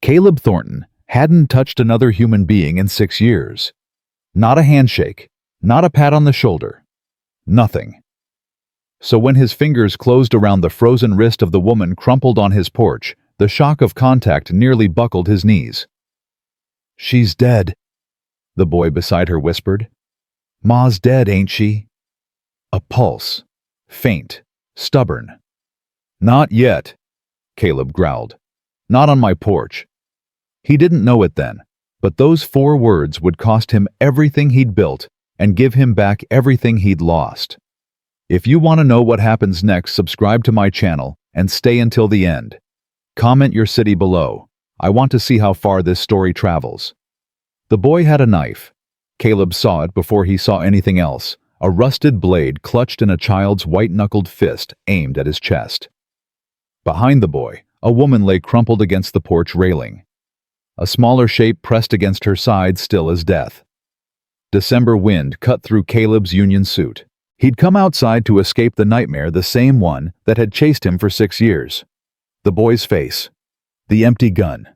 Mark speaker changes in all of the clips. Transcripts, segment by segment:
Speaker 1: Caleb Thornton hadn't touched another human being in 6 years. Not a handshake, not a pat on the shoulder, nothing. So when his fingers closed around the frozen wrist of the woman crumpled on his porch, the shock of contact nearly buckled his knees. "She's dead," the boy beside her whispered. "Ma's dead, ain't she?" A pulse. Faint. Stubborn. "Not yet," Caleb growled. "Not on my porch." He didn't know it then, but those 4 words would cost him everything he'd built and give him back everything he'd lost. If you want to know what happens next, subscribe to my channel and stay until the end. Comment your city below. I want to see how far this story travels. The boy had a knife. Caleb saw it before he saw anything else, a rusted blade clutched in a child's white-knuckled fist aimed at his chest. Behind the boy, a woman lay crumpled against the porch railing. A smaller shape pressed against her side, still as death. December wind cut through Caleb's union suit. He'd come outside to escape the nightmare, the same one that had chased him for 6 years. The boy's face. The empty gun.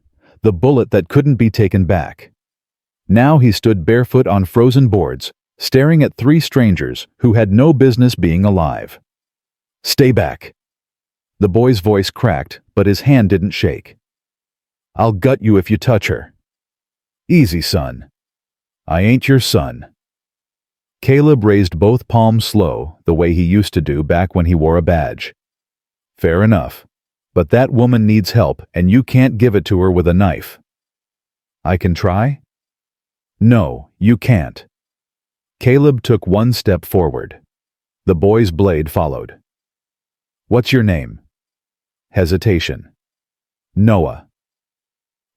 Speaker 1: The bullet that couldn't be taken back. Now he stood barefoot on frozen boards, staring at 3 strangers who had no business being alive. "Stay back." The boy's voice cracked, but his hand didn't shake. "I'll gut you if you touch her." "Easy, son. I ain't your son." Caleb raised both palms slow, the way he used to do back when he wore a badge. "Fair enough. But that woman needs help, and you can't give it to her with a knife." "I can try?" "No, you can't." Caleb took 1 step forward. The boy's blade followed. "What's your name?" Hesitation. "Noah."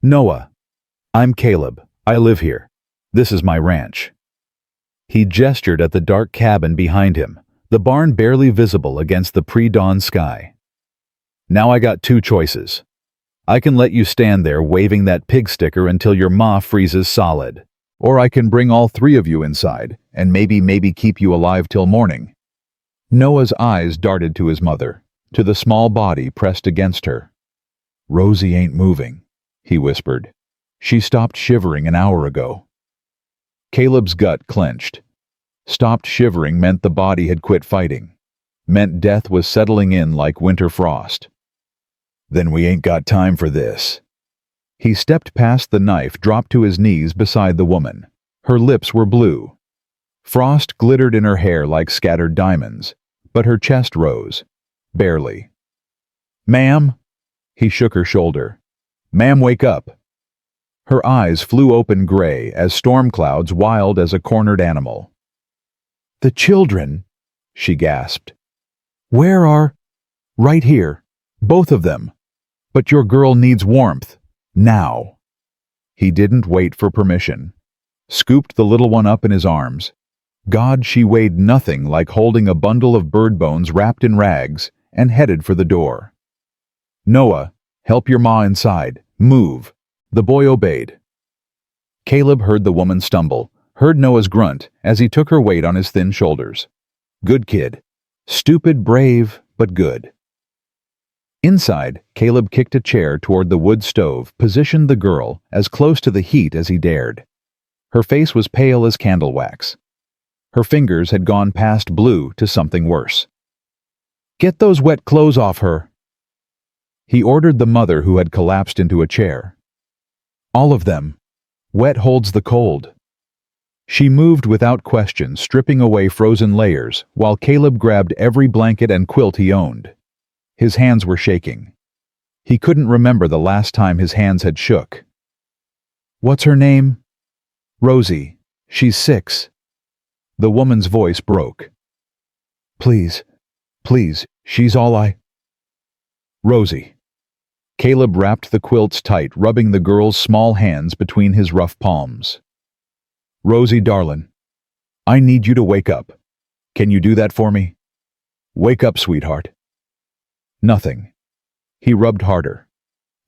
Speaker 1: "Noah. I'm Caleb. I live here. This is my ranch." He gestured at the dark cabin behind him, the barn barely visible against the pre-dawn sky. "Now I got 2 choices. I can let you stand there waving that pig sticker until your ma freezes solid. Or I can bring all 3 of you inside and maybe keep you alive till morning." Noah's eyes darted to his mother, to the small body pressed against her. "Rosie ain't moving," he whispered. "She stopped shivering an hour ago." Caleb's gut clenched. Stopped shivering meant the body had quit fighting. Meant death was settling in like winter frost. "Then we ain't got time for this." He stepped past the knife, dropped to his knees beside the woman. Her lips were blue. Frost glittered in her hair like scattered diamonds, but her chest rose. Barely. "Ma'am?" He shook her shoulder. "Ma'am, wake up." Her eyes flew open gray as storm clouds, wild as a cornered animal. "The children," she gasped. "Where are—" "Right here. Both of them. But your girl needs warmth. Now." He didn't wait for permission. Scooped the little one up in his arms. God, she weighed nothing like holding a bundle of bird bones wrapped in rags, and headed for the door. "Noah, help your ma inside. Move." The boy obeyed. Caleb heard the woman stumble, heard Noah's grunt as he took her weight on his thin shoulders. Good kid. Stupid, brave, but good. Inside, Caleb kicked a chair toward the wood stove, positioned the girl as close to the heat as he dared. Her face was pale as candle wax. Her fingers had gone past blue to something worse. "Get those wet clothes off her," he ordered the mother who had collapsed into a chair. "All of them. Wet holds the cold." She moved without question, stripping away frozen layers, while Caleb grabbed every blanket and quilt he owned. His hands were shaking. He couldn't remember the last time his hands had shook. "What's her name?" "Rosie. She's 6. The woman's voice broke. Please, she's all I—" "Rosie." Caleb wrapped the quilts tight, rubbing the girl's small hands between his rough palms. "Rosie, darlin', I need you to wake up. Can you do that for me? Wake up, sweetheart." Nothing. He rubbed harder.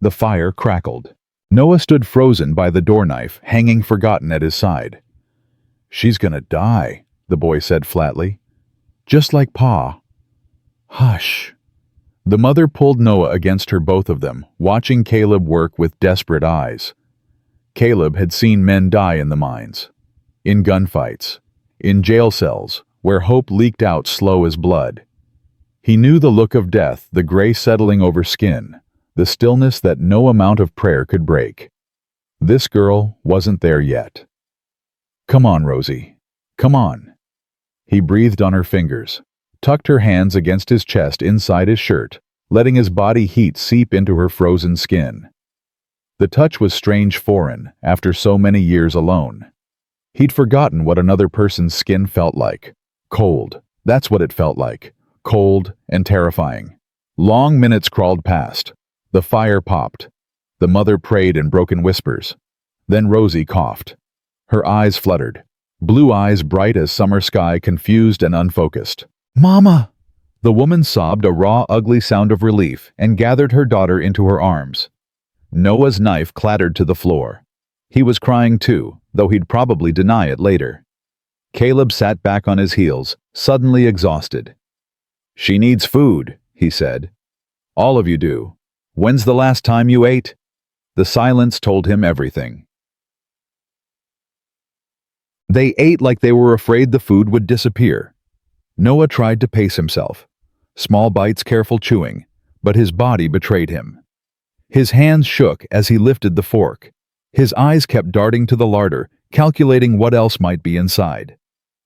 Speaker 1: The fire crackled. Noah stood frozen by the door knife, hanging forgotten at his side. "She's gonna die," the boy said flatly. "Just like Pa." "Hush." The mother pulled Noah against her, both of them, watching Caleb work with desperate eyes. Caleb had seen men die in the mines, in gunfights, in jail cells, where hope leaked out slow as blood. He knew the look of death, the gray settling over skin, the stillness that no amount of prayer could break. This girl wasn't there yet. "Come on, Rosie. Come on." He breathed on her fingers, tucked her hands against his chest inside his shirt, letting his body heat seep into her frozen skin. The touch was strange, foreign, after so many years alone. He'd forgotten what another person's skin felt like. Cold. That's what it felt like. Cold and terrifying. Long minutes crawled past. The fire popped. The mother prayed in broken whispers. Then Rosie coughed. Her eyes fluttered. Blue eyes bright as summer sky, confused and unfocused. "Mama!" The woman sobbed a raw, ugly sound of relief and gathered her daughter into her arms. Noah's knife clattered to the floor. He was crying too, though he'd probably deny it later. Caleb sat back on his heels, suddenly exhausted. "She needs food," he said. "All of you do. When's the last time you ate?" The silence told him everything. They ate like they were afraid the food would disappear. Noah tried to pace himself. Small bites, careful chewing, but his body betrayed him. His hands shook as he lifted the fork. His eyes kept darting to the larder, calculating what else might be inside.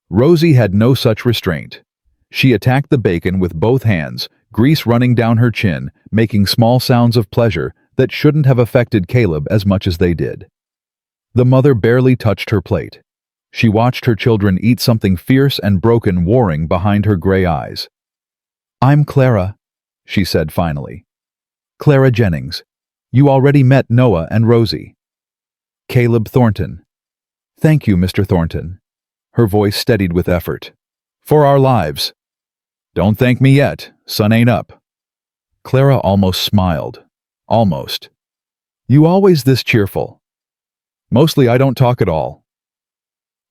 Speaker 1: Rosie had no such restraint. She attacked the bacon with both hands, grease running down her chin, making small sounds of pleasure that shouldn't have affected Caleb as much as they did. The mother barely touched her plate. She watched her children eat something fierce and broken warring behind her gray eyes. "I'm Clara," she said finally. "Clara Jennings. You already met Noah and Rosie." "Caleb Thornton." "Thank you, Mr. Thornton." Her voice steadied with effort. "For our lives." "Don't thank me yet. Sun ain't up." Clara almost smiled. Almost. "You always this cheerful." "Mostly I don't talk at all."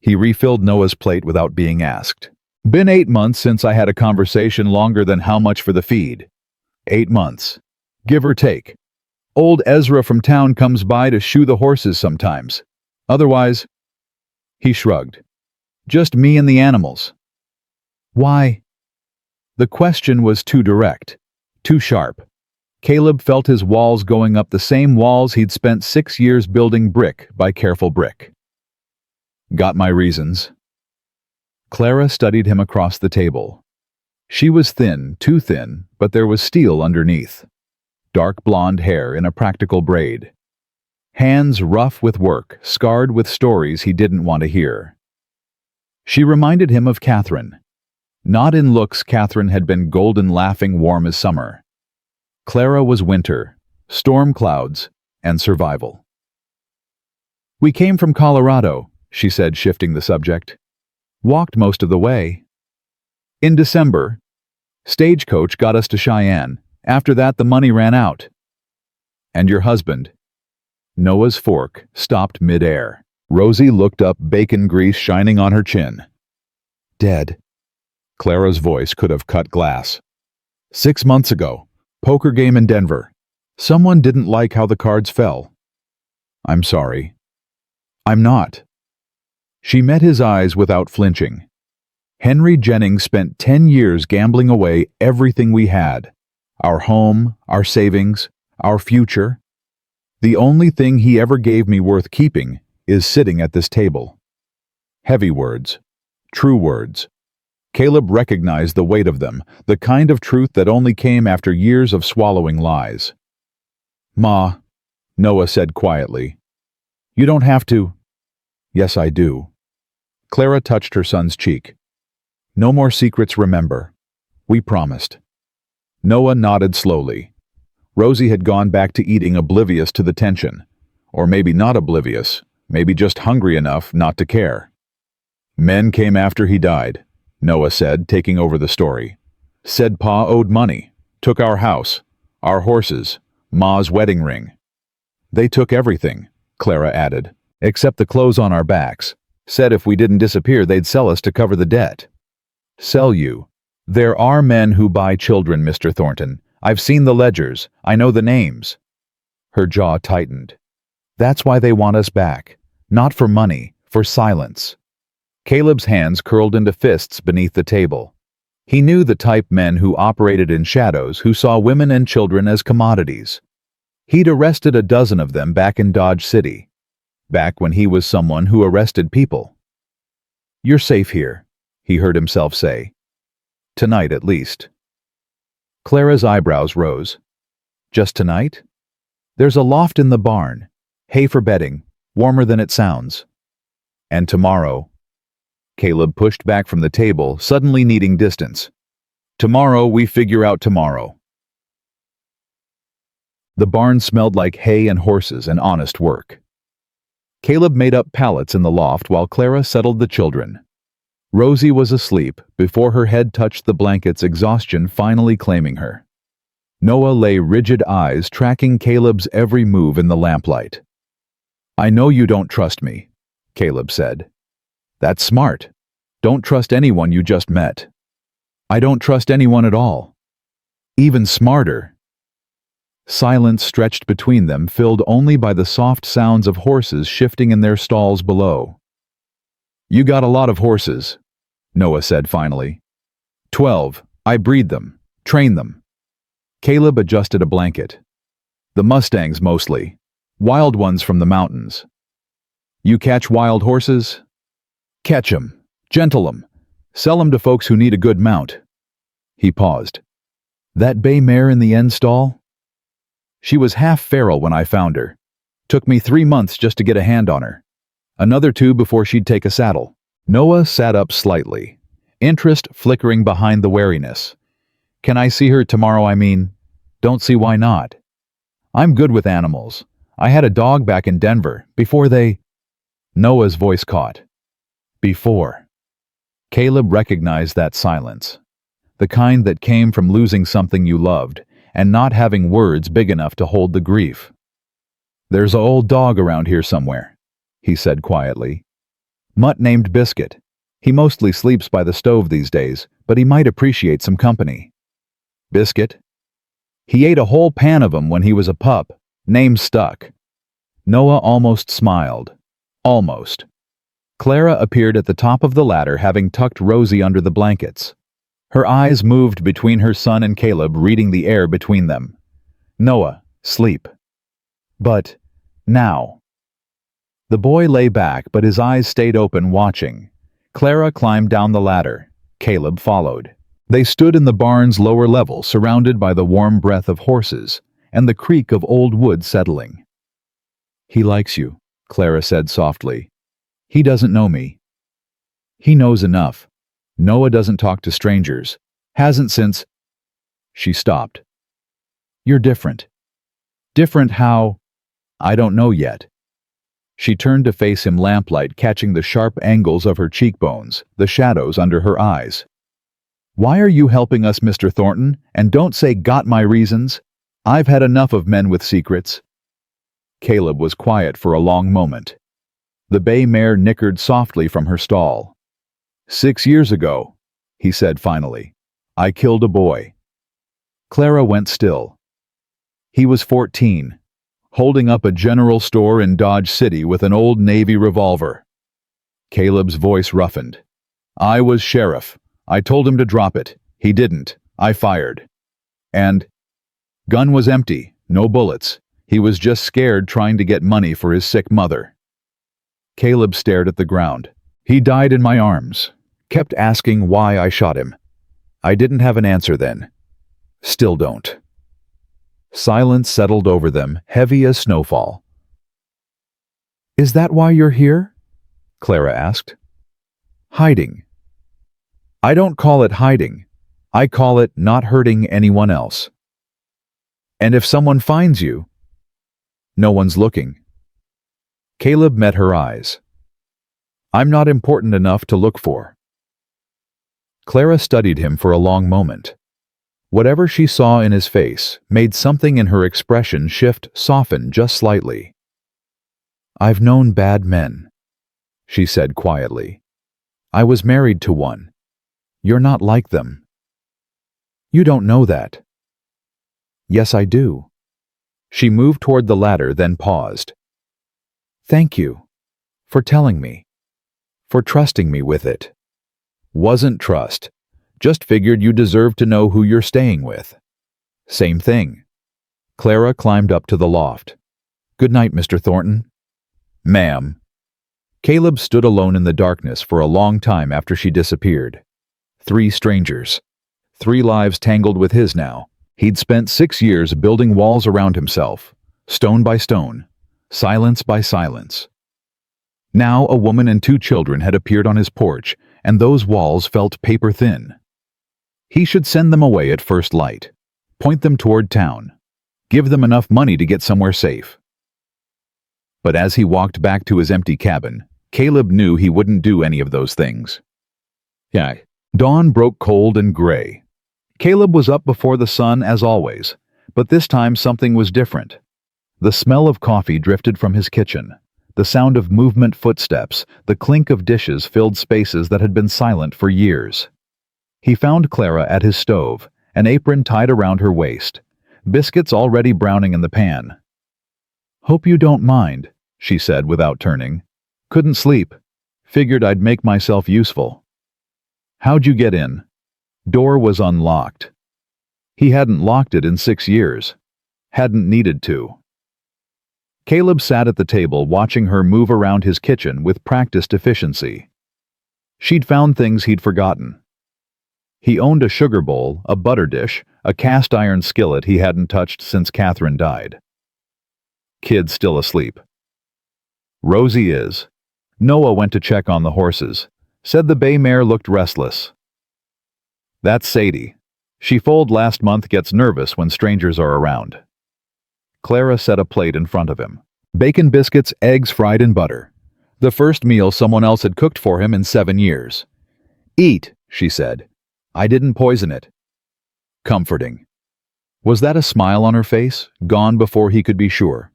Speaker 1: He refilled Noah's plate without being asked. "Been 8 months since I had a conversation longer than how much for the feed. 8 months. Give or take. Old Ezra from town comes by to shoe the horses sometimes. Otherwise—" He shrugged. "Just me and the animals." "Why?" The question was too direct, too sharp. Caleb felt his walls going up, the same walls he'd spent 6 years building brick by careful brick. "Got my reasons." Clara studied him across the table. She was thin, too thin, but there was steel underneath. Dark blonde hair in a practical braid. Hands rough with work, scarred with stories he didn't want to hear. She reminded him of Catherine. Not in looks, Catherine had been golden, laughing, warm as summer. Clara was winter, storm clouds, and survival. "We came from Colorado," she said, shifting the subject. "Walked most of the way. In December. Stagecoach got us to Cheyenne. After that, the money ran out." "And your husband?" Noah's fork stopped mid-air. Rosie looked up, bacon grease shining on her chin. "Dead." Clara's voice could have cut glass. 6 months ago. Poker game in Denver. Someone didn't like how the cards fell." "I'm sorry." "I'm not." She met his eyes without flinching. "Henry Jennings spent 10 years gambling away everything we had. Our home, our savings, our future. The only thing he ever gave me worth keeping is sitting at this table." Heavy words. True words. Caleb recognized the weight of them, the kind of truth that only came after years of swallowing lies. "Ma," Noah said quietly. "You don't have to." "Yes, I do." Clara touched her son's cheek. "No more secrets, remember. We promised." Noah nodded slowly. Rosie had gone back to eating, oblivious to the tension. Or maybe not oblivious, maybe just hungry enough not to care. "Men came after he died," Noah said, taking over the story. "Said Pa owed money. Took our house, our horses, Ma's wedding ring." "They took everything," Clara added, "except the clothes on our backs. Said if we didn't disappear, they'd sell us to cover the debt." "Sell you? There are men who buy children, Mr. Thornton. I've seen the ledgers. I know the names. Her jaw tightened. That's why they want us back. Not for money, for silence. Caleb's hands curled into fists beneath the table. He knew the type men who operated in shadows, who saw women and children as commodities. He'd arrested a dozen of them back in Dodge City, back when he was someone who arrested people. You're safe here, he heard himself say. Tonight, at least. Clara's eyebrows rose. Just tonight? There's a loft in the barn, hay for bedding, warmer than it sounds. And tomorrow? Caleb pushed back from the table, suddenly needing distance. Tomorrow we figure out tomorrow. The barn smelled like hay and horses and honest work. Caleb made up pallets in the loft while Clara settled the children. Rosie was asleep before her head touched the blankets, exhaustion finally claiming her. Noah lay rigid eyes tracking Caleb's every move in the lamplight. I know you don't trust me, Caleb said. That's smart. Don't trust anyone you just met. I don't trust anyone at all. Even smarter. Silence stretched between them, filled only by the soft sounds of horses shifting in their stalls below. You got a lot of horses, Noah said finally. 12. I breed them, train them. Caleb adjusted a blanket. The Mustangs mostly. Wild ones from the mountains. You catch wild horses? Catch 'em, gentle 'em, sell 'em to folks who need a good mount. He paused. That bay mare in the end stall? She was half feral when I found her. Took me 3 months just to get a hand on her. Another 2 before she'd take a saddle. Noah sat up slightly, interest flickering behind the wariness. Can I see her tomorrow, I mean? Don't see why not. I'm good with animals. I had a dog back in Denver, before they... Noah's voice caught. Before. Caleb recognized that silence. The kind that came from losing something you loved, and not having words big enough to hold the grief. There's an old dog around here somewhere, he said quietly. Mutt named Biscuit. He mostly sleeps by the stove these days, but he might appreciate some company. Biscuit? He ate a whole pan of 'em when he was a pup. Name stuck. Noah almost smiled. Almost. Clara appeared at the top of the ladder, having tucked Rosie under the blankets. Her eyes moved between her son and Caleb, reading the air between them. Noah, sleep. But, now. The boy lay back, but his eyes stayed open, watching. Clara climbed down the ladder. Caleb followed. They stood in the barn's lower level, surrounded by the warm breath of horses and the creak of old wood settling. He likes you, Clara said softly. He doesn't know me. He knows enough. Noah doesn't talk to strangers. Hasn't since... She stopped. You're different. Different how? I don't know yet. She turned to face him, lamplight catching the sharp angles of her cheekbones, the shadows under her eyes. Why are you helping us, Mr. Thornton? And don't say got my reasons. I've had enough of men with secrets. Caleb was quiet for a long moment. The bay mare nickered softly from her stall. 6 years ago, he said finally, I killed a boy. Clara went still. He was 14, holding up a general store in Dodge City with an old Navy revolver. Caleb's voice roughened. I was sheriff. I told him to drop it. He didn't. I fired. And? Gun was empty, no bullets. He was just scared, trying to get money for his sick mother. Caleb stared at the ground. He died in my arms. Kept asking why I shot him. I didn't have an answer then. Still don't. Silence settled over them, heavy as snowfall. Is that why you're here? Clara asked. Hiding. I don't call it hiding. I call it not hurting anyone else. And if someone finds you, no one's looking. Caleb met her eyes. I'm not important enough to look for. Clara studied him for a long moment. Whatever she saw in his face made something in her expression shift, soften just slightly. I've known bad men, she said quietly. I was married to one. You're not like them. You don't know that. Yes, I do. She moved toward the ladder, then paused. Thank you. For telling me. For trusting me with it. Wasn't trust. Just figured you deserved to know who you're staying with. Same thing. Clara climbed up to the loft. Good night, Mr. Thornton. Ma'am. Caleb stood alone in the darkness for a long time after she disappeared. 3 strangers. 3 lives tangled with his now. He'd spent 6 years building walls around himself, stone by stone, silence by silence. Now a woman and 2 children had appeared on his porch, and those walls felt paper thin. He should send them away at first light, point them toward town, give them enough money to get somewhere safe. But as he walked back to his empty cabin, Caleb knew he wouldn't do any of those things. Dawn broke cold and gray. Caleb was up before the sun as always, but this time something was different. The smell of coffee drifted from his kitchen. The sound of movement footsteps, the clink of dishes filled spaces that had been silent for years. He found Clara at his stove, an apron tied around her waist, biscuits already browning in the pan. Hope you don't mind, she said without turning. Couldn't sleep. Figured I'd make myself useful. How'd you get in? Door was unlocked. He hadn't locked it in 6 years. Hadn't needed to. Caleb sat at the table watching her move around his kitchen with practiced efficiency. She'd found things he'd forgotten. He owned a sugar bowl, a butter dish, a cast iron skillet he hadn't touched since Catherine died. Kid still asleep. Rosie is. Noah went to check on the horses. Said the bay mare looked restless. That's Sadie. She foaled last month, gets nervous when strangers are around. Clara set a plate in front of him. Bacon biscuits, eggs fried in butter. The first meal someone else had cooked for him in 7 years. Eat, she said. I didn't poison it. Comforting. Was that a smile on her face, gone before he could be sure?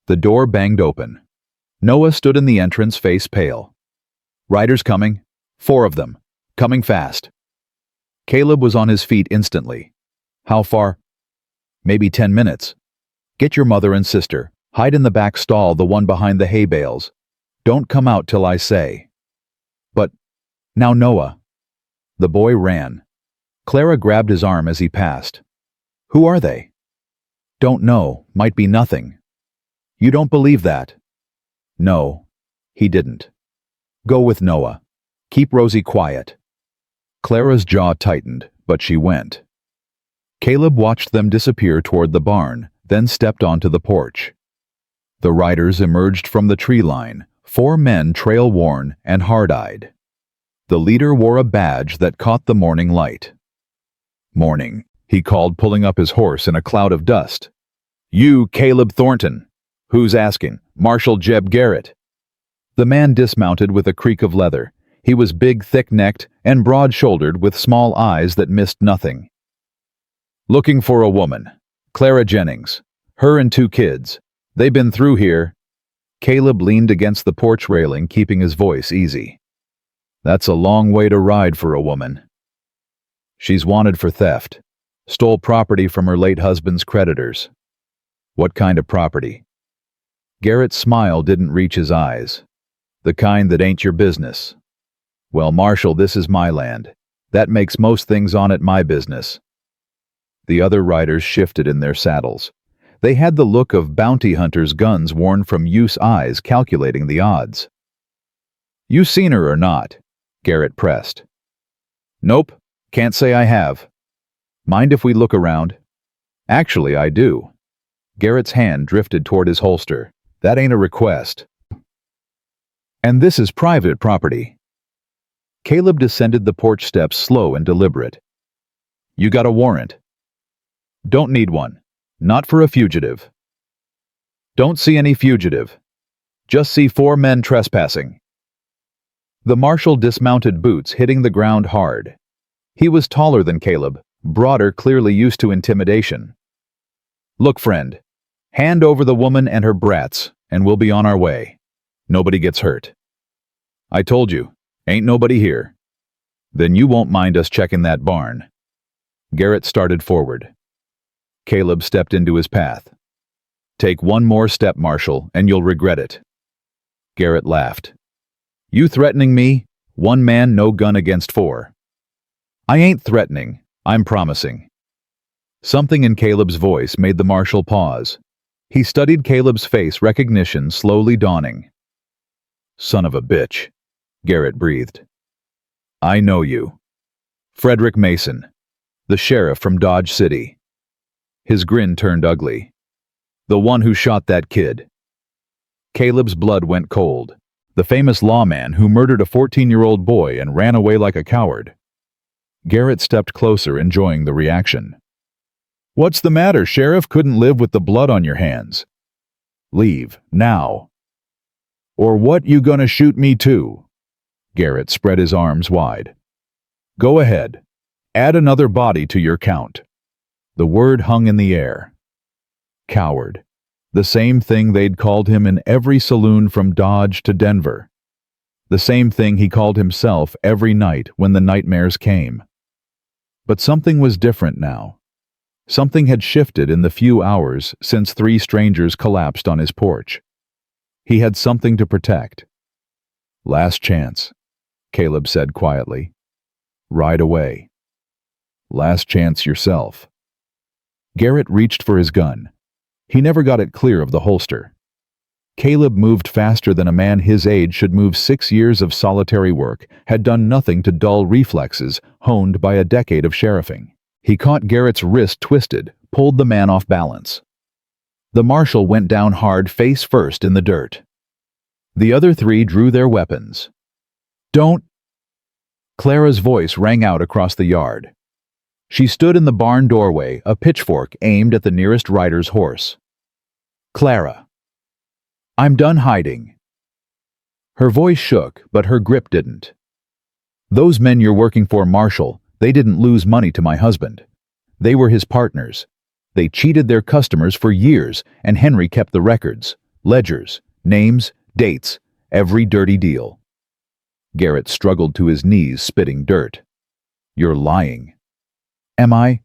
Speaker 1: The door banged open. Noah stood in the entrance, face pale. Riders coming. 4 of them. Coming fast. Caleb was on his feet instantly. How far? Maybe 10 minutes. Get your mother and sister. Hide in the back stall, the one behind the hay bales. Don't come out till I say. But, now Noah. The boy ran. Clara grabbed his arm as he passed. Who are they? Don't know, might be nothing. You don't believe that? No, he didn't. Go with Noah. Keep Rosie quiet. Clara's jaw tightened, but she went. Caleb watched them disappear toward the barn, then stepped onto the porch. The riders emerged from the tree line, 4 men trail-worn and hard-eyed. The leader wore a badge that caught the morning light. Morning, he called, pulling up his horse in a cloud of dust. You, Caleb Thornton. Who's asking? Marshal Jeb Garrett. The man dismounted with a creak of leather. He was big, thick-necked, and broad-shouldered with small eyes that missed nothing. Looking for a woman. Clara Jennings. Her and 2 kids. They've been through here. Caleb leaned against the porch railing, keeping his voice easy. That's a long way to ride for a woman. She's wanted for theft. Stole property from her late husband's creditors. What kind of property? Garrett's smile didn't reach his eyes. The kind that ain't your business. Well, Marshal, this is my land. That makes most things on it my business. The other riders shifted in their saddles. They had the look of bounty hunters' guns worn from use eyes calculating the odds. You seen her or not? Garrett pressed. Nope, can't say I have. Mind if we look around? Actually, I do. Garrett's hand drifted toward his holster. That ain't a request. And this is private property. Caleb descended the porch steps, slow and deliberate. You got a warrant? Don't need one. Not for a fugitive. Don't see any fugitive. Just see 4 men trespassing. The marshal dismounted, boots hitting the ground hard. He was taller than Caleb, broader, clearly used to intimidation. Look, friend. Hand over the woman and her brats, and we'll be on our way. Nobody gets hurt. I told you, ain't nobody here. Then you won't mind us checking that barn. Garrett started forward. Caleb stepped into his path. "Take one more step, Marshal, and you'll regret it." Garrett laughed. "You threatening me? One man, no gun against four." "I ain't threatening. I'm promising." Something in Caleb's voice made the Marshal pause. He studied Caleb's face, recognition slowly dawning. "Son of a bitch," Garrett breathed. "I know you. Frederick Mason, the sheriff from Dodge City." His grin turned ugly. "The one who shot that kid." Caleb's blood went cold. The famous lawman who murdered a 14-year-old boy and ran away like a coward. Garrett stepped closer, enjoying the reaction. "What's the matter, Sheriff? Couldn't live with the blood on your hands." "Leave, now." "Or what, you gonna shoot me too?" Garrett spread his arms wide. "Go ahead. Add another body to your count." The word hung in the air. Coward. The same thing they'd called him in every saloon from Dodge to Denver. The same thing he called himself every night when the nightmares came. But something was different now. Something had shifted in the few hours since three strangers collapsed on his porch. He had something to protect. "Last chance," Caleb said quietly. "Ride away. Last chance yourself." Garrett reached for his gun. He never got it clear of the holster. Caleb moved faster than a man his age should move. 6 years of solitary work had done nothing to dull reflexes honed by a decade of sheriffing. He caught Garrett's wrist twisted, pulled the man off balance. The Marshal went down hard, face first in the dirt. The other three drew their weapons. "Don't!" Clara's voice rang out across the yard. She stood in the barn doorway, a pitchfork aimed at the nearest rider's horse. "Clara. I'm done hiding." Her voice shook, but her grip didn't. "Those men you're working for, Marshal, they didn't lose money to my husband. They were his partners. They cheated their customers for years, and Henry kept the records, ledgers, names, dates, every dirty deal." Garrett struggled to his knees, spitting dirt. "You're lying." "Am I?"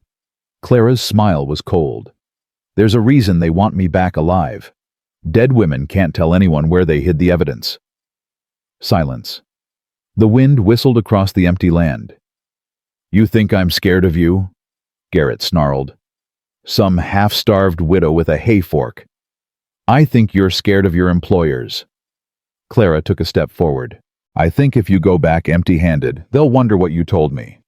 Speaker 1: Clara's smile was cold. "There's a reason they want me back alive. Dead women can't tell anyone where they hid the evidence." Silence. The wind whistled across the empty land. "You think I'm scared of you?" Garrett snarled. "Some half-starved widow with a hay fork. I think you're scared of your employers." Clara took a step forward. "I think if you go back empty-handed, they'll wonder what you told me.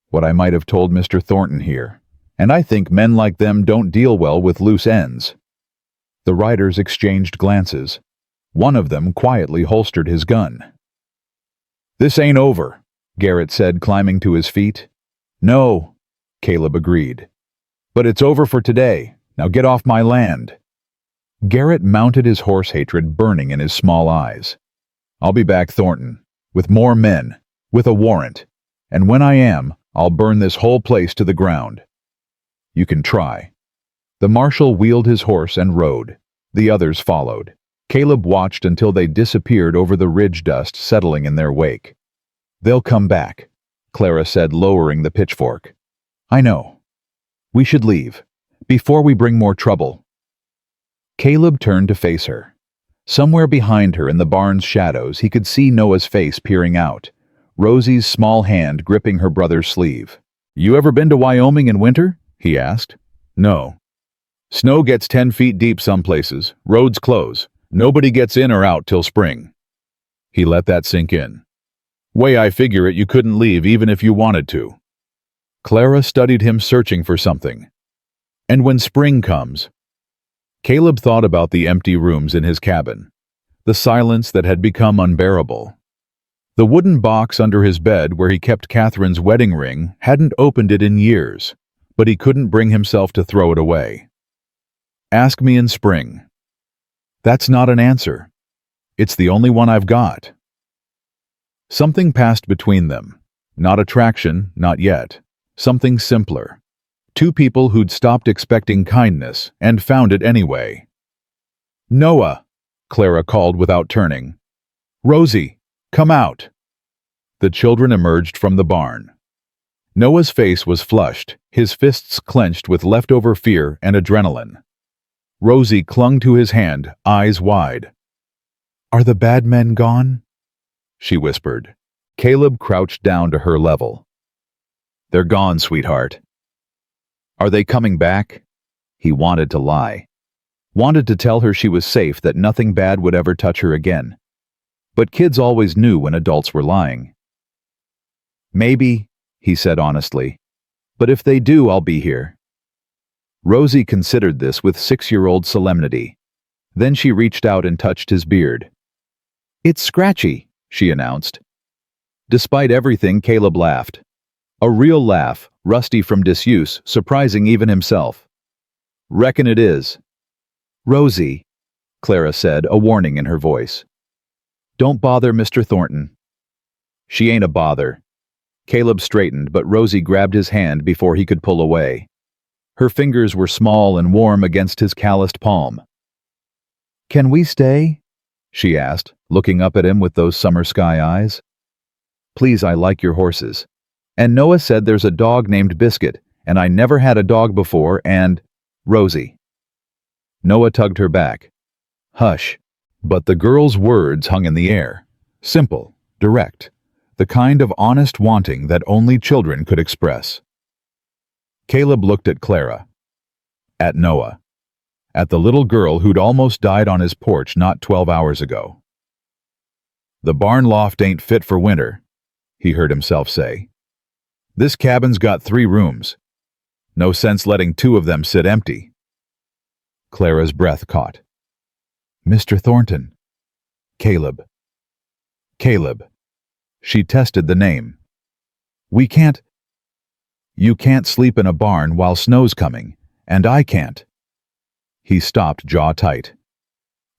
Speaker 1: What I might have told Mr. Thornton here. And I think men like them don't deal well with loose ends." The riders exchanged glances. One of them quietly holstered his gun. "This ain't over," Garrett said, climbing to his feet. "No," Caleb agreed. "But it's over for today. Now get off my land." Garrett mounted his horse, hatred burning in his small eyes. "I'll be back, Thornton, with more men, with a warrant. And when I am, I'll burn this whole place to the ground." "You can try." The Marshal wheeled his horse and rode. The others followed. Caleb watched until they disappeared over the ridge dust settling in their wake. "They'll come back," Clara said, lowering the pitchfork. "I know. We should leave, before we bring more trouble." Caleb turned to face her. Somewhere behind her in the barn's shadows he could see Noah's face peering out, Rosie's small hand gripping her brother's sleeve. "You ever been to Wyoming in winter?" he asked. "No. Snow gets 10 feet deep some places, roads close, nobody gets in or out till spring." He let that sink in. "Way I figure it, you couldn't leave even if you wanted to." Clara studied him, searching for something. "And when spring comes?" Caleb thought about the empty rooms in his cabin, the silence that had become unbearable. The wooden box under his bed where he kept Catherine's wedding ring hadn't opened it in years, but he couldn't bring himself to throw it away. "Ask me in spring." "That's not an answer. It's the only one I've got." Something passed between them. Not attraction, not yet. Something simpler. Two people who'd stopped expecting kindness and found it anyway. "Noah," Clara called without turning. "Rosie, come out." The children emerged from the barn. Noah's face was flushed, his fists clenched with leftover fear and adrenaline. Rosie clung to his hand, eyes wide. "Are the bad men gone?" she whispered. Caleb crouched down to her level. "They're gone, sweetheart." "Are they coming back?" He wanted to lie. Wanted to tell her she was safe, that nothing bad would ever touch her again. But kids always knew when adults were lying. "Maybe," he said honestly. "But if they do, I'll be here." Rosie considered this with 6-year-old solemnity. Then she reached out and touched his beard. "It's scratchy," she announced. Despite everything, Caleb laughed. A real laugh, rusty from disuse, surprising even himself. "Reckon it is." "Rosie," Clara said, a warning in her voice. "Don't bother Mr. Thornton." "She ain't a bother." Caleb straightened, but Rosie grabbed his hand before he could pull away. Her fingers were small and warm against his calloused palm. "Can we stay?" she asked, looking up at him with those summer sky eyes. "Please, I like your horses. And Noah said there's a dog named Biscuit, and I never had a dog before, and—" "Rosie." Noah tugged her back. "Hush." But the girl's words hung in the air. Simple, direct, the kind of honest wanting that only children could express. Caleb looked at Clara, at Noah, at the little girl who'd almost died on his porch not 12 hours ago. "The barn loft ain't fit for winter," he heard himself say. "This cabin's got 3 rooms. No sense letting 2 of them sit empty." Clara's breath caught. "Mr. Thornton." "Caleb." "Caleb." She tested the name. "We can't—" "You can't sleep in a barn while snow's coming, and I can't." He stopped, jaw tight.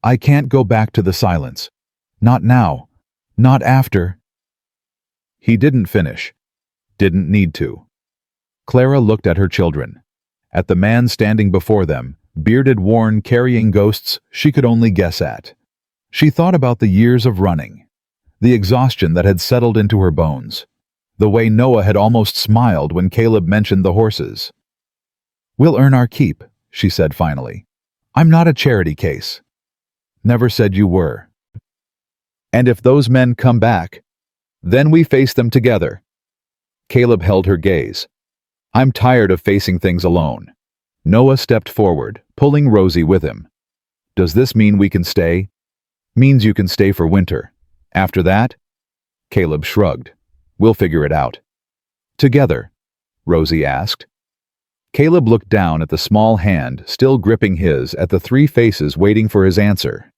Speaker 1: "I can't go back to the silence. Not now. Not after." He didn't finish. Didn't need to. Clara looked at her children. At the man standing before them, bearded, worn, carrying ghosts she could only guess at. She thought about the years of running, the exhaustion that had settled into her bones, the way Noah had almost smiled when Caleb mentioned the horses. "We'll earn our keep," she said finally. "I'm not a charity case." "Never said you were." "And if those men come back, then we face them together." Caleb held her gaze. "I'm tired of facing things alone." Noah stepped forward, pulling Rosie with him. "Does this mean we can stay?" "Means you can stay for winter. After that?" Caleb shrugged. "We'll figure it out." "Together?" Rosie asked. Caleb looked down at the small hand still gripping his, at the 3 faces waiting for his answer.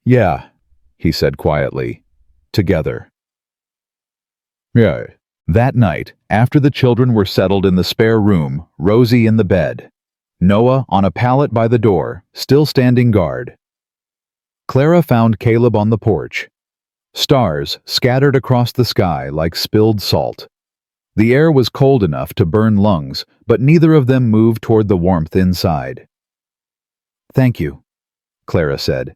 Speaker 1: "Yeah," he said quietly. "Together." Yeah. That night, after the children were settled in the spare room, Rosie in the bed, Noah on a pallet by the door, still standing guard. Clara found Caleb on the porch. Stars scattered across the sky like spilled salt. The air was cold enough to burn lungs, but neither of them moved toward the warmth inside. "Thank you," Clara said,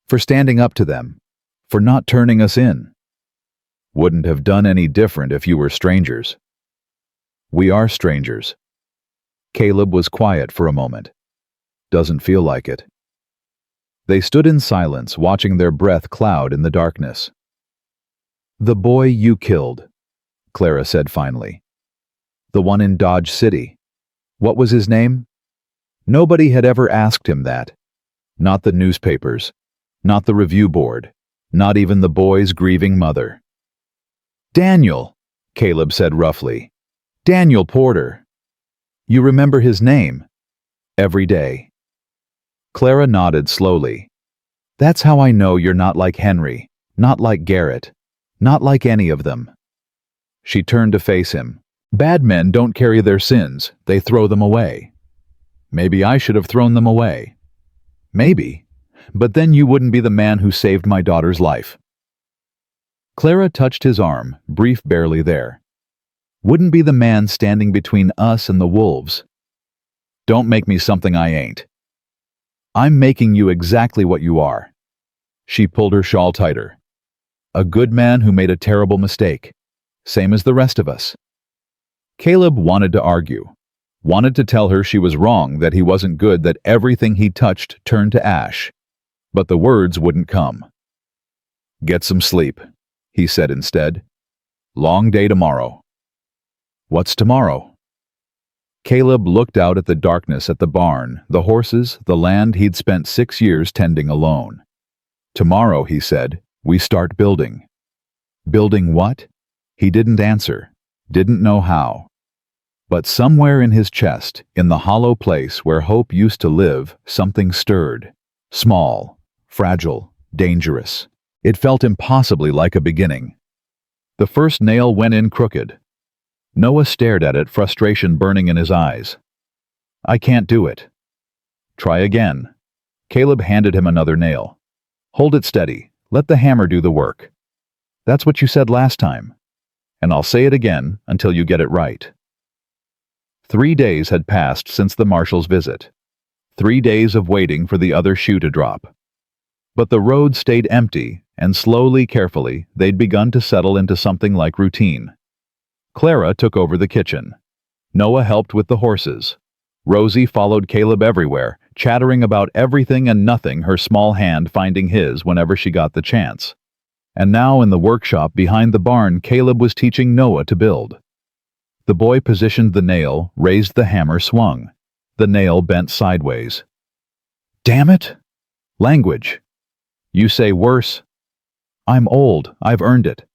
Speaker 1: "for standing up to them, for not turning us in." "Wouldn't have done any different if you were strangers." "We are strangers." Caleb was quiet for a moment. "Doesn't feel like it." They stood in silence, watching their breath cloud in the darkness. "The boy you killed," Clara said finally. "The one in Dodge City. What was his name?" Nobody had ever asked him that. Not the newspapers, not the review board, not even the boy's grieving mother. "Daniel," Caleb said roughly. "Daniel Porter." "You remember his name?" "Every day." Clara nodded slowly. "That's how I know you're not like Henry, not like Garrett, not like any of them." She turned to face him. "Bad men don't carry their sins, they throw them away." "Maybe I should have thrown them away." "Maybe. But then you wouldn't be the man who saved my daughter's life." Clara touched his arm, brief barely there. "Wouldn't be the man standing between us and the wolves." "Don't make me something I ain't." "I'm making you exactly what you are." She pulled her shawl tighter. "A good man who made a terrible mistake. Same as the rest of us." Caleb wanted to argue, wanted to tell her she was wrong, that he wasn't good, that everything he touched turned to ash. But the words wouldn't come. "Get some sleep," he said instead. "Long day tomorrow." "What's tomorrow?" Caleb looked out at the darkness, at the barn, the horses, the land he'd spent 6 years tending alone. "Tomorrow," he said, "we start building." Building what? He didn't answer, didn't know how. But somewhere in his chest, in the hollow place where hope used to live, something stirred. Small, fragile, dangerous. It felt impossibly like a beginning. The first nail went in crooked. Noah stared at it, frustration burning in his eyes. "I can't do it." "Try again." Caleb handed him another nail. "Hold it steady. Let the hammer do the work." "That's what you said last time. And I'll say it again until you get it right." 3 days had passed since the marshal's visit. 3 days of waiting for the other shoe to drop. But the road stayed empty, and slowly, carefully, they'd begun to settle into something like routine. Clara took over the kitchen. Noah helped with the horses. Rosie followed Caleb everywhere, chattering about everything and nothing, her small hand finding his whenever she got the chance. And now in the workshop behind the barn, Caleb was teaching Noah to build. The boy positioned the nail, raised the hammer, swung. The nail bent sideways. "Damn it!" "Language." "You say worse." "I'm old. I've earned it."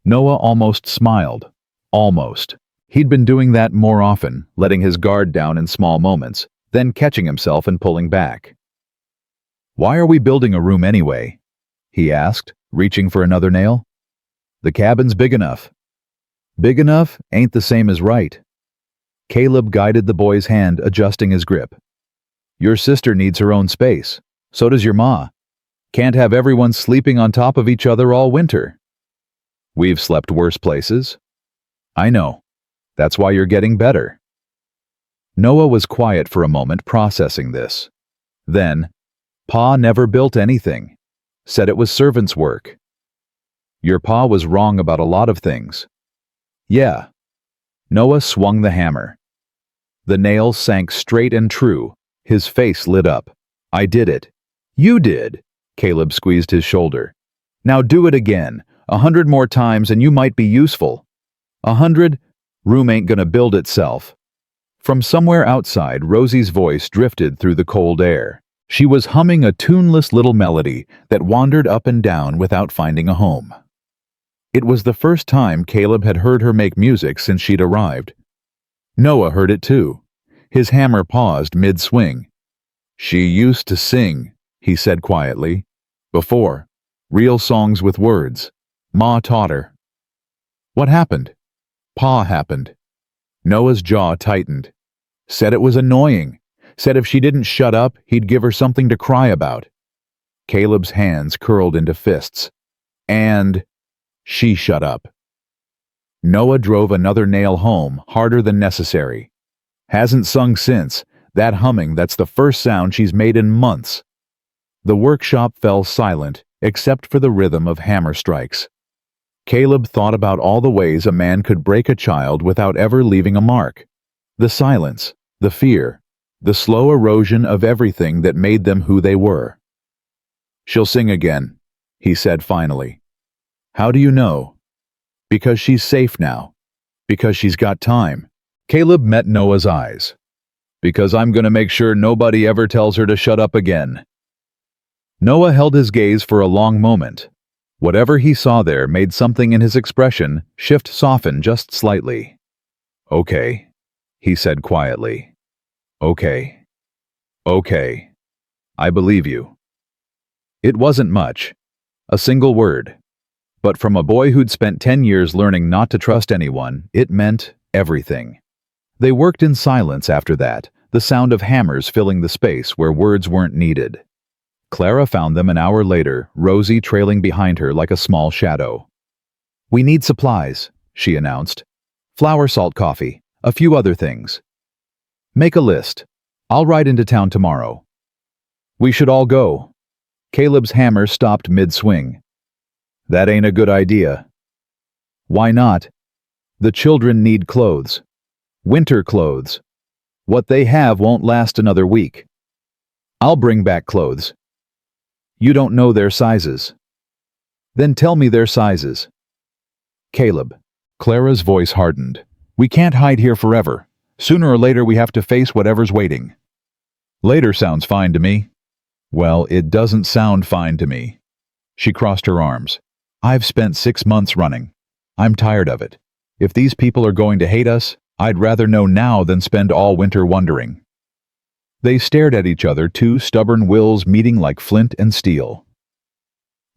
Speaker 1: Noah almost smiled. Almost. He'd been doing that more often, letting his guard down in small moments, then catching himself and pulling back. "Why are we building a room anyway?" he asked, reaching for another nail. "The cabin's big enough." "Big enough ain't the same as right." Caleb guided the boy's hand, adjusting his grip. "Your sister needs her own space. So does your ma. Can't have everyone sleeping on top of each other all winter." "We've slept worse places." "I know. That's why you're getting better." Noah was quiet for a moment, processing this. Then, "Pa never built anything. Said it was servants' work." "Your pa was wrong about a lot of things." "Yeah." Noah swung the hammer. The nail sank straight and true. His face lit up. "I did it." "You did." Caleb squeezed his shoulder. "Now do it again. 100 more times and you might be useful." 100? Room ain't gonna build itself." From somewhere outside, Rosie's voice drifted through the cold air. She was humming a tuneless little melody that wandered up and down without finding a home. It was the first time Caleb had heard her make music since she'd arrived. Noah heard it too. His hammer paused mid-swing. "She used to sing," he said quietly. "Before. Real songs with words. Ma taught her." "What happened?" "Pa happened." Noah's jaw tightened. "Said it was annoying. Said if she didn't shut up, he'd give her something to cry about." Caleb's hands curled into fists. "And she shut up." Noah drove another nail home, harder than necessary. "Hasn't sung since. That humming, that's the first sound she's made in months." The workshop fell silent, except for the rhythm of hammer strikes. Caleb thought about all the ways a man could break a child without ever leaving a mark. The silence, the fear, the slow erosion of everything that made them who they were. "She'll sing again," he said finally. "How do you know?" "Because she's safe now. Because she's got time." Caleb met Noah's eyes. "Because I'm gonna make sure nobody ever tells her to shut up again." Noah held his gaze for a long moment. Whatever he saw there made something in his expression shift, soften just slightly. "Okay," he said quietly. "Okay. Okay. I believe you." It wasn't much. A single word. But from a boy who'd spent 10 years learning not to trust anyone, it meant everything. They worked in silence after that, the sound of hammers filling the space where words weren't needed. Clara found them an hour later, Rosie trailing behind her like a small shadow. "We need supplies," she announced. "Flour, salt, coffee, a few other things. Make a list. I'll ride into town tomorrow." "We should all go." Caleb's hammer stopped mid-swing. "That ain't a good idea." "Why not?" The children need clothes. Winter clothes. What they have won't last another week. I'll bring back clothes. You don't know their sizes. Then tell me their sizes. Caleb. Clara's voice hardened. We can't hide here forever. Sooner or later we have to face whatever's waiting. Later sounds fine to me. Well, it doesn't sound fine to me. She crossed her arms. I've spent 6 months running. I'm tired of it. If these people are going to hate us, I'd rather know now than spend all winter wondering. They stared at each other, two stubborn wills meeting like flint and steel.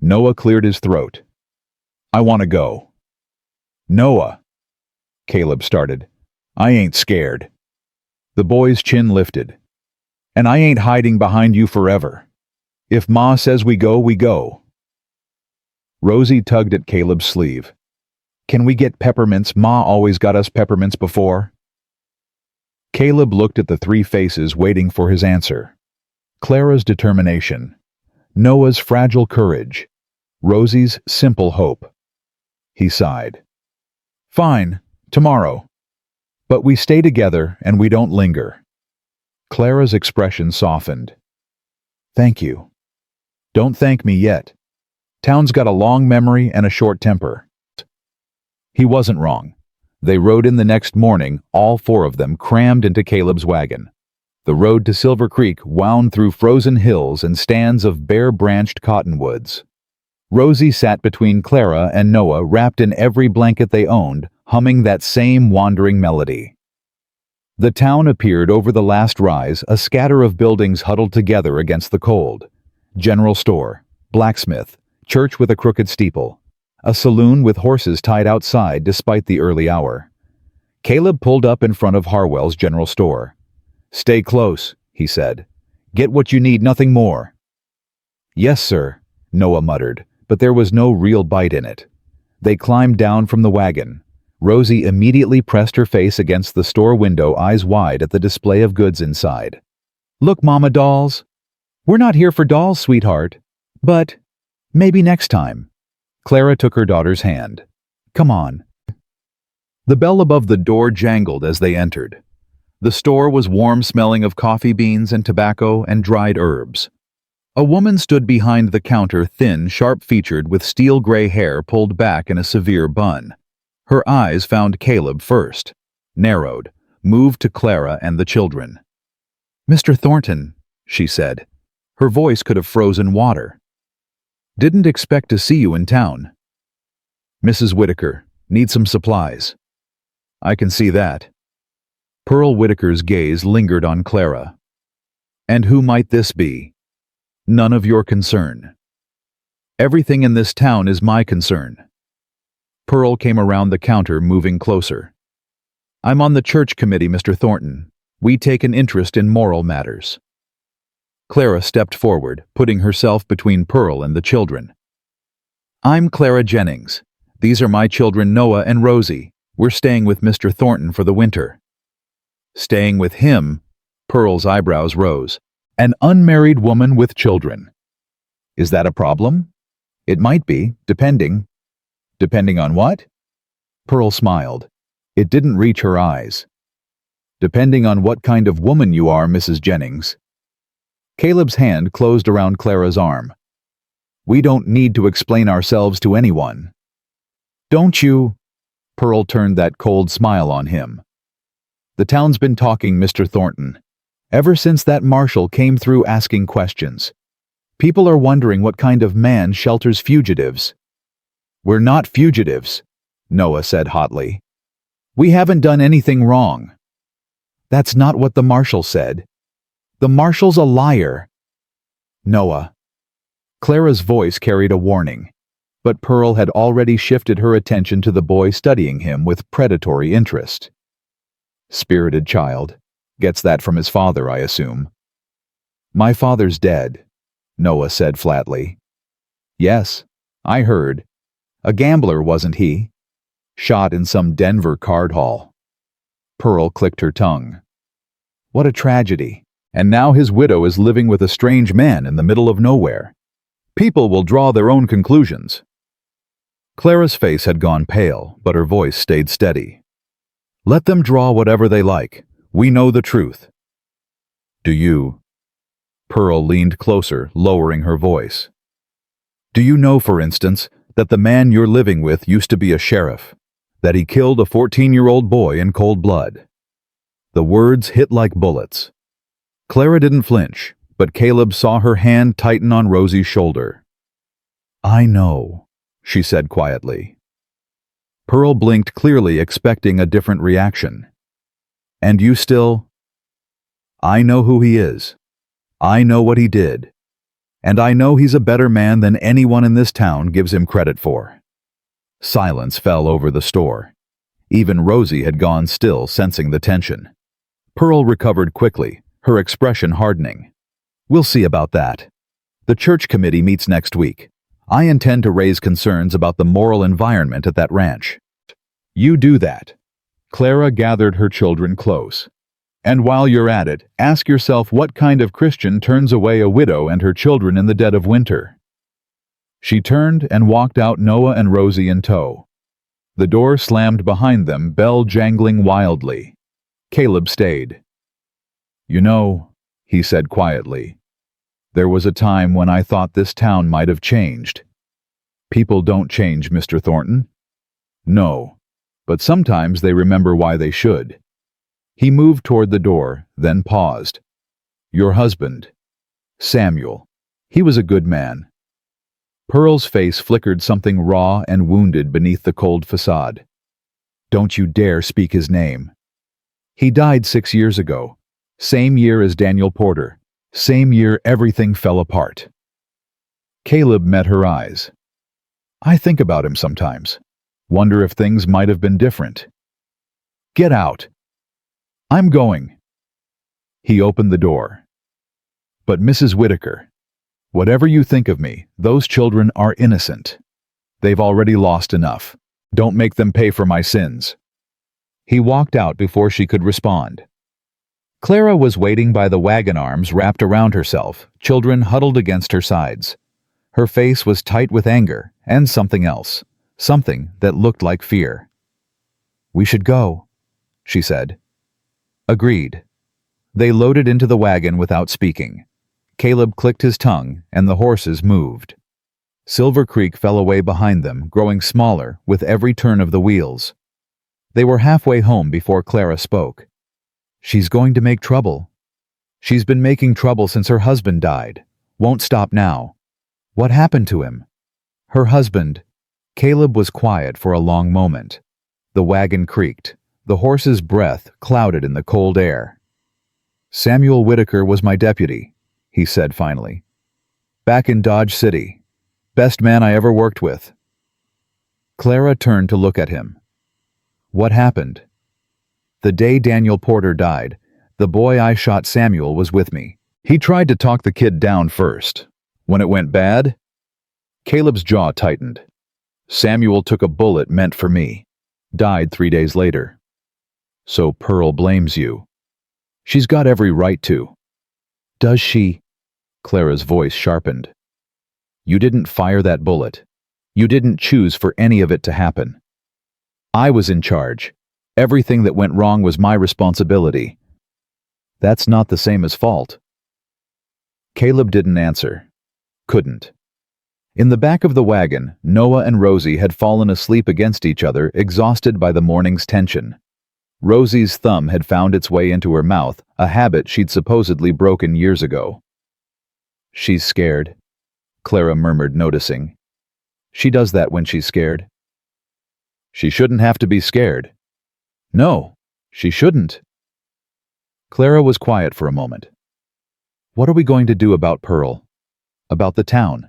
Speaker 1: Noah cleared his throat. I want to go. Noah, Caleb started. I ain't scared. The boy's chin lifted. And I ain't hiding behind you forever. If Ma says we go, we go. Rosie tugged at Caleb's sleeve. Can we get peppermints? Ma always got us peppermints before. Caleb looked at the three faces waiting for his answer. Clara's determination. Noah's fragile courage. Rosie's simple hope. He sighed. Fine, tomorrow. But we stay together and we don't linger. Clara's expression softened. Thank you. Don't thank me yet. Town's got a long memory and a short temper. He wasn't wrong. They rode in the next morning, all four of them crammed into Caleb's wagon. The road to Silver Creek wound through frozen hills and stands of bare-branched cottonwoods. Rosie sat between Clara and Noah, wrapped in every blanket they owned, humming that same wandering melody. The town appeared over the last rise, a scatter of buildings huddled together against the cold. General store, blacksmith, church with a crooked steeple, a saloon with horses tied outside despite the early hour. Caleb pulled up in front of Harwell's general store. Stay close, he said. Get what you need, nothing more. Yes, sir, Noah muttered, but there was no real bite in it. They climbed down from the wagon. Rosie immediately pressed her face against the store window, eyes wide at the display of goods inside. Look, Mama, dolls. We're not here for dolls, sweetheart. But maybe next time. Clara took her daughter's hand. Come on. The bell above the door jangled as they entered. The store was warm, smelling of coffee beans and tobacco and dried herbs. A woman stood behind the counter, thin, sharp-featured, with steel-gray hair pulled back in a severe bun. Her eyes found Caleb first, narrowed, moved to Clara and the children. Mr. Thornton, she said. Her voice could have frozen water. Didn't expect to see you in town. Mrs. Whitaker, need some supplies. I can see that. Pearl Whitaker's gaze lingered on Clara. And who might this be? None of your concern. Everything in this town is my concern. Pearl came around the counter, moving closer. I'm on the church committee, Mr. Thornton. We take an interest in moral matters. Clara stepped forward, putting herself between Pearl and the children. I'm Clara Jennings. These are my children Noah and Rosie. We're staying with Mr. Thornton for the winter. Staying with him? Pearl's eyebrows rose. An unmarried woman with children. Is that a problem? It might be, depending. Depending on what? Pearl smiled. It didn't reach her eyes. Depending on what kind of woman you are, Mrs. Jennings. Caleb's hand closed around Clara's arm. We don't need to explain ourselves to anyone. Don't you? Pearl turned that cold smile on him. The town's been talking, Mr. Thornton. Ever since that marshal came through asking questions. People are wondering what kind of man shelters fugitives. We're not fugitives, Noah said hotly. We haven't done anything wrong. That's not what the marshal said. The marshal's a liar. Noah. Clara's voice carried a warning, but Pearl had already shifted her attention to the boy, studying him with predatory interest. Spirited child. Gets that from his father, I assume. My father's dead, Noah said flatly. Yes, I heard. A gambler, wasn't he? Shot in some Denver card hall. Pearl clicked her tongue. What a tragedy. And now his widow is living with a strange man in the middle of nowhere. People will draw their own conclusions. Clara's face had gone pale, but her voice stayed steady. Let them draw whatever they like. We know the truth. Do you? Pearl leaned closer, lowering her voice. Do you know, for instance, that the man you're living with used to be a sheriff? That he killed a 14-year-old boy in cold blood? The words hit like bullets. Clara didn't flinch, but Caleb saw her hand tighten on Rosie's shoulder. I know, she said quietly. Pearl blinked clearly, expecting a different reaction. And you still? I know who he is. I know what he did. And I know he's a better man than anyone in this town gives him credit for. Silence fell over the store. Even Rosie had gone still, sensing the tension. Pearl recovered quickly, her expression hardening. We'll see about that. The church committee meets next week. I intend to raise concerns about the moral environment at that ranch. You do that. Clara gathered her children close. And while you're at it, ask yourself what kind of Christian turns away a widow and her children in the dead of winter. She turned and walked out, Noah and Rosie in tow. The door slammed behind them, bell jangling wildly. Caleb stayed. You know, he said quietly, there was a time when I thought this town might have changed. People don't change, Mr. Thornton. No, but sometimes they remember why they should. He moved toward the door, then paused. Your husband, Samuel, he was a good man. Pearl's face flickered something raw and wounded beneath the cold facade. Don't you dare speak his name. He died 6 years ago, same year as Daniel Porter, same year everything fell apart. Caleb met her eyes. I think about him sometimes. Wonder if things might have been different. Get out. I'm going. He opened the door. But Mrs. Whitaker, whatever you think of me, those children are innocent. They've already lost enough. Don't make them pay for my sins. He walked out before she could respond. Clara was waiting by the wagon, arms wrapped around herself, children huddled against her sides. Her face was tight with anger and something else, something that looked like fear. We should go, she said. Agreed. They loaded into the wagon without speaking. Caleb clicked his tongue, and the horses moved. Silver Creek fell away behind them, growing smaller with every turn of the wheels. They were halfway home before Clara spoke. She's going to make trouble. She's been making trouble since her husband died. Won't stop now. What happened to him? Her husband. Caleb was quiet for a long moment. The wagon creaked. The horse's breath clouded in the cold air. Samuel Whitaker was my deputy, he said finally. Back in Dodge City. Best man I ever worked with. Clara turned to look at him. What happened? The day Daniel Porter died, the boy I shot, Samuel, was with me. He tried to talk the kid down first. When it went bad, Caleb's jaw tightened. Samuel took a bullet meant for me. Died 3 days later. So Pearl blames you. She's got every right to. Does she? Clara's voice sharpened. You didn't fire that bullet. You didn't choose for any of it to happen. I was in charge. Everything that went wrong was my responsibility. That's not the same as fault. Caleb didn't answer. Couldn't. In the back of the wagon, Noah and Rosie had fallen asleep against each other, exhausted by the morning's tension. Rosie's thumb had found its way into her mouth, a habit she'd supposedly broken years ago. She's scared, Clara murmured, noticing. She does that when she's scared. She shouldn't have to be scared. No, she shouldn't. Clara was quiet for a moment. What are we going to do about Pearl? About the town?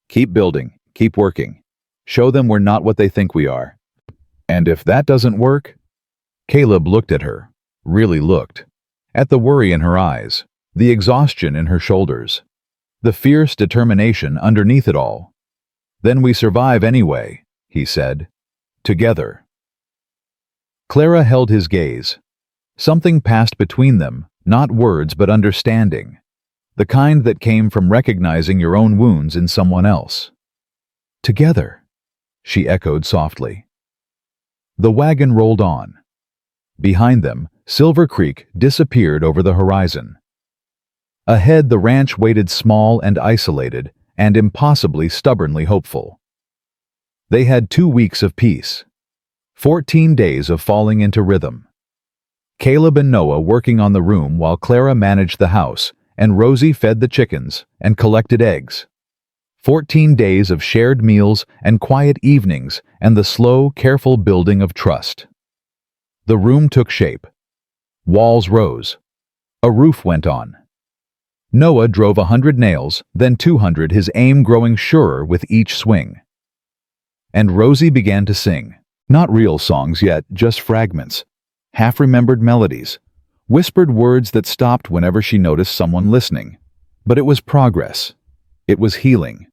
Speaker 1: Keep building, keep working. Show them we're not what they think we are. And if that doesn't work? Caleb looked at her, really looked, at the worry in her eyes, the exhaustion in her shoulders, the fierce determination underneath it all. Then we survive anyway, he said, together. Clara held his gaze. Something passed between them, not words but understanding, the kind that came from recognizing your own wounds in someone else. Together. she echoed softly. The wagon rolled on. Behind them, Silver Creek disappeared over the horizon. Ahead, the ranch waited small and isolated, and impossibly stubbornly hopeful. They had 2 weeks of peace, 14 days of falling into rhythm. Caleb and Noah working on the room while Clara managed the house, and Rosie fed the chickens and collected eggs. 14 days of shared meals and quiet evenings and the slow, careful building of trust. The room took shape. Walls rose. A roof went on. Noah drove 100 nails, then 200, his aim growing surer with each swing. And Rosie began to sing. Not real songs yet, just fragments. Half-remembered melodies. Whispered words that stopped whenever she noticed someone listening. But it was progress. It was healing.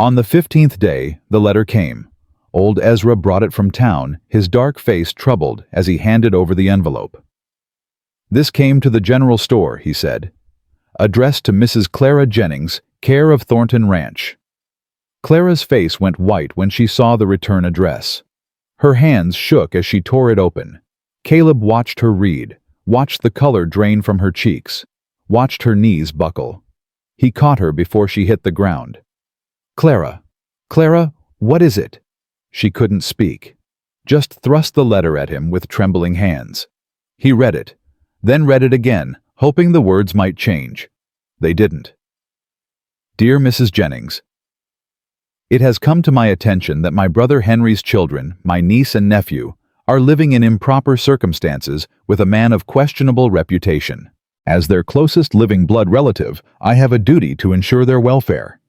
Speaker 1: On the 15th day, the letter came. Old Ezra brought it from town, his dark face troubled as he handed over the envelope. This came to the general store, he said. Addressed to Mrs. Clara Jennings, care of Thornton Ranch. Clara's face went white when she saw the return address. Her hands shook as she tore it open. Caleb watched her read, watched the color drain from her cheeks, watched her knees buckle. He caught her before she hit the ground. Clara, what is it? She couldn't speak, just thrust the letter at him with trembling hands. He read it, then read it again, hoping the words might change. They didn't. Dear Mrs. Jennings, it has come to my attention that my brother Henry's children, my niece and nephew, are living in improper circumstances with a man of questionable reputation. As their closest living blood relative, I have a duty to ensure their welfare.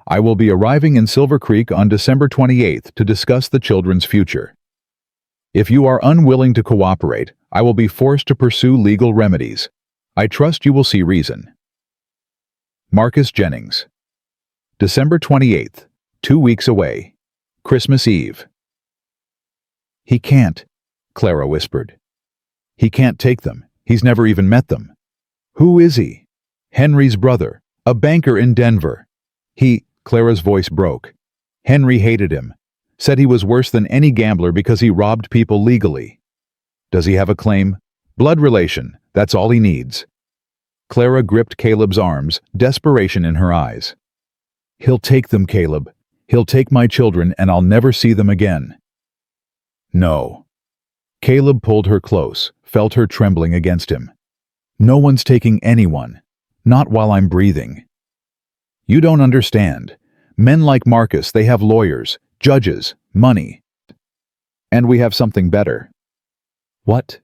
Speaker 1: I will be arriving in Silver Creek on December 28th to discuss the children's future. If you are unwilling to cooperate, I will be forced to pursue legal remedies. I trust you will see reason. Marcus Jennings. December 28th, 2 weeks away. Christmas Eve. He can't, Clara whispered. He can't take them. He's never even met them. Who is he? Henry's brother, a banker in Denver. Clara's voice broke. Henry hated him, said he was worse than any gambler because he robbed people legally. Does he have a claim? Blood relation, that's all he needs. Clara gripped Caleb's arms, desperation in her eyes. He'll take them, Caleb. He'll take my children and I'll never see them again. No. Caleb pulled her close, felt her trembling against him. No one's taking anyone. Not while I'm breathing. You don't understand. Men like Marcus, they have lawyers, judges, money. And we have something better. What?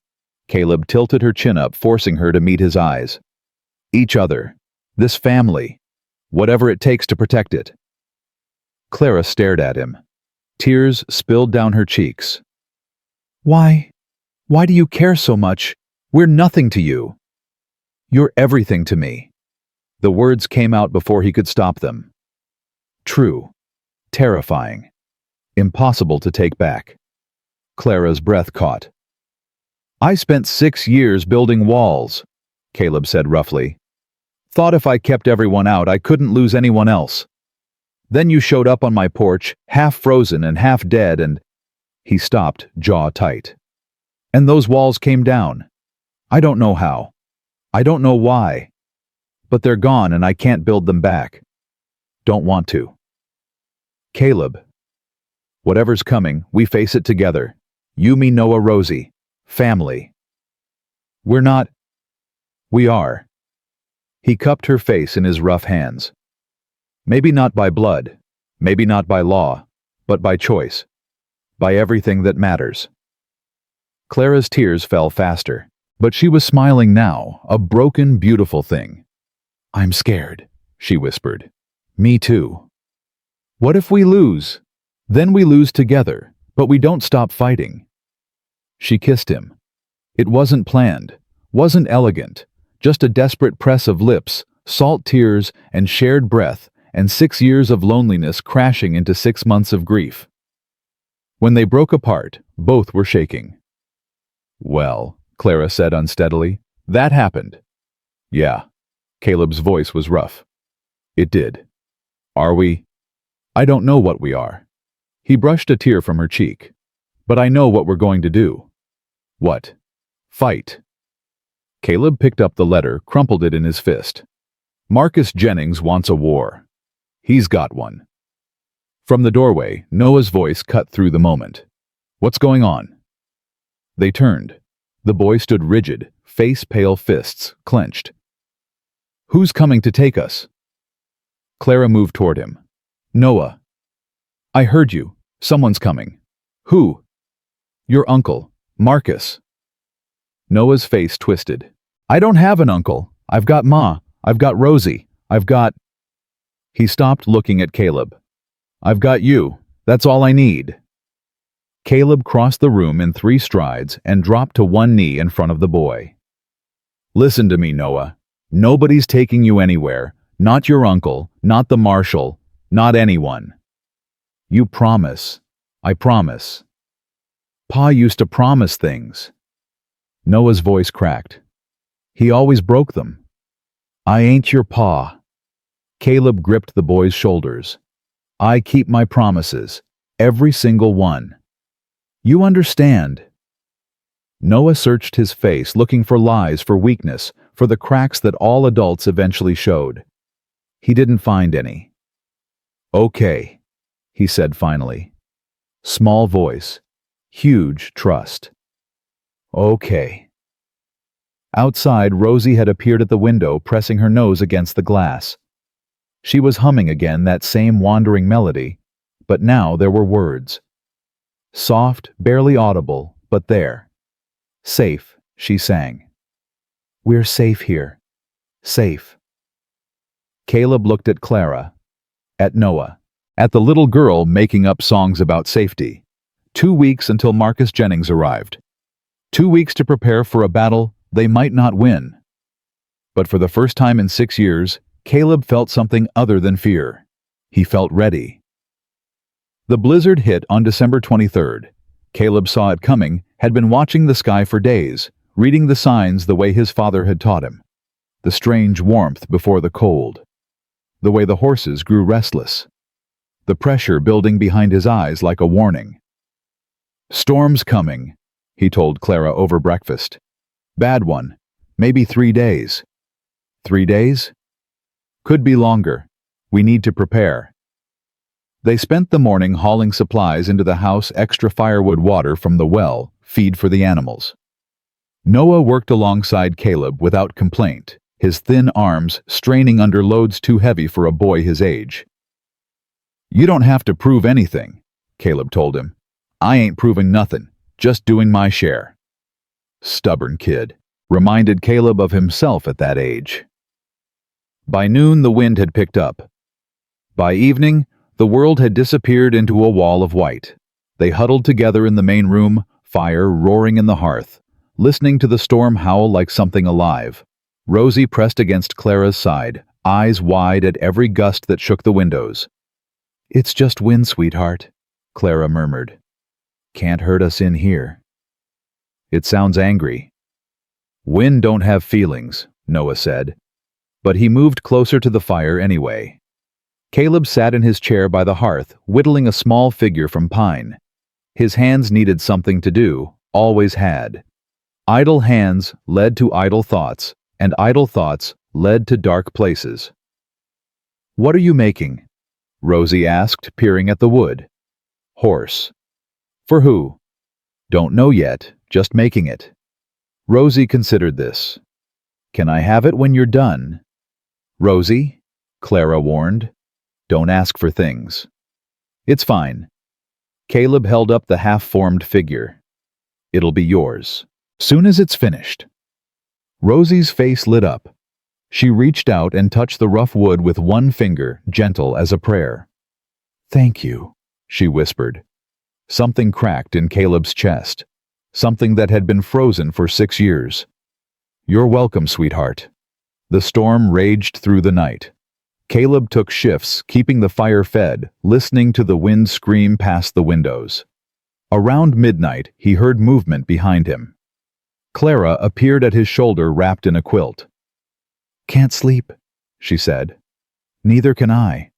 Speaker 1: Caleb tilted her chin up, forcing her to meet his eyes. Each other. This family. Whatever it takes to protect it. Clara stared at him. Tears spilled down her cheeks. Why? Why do you care so much? We're nothing to you. You're everything to me. The words came out before he could stop them. True. Terrifying. Impossible to take back. Clara's breath caught. I spent 6 years building walls, Caleb said roughly. Thought if I kept everyone out, I couldn't lose anyone else. Then you showed up on my porch, half frozen and half dead, and... He stopped, jaw tight. And those walls came down. I don't know how. I don't know why. But they're gone and I can't build them back. Don't want to. Caleb. Whatever's coming, we face it together. You, me, Noah, Rosie. Family. We're not. We are. He cupped her face in his rough hands. Maybe not by blood, maybe not by law, but by choice. By everything that matters. Clara's tears fell faster, but she was smiling now, a broken, beautiful thing. I'm scared, she whispered. Me too. What if we lose? Then we lose together, but we don't stop fighting. She kissed him. It wasn't planned, wasn't elegant, just a desperate press of lips, salt tears, and shared breath, and 6 years of loneliness crashing into 6 months of grief. When they broke apart, both were shaking. Well, Clara said unsteadily, that happened. Yeah. Caleb's voice was rough. It did. Are we? I don't know what we are. He brushed a tear from her cheek. But I know what we're going to do. What? Fight. Caleb picked up the letter, crumpled it in his fist. Marcus Jennings wants a war. He's got one. From the doorway, Noah's voice cut through the moment. What's going on? They turned. The boy stood rigid, face pale, fists clenched. Who's coming to take us? Clara moved toward him. Noah. I heard you. Someone's coming. Who? Your uncle, Marcus. Noah's face twisted. I don't have an uncle. I've got Ma. I've got Rosie. I've got... He stopped looking at Caleb. I've got you. That's all I need. Caleb crossed the room in 3 strides and dropped to one knee in front of the boy. Listen to me, Noah. Nobody's taking you anywhere. Not your uncle, not the marshal, not anyone. You promise. I promise. Pa used to promise things. Noah's voice cracked. He always broke them. I ain't your pa. Caleb gripped the boy's shoulders. I keep my promises, every single one. You understand. Noah searched his face, looking for lies, for weakness, for the cracks that all adults eventually showed. He didn't find any. Okay, he said finally. Small voice, huge trust. Okay. Outside, Rosie had appeared at the window, pressing her nose against the glass. She was humming again that same wandering melody, but now there were words. Soft, barely audible, but there. Safe, she sang. We're safe here. Safe. Caleb looked at Clara, at Noah, at the little girl making up songs about safety. 2 weeks until Marcus Jennings arrived. 2 weeks to prepare for a battle they might not win. But for the first time in 6 years, Caleb felt something other than fear. He felt ready. The blizzard hit on December 23rd. Caleb saw it coming, had been watching the sky for days, reading the signs the way his father had taught him. The strange warmth before the cold. The way the horses grew restless. The pressure building behind his eyes like a warning. Storm's coming, he told Clara over breakfast. Bad one. Maybe 3 days. 3 days? Could be longer. We need to prepare. They spent the morning hauling supplies into the house, extra firewood, water from the well, feed for the animals. Noah worked alongside Caleb without complaint, his thin arms straining under loads too heavy for a boy his age. You don't have to prove anything, Caleb told him. I ain't proving nothing, just doing my share. Stubborn kid, reminded Caleb of himself at that age. By noon, the wind had picked up. By evening, the world had disappeared into a wall of white. They huddled together in the main room, fire roaring in the hearth, listening to the storm howl like something alive. Rosie pressed against Clara's side, eyes wide at every gust that shook the windows. It's just wind, sweetheart, Clara murmured. Can't hurt us in here. It sounds angry. Wind don't have feelings, Noah said. But he moved closer to the fire anyway. Caleb sat in his chair by the hearth, whittling a small figure from pine. His hands needed something to do, always had. Idle hands led to idle thoughts, and idle thoughts led to dark places. What are you making? Rosie asked, peering at the wood. Horse. For who? Don't know yet, just making it. Rosie considered this. Can I have it when you're done? Rosie, Clara warned. Don't ask for things. It's fine. Caleb held up the half-formed figure. It'll be yours, soon as it's finished. Rosie's face lit up. She reached out and touched the rough wood with one finger, gentle as a prayer. Thank you, she whispered. Something cracked in Caleb's chest. Something that had been frozen for 6 years. You're welcome, sweetheart. The storm raged through the night. Caleb took shifts, keeping the fire fed, listening to the wind scream past the windows. Around midnight, he heard movement behind him. Clara appeared at his shoulder wrapped in a quilt. Can't sleep, she said. Neither can I.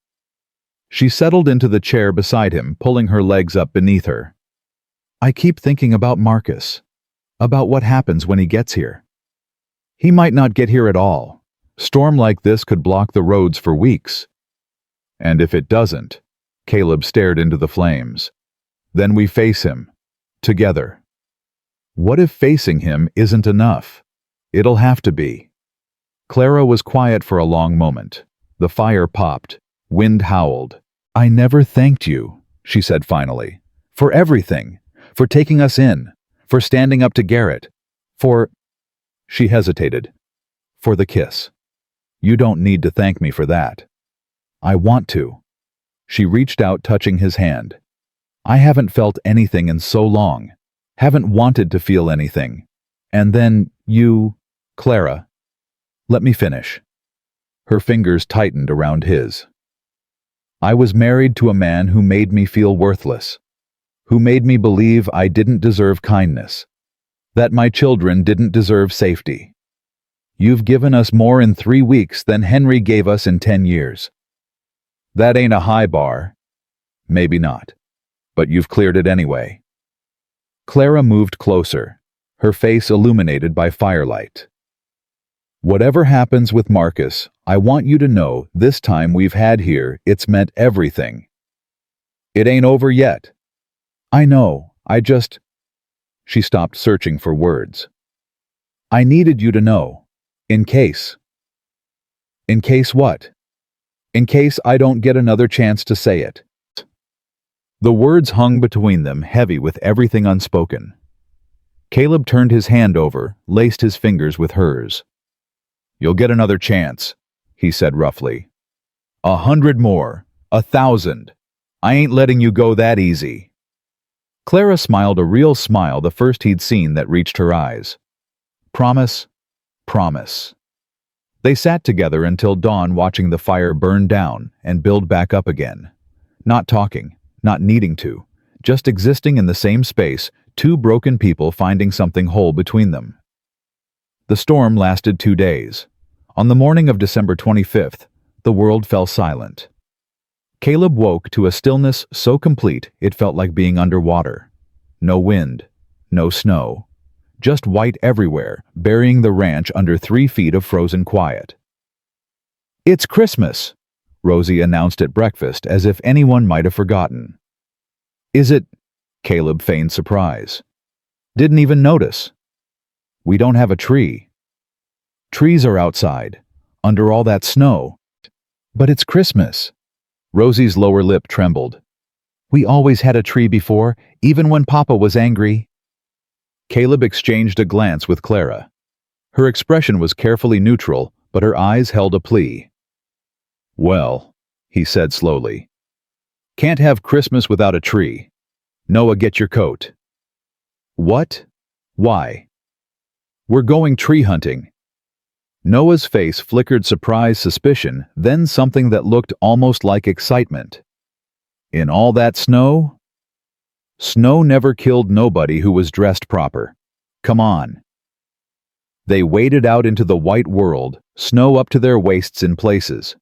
Speaker 1: She settled into the chair beside him, pulling her legs up beneath her. I keep thinking about Marcus, about what happens when he gets here. He might not get here at all. Storm like this could block the roads for weeks. And if it doesn't, Caleb stared into the flames. Then we face him, together. What if facing him isn't enough? It'll have to be. Clara was quiet for a long moment. The fire popped. Wind howled. I never thanked you, she said finally. For everything. For taking us in. For standing up to Garrett. For... She hesitated. For the kiss. You don't need to thank me for that. I want to. She reached out, touching his hand. I haven't felt anything in so long. Haven't wanted to feel anything. And then you, Clara. Let me finish. Her fingers tightened around his. I was married to a man who made me feel worthless. Who made me believe I didn't deserve kindness. That my children didn't deserve safety. You've given us more in 3 weeks than Henry gave us in 10 years. That ain't a high bar. Maybe not. But you've cleared it anyway. Clara moved closer, her face illuminated by firelight. Whatever happens with Marcus, I want you to know this time we've had here, it's meant everything. It ain't over yet. I know, She stopped, searching for words. I needed you to know. In case. In case what? In case I don't get another chance to say it. The words hung between them, heavy with everything unspoken. Caleb turned his hand over, laced his fingers with hers. You'll get another chance, he said roughly. 100 more. 1,000. I ain't letting you go that easy. Clara smiled, a real smile, the first he'd seen, that reached her eyes. Promise? Promise. They sat together until dawn, watching the fire burn down and build back up again. Not talking, not needing to, just existing in the same space, two broken people finding something whole between them. The storm lasted 2 days. On the morning of December 25th, the world fell silent. Caleb woke to a stillness so complete it felt like being underwater. No wind, no snow, just white everywhere, burying the ranch under 3 feet of frozen quiet. It's Christmas, Rosie announced at breakfast, as if anyone might have forgotten. Is it? Caleb feigned surprise. Didn't even notice. We don't have a tree. Trees are outside, under all that snow. But it's Christmas. Rosie's lower lip trembled. We always had a tree before, even when Papa was angry. Caleb exchanged a glance with Clara. Her expression was carefully neutral, but her eyes held a plea. Well, he said slowly. Can't have Christmas without a tree. Noah, get your coat. What? Why? We're going tree hunting. Noah's face flickered surprise, suspicion, then something that looked almost like excitement. In all that snow? Snow never killed nobody who was dressed proper. Come on. They waded out into the white world, snow up to their waists in places.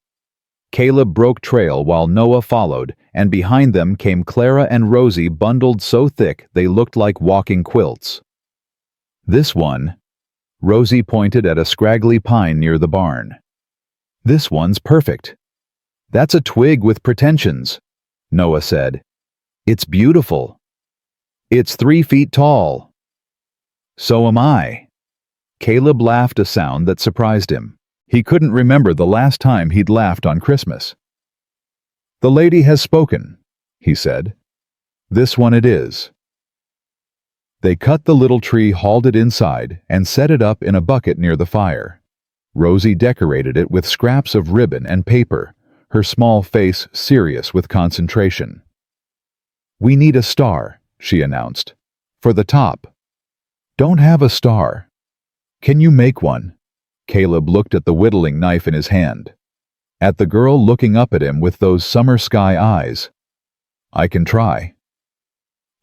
Speaker 1: Caleb broke trail while Noah followed, and behind them came Clara and Rosie, bundled so thick they looked like walking quilts. This one, Rosie pointed at a scraggly pine near the barn. This one's perfect. That's a twig with pretensions, Noah said. It's beautiful. It's 3 feet tall. So am I. Caleb laughed, a sound that surprised him. He couldn't remember the last time he'd laughed on Christmas. The lady has spoken, he said. This one it is. They cut the little tree, hauled it inside, and set it up in a bucket near the fire. Rosie decorated it with scraps of ribbon and paper, her small face serious with concentration. We need a star, she announced. For the top. Don't have a star. Can you make one? Caleb looked at the whittling knife in his hand. At the girl looking up at him with those summer sky eyes. I can try.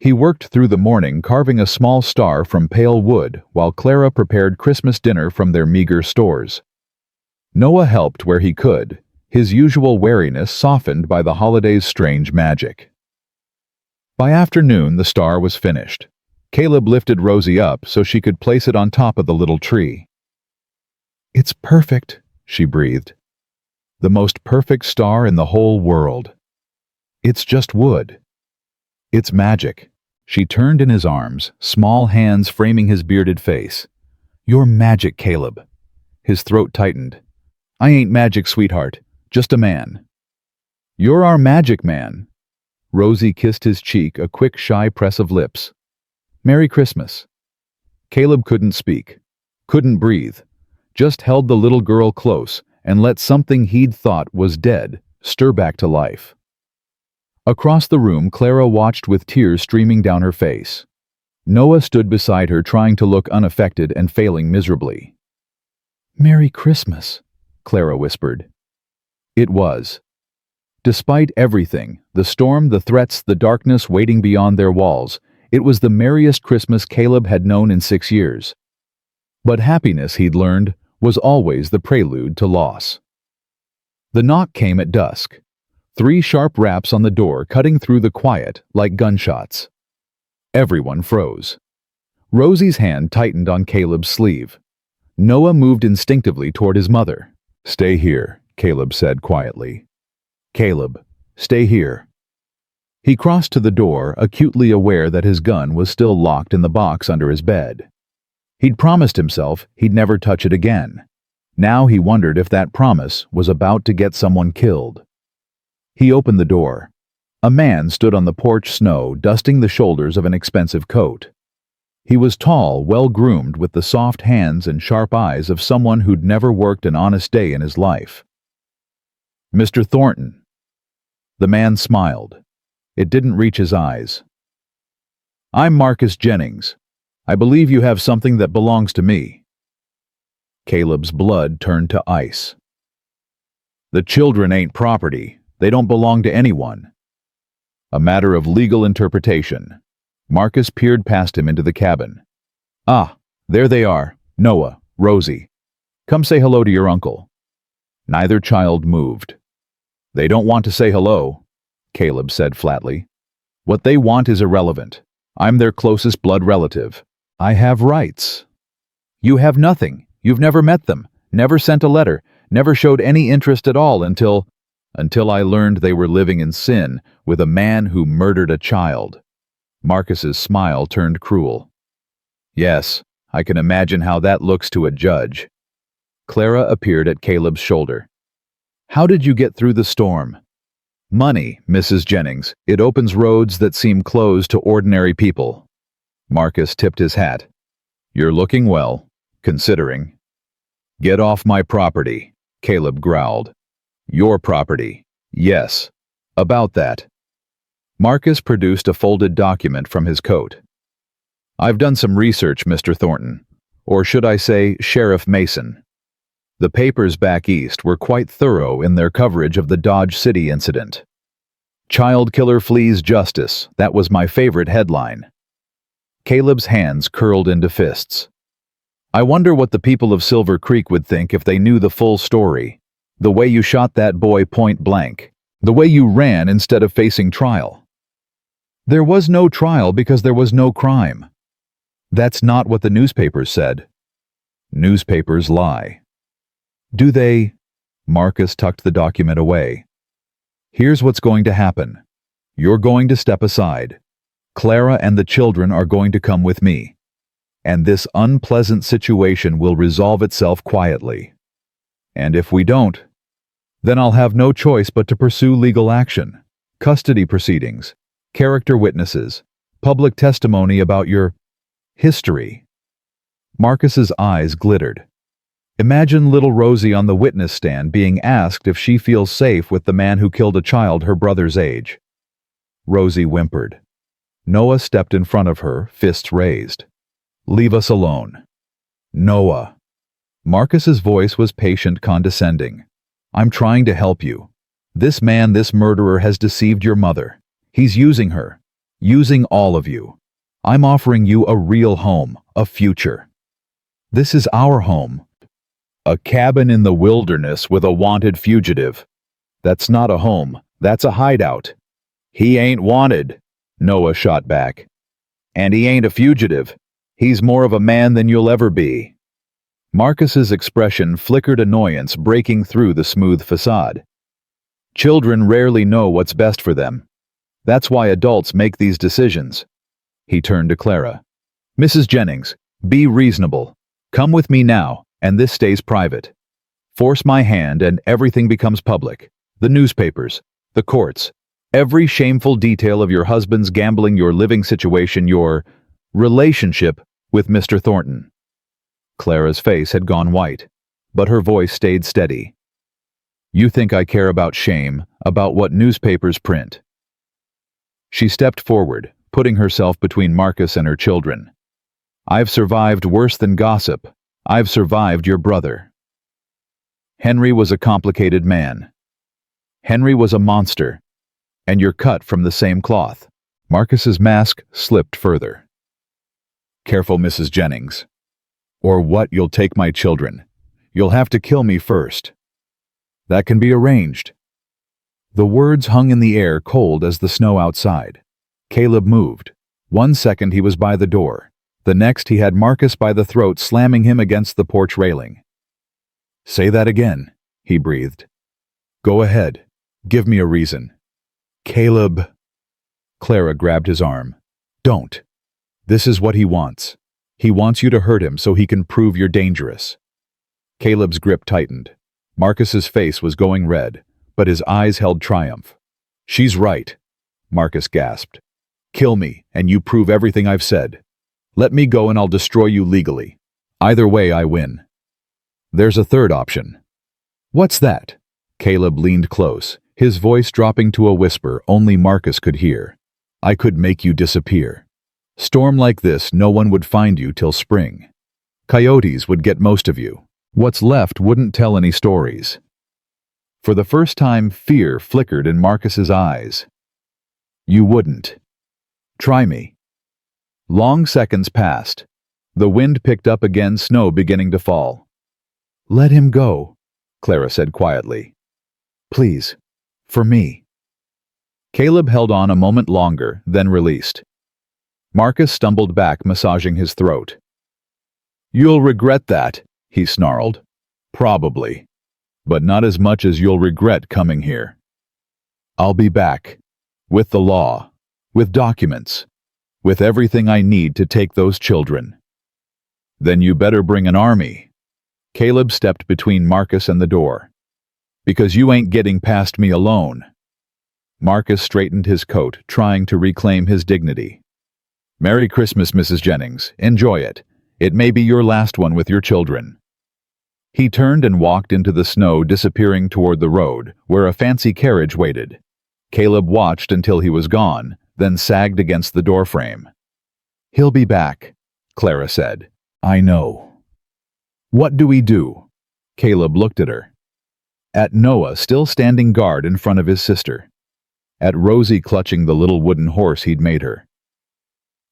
Speaker 1: He worked through the morning, carving a small star from pale wood, while Clara prepared Christmas dinner from their meager stores. Noah helped where he could, his usual wariness softened by the holiday's strange magic. By afternoon, the star was finished. Caleb lifted Rosie up so she could place it on top of the little tree. "It's perfect," she breathed. "The most perfect star in the whole world. It's just wood. It's magic." She turned in his arms, small hands framing his bearded face. "You're magic, Caleb." His throat tightened. "I ain't magic, sweetheart. Just a man." "You're our magic man." Rosie kissed his cheek, a quick, shy press of lips. "Merry Christmas." Caleb couldn't speak, couldn't breathe, just held the little girl close and let something he'd thought was dead stir back to life. Across the room, Clara watched with tears streaming down her face. Noah stood beside her, trying to look unaffected and failing miserably. "Merry Christmas," Clara whispered. It was. Despite everything, the storm, the threats, the darkness waiting beyond their walls, it was the merriest Christmas Caleb had known in 6 years. But happiness, he'd learned, was always the prelude to loss. The knock came at dusk. 3 sharp raps on the door, cutting through the quiet like gunshots. Everyone froze. Rosie's hand tightened on Caleb's sleeve. Noah moved instinctively toward his mother. "Stay here," Caleb said quietly. "Caleb, stay here." He crossed to the door, acutely aware that his gun was still locked in the box under his bed. He'd promised himself he'd never touch it again. Now he wondered if that promise was about to get someone killed. He opened the door. A man stood on the porch snow, dusting the shoulders of an expensive coat. He was tall, well-groomed, with the soft hands and sharp eyes of someone who'd never worked an honest day in his life. "Mr. Thornton." The man smiled. It didn't reach his eyes. "I'm Marcus Jennings. I believe you have something that belongs to me." Caleb's blood turned to ice. "The children ain't property. They don't belong to anyone." "A matter of legal interpretation." Marcus peered past him into the cabin. "Ah, there they are. Noah, Rosie. Come say hello to your uncle." Neither child moved. "They don't want to say hello," Caleb said flatly. "What they want is irrelevant. I'm their closest blood relative. I have rights." "You have nothing. You've never met them, never sent a letter, never showed any interest at all until I learned they were living in sin with a man who murdered a child." Marcus's smile turned cruel. "Yes, I can imagine how that looks to a judge." Clara appeared at Caleb's shoulder. "How did you get through the storm?" "Money, Mrs. Jennings. It opens roads that seem closed to ordinary people." Marcus tipped his hat. "You're looking well, considering." "Get off my property," Caleb growled. "Your property. Yes. About that." Marcus produced a folded document from his coat. "I've done some research, Mr. Thornton. Or should I say, Sheriff Mason. The papers back east were quite thorough in their coverage of the Dodge City incident. 'Child killer flees justice,' that was my favorite headline." Caleb's hands curled into fists. "I wonder what the people of Silver Creek would think if they knew the full story. The way you shot that boy point blank. The way you ran instead of facing trial." "There was no trial because there was no crime." "That's not what the newspapers said." "Newspapers lie." "Do they?" Marcus tucked the document away. "Here's what's going to happen. You're going to step aside. Clara and the children are going to come with me. And this unpleasant situation will resolve itself quietly. And if we don't, then I'll have no choice but to pursue legal action, custody proceedings, character witnesses, public testimony about your history." Marcus's eyes glittered. Imagine little Rosie on the witness stand being asked if she feels safe with the man who killed a child her brother's age. Rosie whimpered. Noah stepped in front of her, fists raised. "Leave us alone." "Noah." Marcus's voice was patient, condescending. "I'm trying to help you. This man, this murderer, has deceived your mother. He's using her. Using all of you. I'm offering you a real home, a future. This is our home. A cabin in the wilderness with a wanted fugitive. That's not a home. That's a hideout. He ain't wanted, Noah shot back. And he ain't a fugitive. He's more of a man than you'll ever be. Marcus's expression flickered annoyance breaking through the smooth facade. Children rarely know what's best for them. That's why adults make these decisions. He turned to Clara. Mrs. Jennings, be reasonable. Come with me now, and this stays private. Force my hand and everything becomes public. The newspapers, the courts, every shameful detail of your husband's gambling, your living situation, your relationship with Mr. Thornton. Clara's face had gone white, but her voice stayed steady. You think I care about shame, about what newspapers print? She stepped forward, putting herself between Marcus and her children. I've survived worse than gossip. I've survived your brother. Henry was a complicated man. Henry was a monster, and you're cut from the same cloth. Marcus's mask slipped further. Careful, Mrs. Jennings. Or what, you'll take my children. You'll have to kill me first. That can be arranged. The words hung in the air cold as the snow outside. Caleb moved. 1 second he was by the door. The next he had Marcus by the throat, slamming him against the porch railing. Say that again, he breathed. Go ahead. Give me a reason. Caleb. Clara grabbed his arm. Don't. This is what he wants. He wants you to hurt him so he can prove you're dangerous. Caleb's grip tightened. Marcus's face was going red, but his eyes held triumph. She's right, Marcus gasped. Kill me, and you prove everything I've said. Let me go and I'll destroy you legally. Either way, I win. There's a third option. What's that? Caleb leaned close, his voice dropping to a whisper only Marcus could hear. I could make you disappear. Storm like this, no one would find you till spring. Coyotes would get most of you. What's left wouldn't tell any stories. For the first time, fear flickered in Marcus's eyes. You wouldn't. Try me. Long seconds passed. The wind picked up again, snow beginning to fall. Let him go, Clara said quietly. Please, for me. Caleb held on a moment longer, then released. Marcus stumbled back, massaging his throat. You'll regret that, he snarled. Probably. But not as much as you'll regret coming here. I'll be back. With the law. With documents. With everything I need to take those children. Then you better bring an army. Caleb stepped between Marcus and the door. Because you ain't getting past me alone. Marcus straightened his coat, trying to reclaim his dignity. Merry Christmas, Mrs. Jennings. Enjoy it. It may be your last one with your children. He turned and walked into the snow, disappearing toward the road, where a fancy carriage waited. Caleb watched until he was gone, then sagged against the doorframe. He'll be back, Clara said. I know. What do we do? Caleb looked at her. At Noah still standing guard in front of his sister. At Rosie clutching the little wooden horse he'd made her.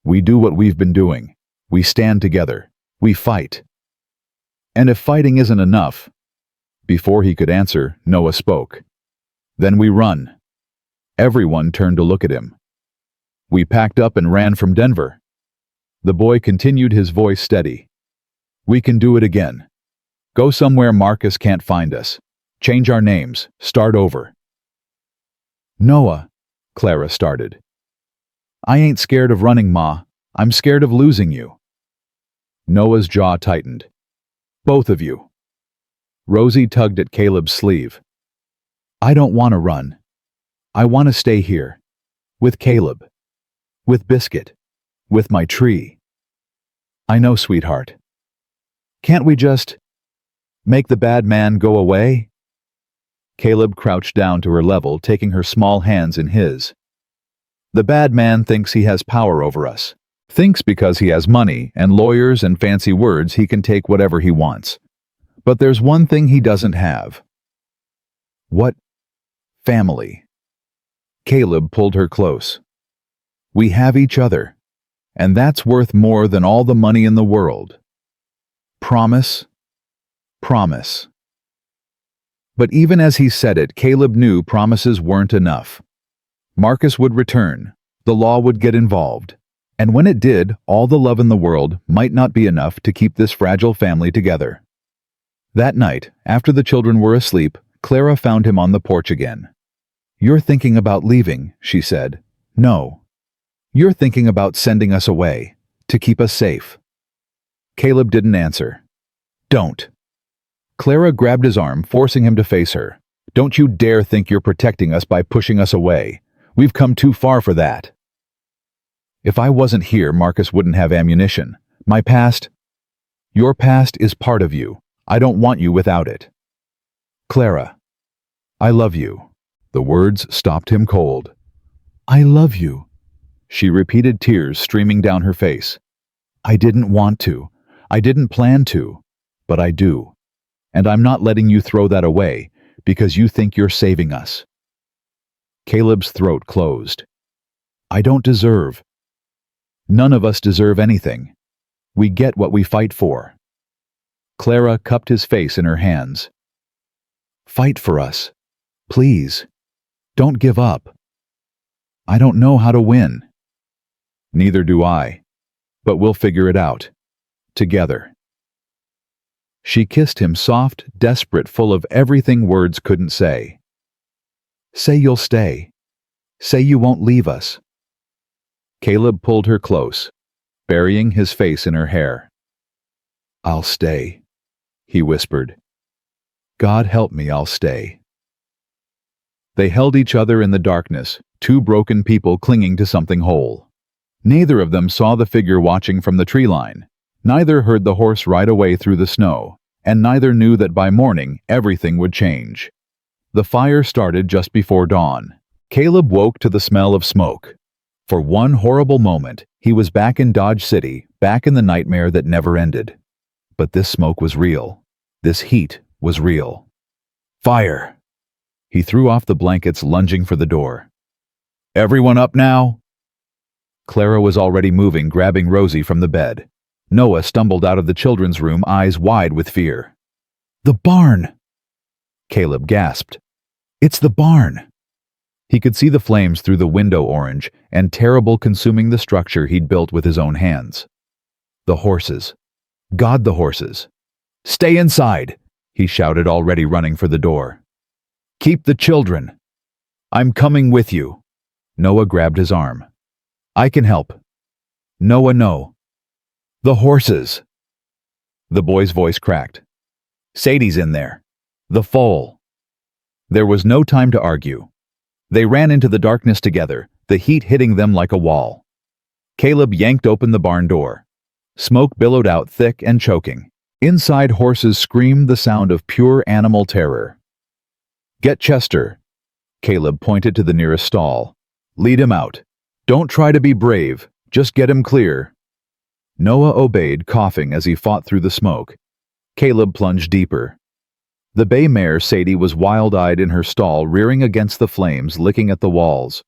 Speaker 1: We do what we've been doing. We stand together. We fight. And if fighting isn't enough... Before he could answer, Noah spoke. Then we run. Everyone turned to look at him. We packed up and ran from Denver. The boy continued, his voice steady. We can do it again. Go somewhere Marcus can't find us. Change our names. Start over. Noah, Clara started. I ain't scared of running, Ma. I'm scared of losing you. Noah's jaw tightened. Both of you. Rosie tugged at Caleb's sleeve. I don't want to run. I want to stay here. With Caleb. With Biscuit. With my tree. I know, sweetheart. Can't we just make the bad man go away? Caleb crouched down to her level, taking her small hands in his. The bad man thinks he has power over us. Thinks because he has money and lawyers and fancy words he can take whatever he wants. But there's one thing he doesn't have. What? Family. Caleb pulled her close. We have each other, and that's worth more than all the money in the world. Promise? Promise. But even as he said it, Caleb knew promises weren't enough. Marcus would return. The law would get involved. And when it did, all the love in the world might not be enough to keep this fragile family together. That night, after the children were asleep, Clara found him on the porch again. "You're thinking about leaving," she said. "No. You're thinking about sending us away, to keep us safe." Caleb didn't answer. "Don't." Clara grabbed his arm, forcing him to face her. "Don't you dare think you're protecting us by pushing us away. We've come too far for that." "If I wasn't here, Marcus wouldn't have ammunition. My past—" "Your past is part of you. I don't want you without it." "Clara, I love you." The words stopped him cold. "I love you," she repeated, tears streaming down her face. "I didn't want to. I didn't plan to. But I do. And I'm not letting you throw that away because you think you're saving us." Caleb's throat closed. "I don't deserve. None of us deserve anything. We get what we fight for." Clara cupped his face in her hands. "Fight for us. Please. Don't give up. I don't know how to win." "Neither do I. But we'll figure it out. Together." She kissed him, soft, desperate, full of everything words couldn't say. "Say you'll stay. Say you won't leave us." Caleb pulled her close, burying his face in her hair. "I'll stay," he whispered. "God help me, I'll stay." They held each other in the darkness, two broken people clinging to something whole. Neither of them saw the figure watching from the tree line. Neither heard the horse ride away through the snow, and neither knew that by morning everything would change. The fire started just before dawn. Caleb woke to the smell of smoke. For one horrible moment, he was back in Dodge City, back in the nightmare that never ended. But this smoke was real. This heat was real. "Fire!" He threw off the blankets, lunging for the door. "Everyone up now?" Clara was already moving, grabbing Rosie from the bed. Noah stumbled out of the children's room, eyes wide with fear. "The barn!" Caleb gasped. "It's the barn!" He could see the flames through the window orange, and terrible, consuming the structure he'd built with his own hands. The horses. God, the horses. "Stay inside!" he shouted, already running for the door. "Keep the children. I'm coming with you." Noah grabbed his arm. "I can help." "Noah, no. The horses." The boy's voice cracked. "Sadie's in there. The foal." There was no time to argue. They ran into the darkness together, the heat hitting them like a wall. Caleb yanked open the barn door. Smoke billowed out, thick and choking. Inside, horses screamed, the sound of pure animal terror. "Get Chester." Caleb pointed to the nearest stall. "Lead him out. Don't try to be brave. Just get him clear." Noah obeyed, coughing as he fought through the smoke. Caleb plunged deeper. The bay mare Sadie was wild-eyed in her stall, rearing against the flames, licking at the walls.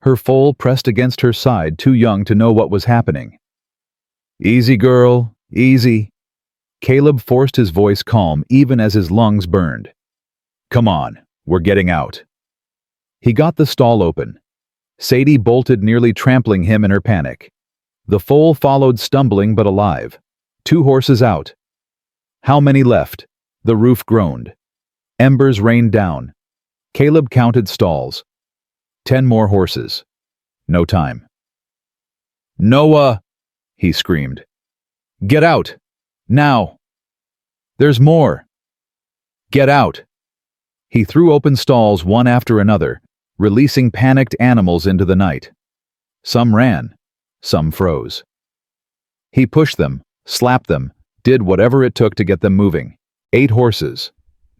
Speaker 1: Her foal pressed against her side, too young to know what was happening. "Easy, girl, easy." Caleb forced his voice calm, even as his lungs burned. "Come on, we're getting out." He got the stall open. Sadie bolted, nearly trampling him in her panic. The foal followed, stumbling but alive. 2 horses out. "How many left?" The roof groaned. Embers rained down. Caleb counted stalls. 10 more horses. No time. "Noah!" he screamed. "Get out! Now! There's more! Get out!" He threw open stalls one after another, releasing panicked animals into the night. Some ran. Some froze. He pushed them, slapped them, did whatever it took to get them moving. 8 horses.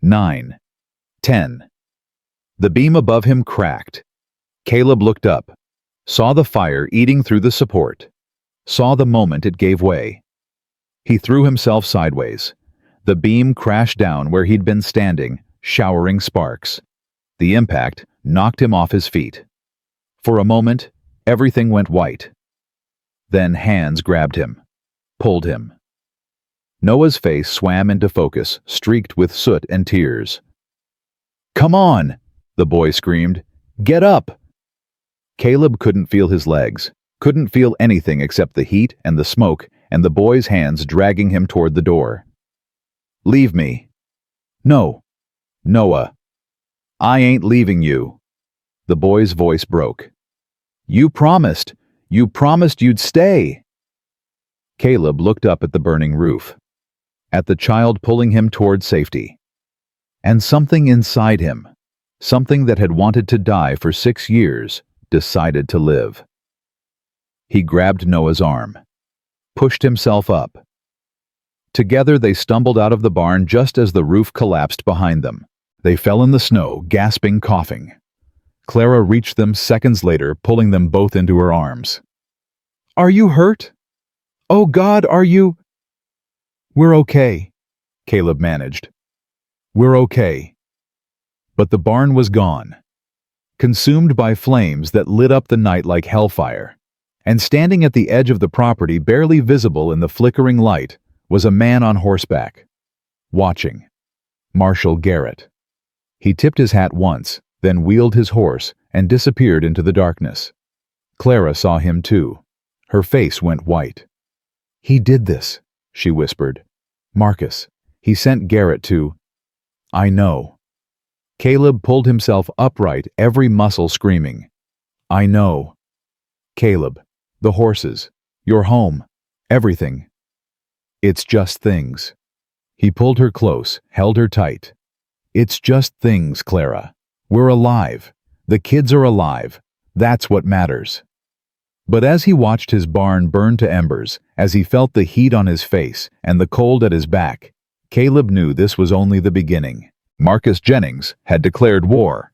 Speaker 1: 9. 10. The beam above him cracked. Caleb looked up, saw the fire eating through the support, saw the moment it gave way. He threw himself sideways. The beam crashed down where he'd been standing, showering sparks. The impact knocked him off his feet. For a moment, everything went white. Then hands grabbed him, pulled him. Noah's face swam into focus, streaked with soot and tears. "Come on!" the boy screamed. "Get up!" Caleb couldn't feel his legs, couldn't feel anything except the heat and the smoke and the boy's hands dragging him toward the door. "Leave me." "No. Noah. I ain't leaving you." The boy's voice broke. "You promised. You promised you'd stay." Caleb looked up at the burning roof, at the child pulling him toward safety. And something inside him, something that had wanted to die for 6 years, decided to live. He grabbed Noah's arm, pushed himself up. Together they stumbled out of the barn just as the roof collapsed behind them. They fell in the snow, gasping, coughing. Clara reached them seconds later, pulling them both into her arms. "Are you hurt? Oh God, are you—" "We're okay," Caleb managed. "We're okay." But the barn was gone, consumed by flames that lit up the night like hellfire. And standing at the edge of the property, barely visible in the flickering light, was a man on horseback, watching. Marshal Garrett. He tipped his hat once, then wheeled his horse and disappeared into the darkness. Clara saw him too. Her face went white. "He did this," she whispered. "Marcus, he sent Garrett to—" "I know." Caleb pulled himself upright, every muscle screaming. "I know. Caleb, the horses, your home, everything. It's just things." He pulled her close, held her tight. "It's just things, Clara. We're alive. The kids are alive. That's what matters." But as he watched his barn burn to embers, as he felt the heat on his face and the cold at his back, Caleb knew this was only the beginning. Marcus Jennings had declared war.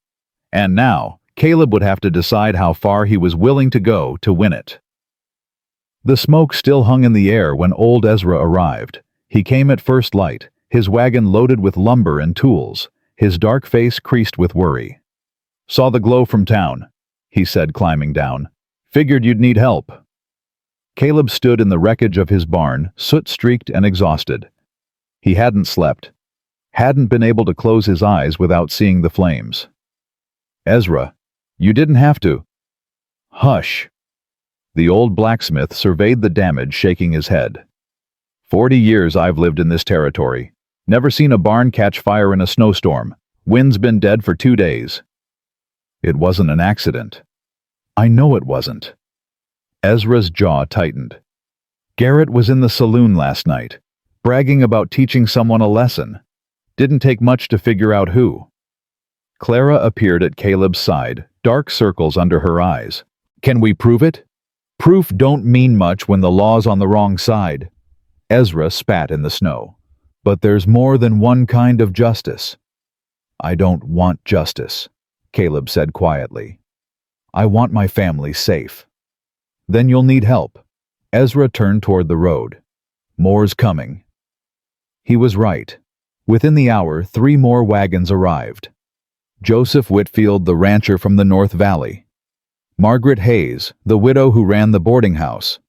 Speaker 1: And now, Caleb would have to decide how far he was willing to go to win it. The smoke still hung in the air when old Ezra arrived. He came at first light, his wagon loaded with lumber and tools, his dark face creased with worry. "Saw the glow from town," he said, climbing down. "Figured you'd need help." Caleb stood in the wreckage of his barn, soot-streaked and exhausted. He hadn't slept, hadn't been able to close his eyes without seeing the flames. "Ezra, you didn't have to." "Hush." The old blacksmith surveyed the damage, shaking his head. 40 years I've lived in this territory. Never seen a barn catch fire in a snowstorm. Wind's been dead for 2 days. It wasn't an accident. I know it wasn't. Ezra's jaw tightened. Garrett was in the saloon last night, bragging about teaching someone a lesson. Didn't take much to figure out who. Clara appeared at Caleb's side, dark circles under her eyes. "Can we prove it?" "Proof don't mean much when the law's on the wrong side." Ezra spat in the snow. "But there's more than one kind of justice." "I don't want justice," Caleb said quietly. "I want my family safe." "Then you'll need help." Ezra turned toward the road. "More's coming." He was right. Within the hour, 3 more wagons arrived. Joseph Whitfield, the rancher from the North Valley. Margaret Hayes, the widow who ran the boarding house.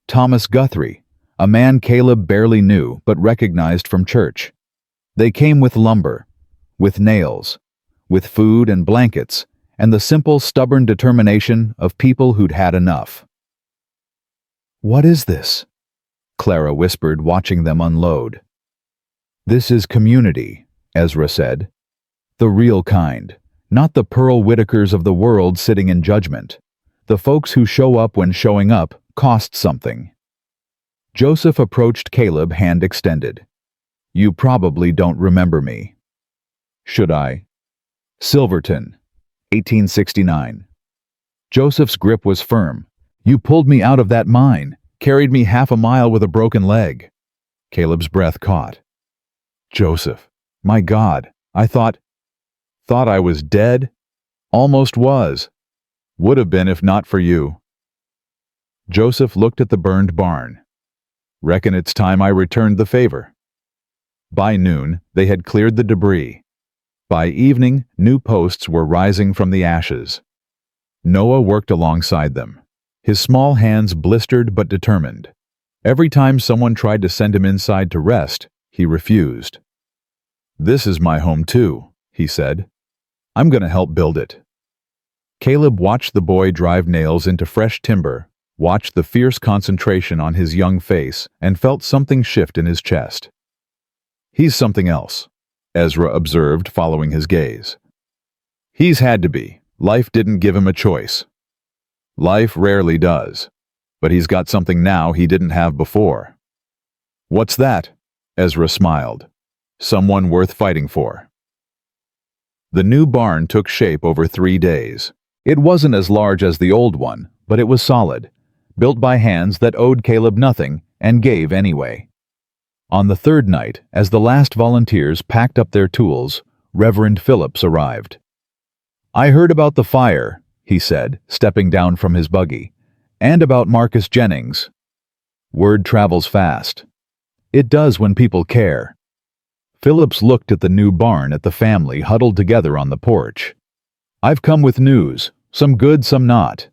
Speaker 1: Thomas Guthrie, a man Caleb barely knew but recognized from church. They came with lumber, with nails, with food and blankets, and the simple, stubborn determination of people who'd had enough. "What is this?" Clara whispered, watching them unload. "This is community," Ezra said. "The real kind, not the Pearl Whitakers of the world sitting in judgment. The folks who show up when showing up cost something." Joseph approached Caleb, hand extended. "You probably don't remember me." "Should I?" "Silverton, 1869. Joseph's grip was firm. "You pulled me out of that mine, carried me half a mile with a broken leg." Caleb's breath caught. "Joseph, my God, I thought I was dead? Almost was. Would have been if not for you." Joseph looked at the burned barn. "Reckon it's time I returned the favor." By noon, they had cleared the debris. By evening, new posts were rising from the ashes. Noah worked alongside them, his small hands blistered but determined. Every time someone tried to send him inside to rest, he refused. "This is my home too," he said. I'm gonna help build it." Caleb watched the boy drive nails into fresh timber, watched the fierce concentration on his young face, and felt something shift in his chest. "He's something else," Ezra observed, following his gaze. "He's had to be. Life didn't give him a choice. Life rarely does. But he's got something now he didn't have before." "What's that?" Ezra smiled. "Someone worth fighting for." The new barn took shape over 3 days. It wasn't as large as the old one, but it was solid, built by hands that owed Caleb nothing and gave anyway. On the third night, as the last volunteers packed up their tools, Reverend Phillips arrived. "I heard about the fire," he said, stepping down from his buggy, "and about Marcus Jennings. Word travels fast. It does when people care." Phillips looked at the new barn at the family huddled together on the porch. "I've come with news, some good, some not.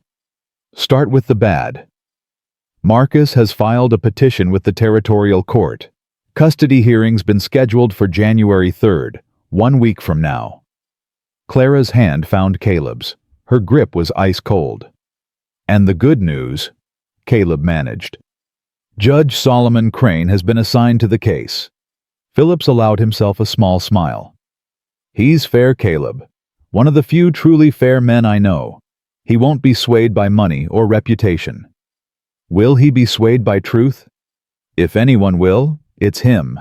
Speaker 1: Start with the bad. Marcus has filed a petition with the territorial court. Custody hearing's been scheduled for January 3rd, 1 week from now." Clara's hand found Caleb's. Her grip was ice cold. "And the good news," Caleb managed. "Judge Solomon Crane has been assigned to the case." Phillips allowed himself a small smile. "He's fair, Caleb. One of the few truly fair men I know. He won't be swayed by money or reputation. Will he be swayed by truth? If anyone will, it's him."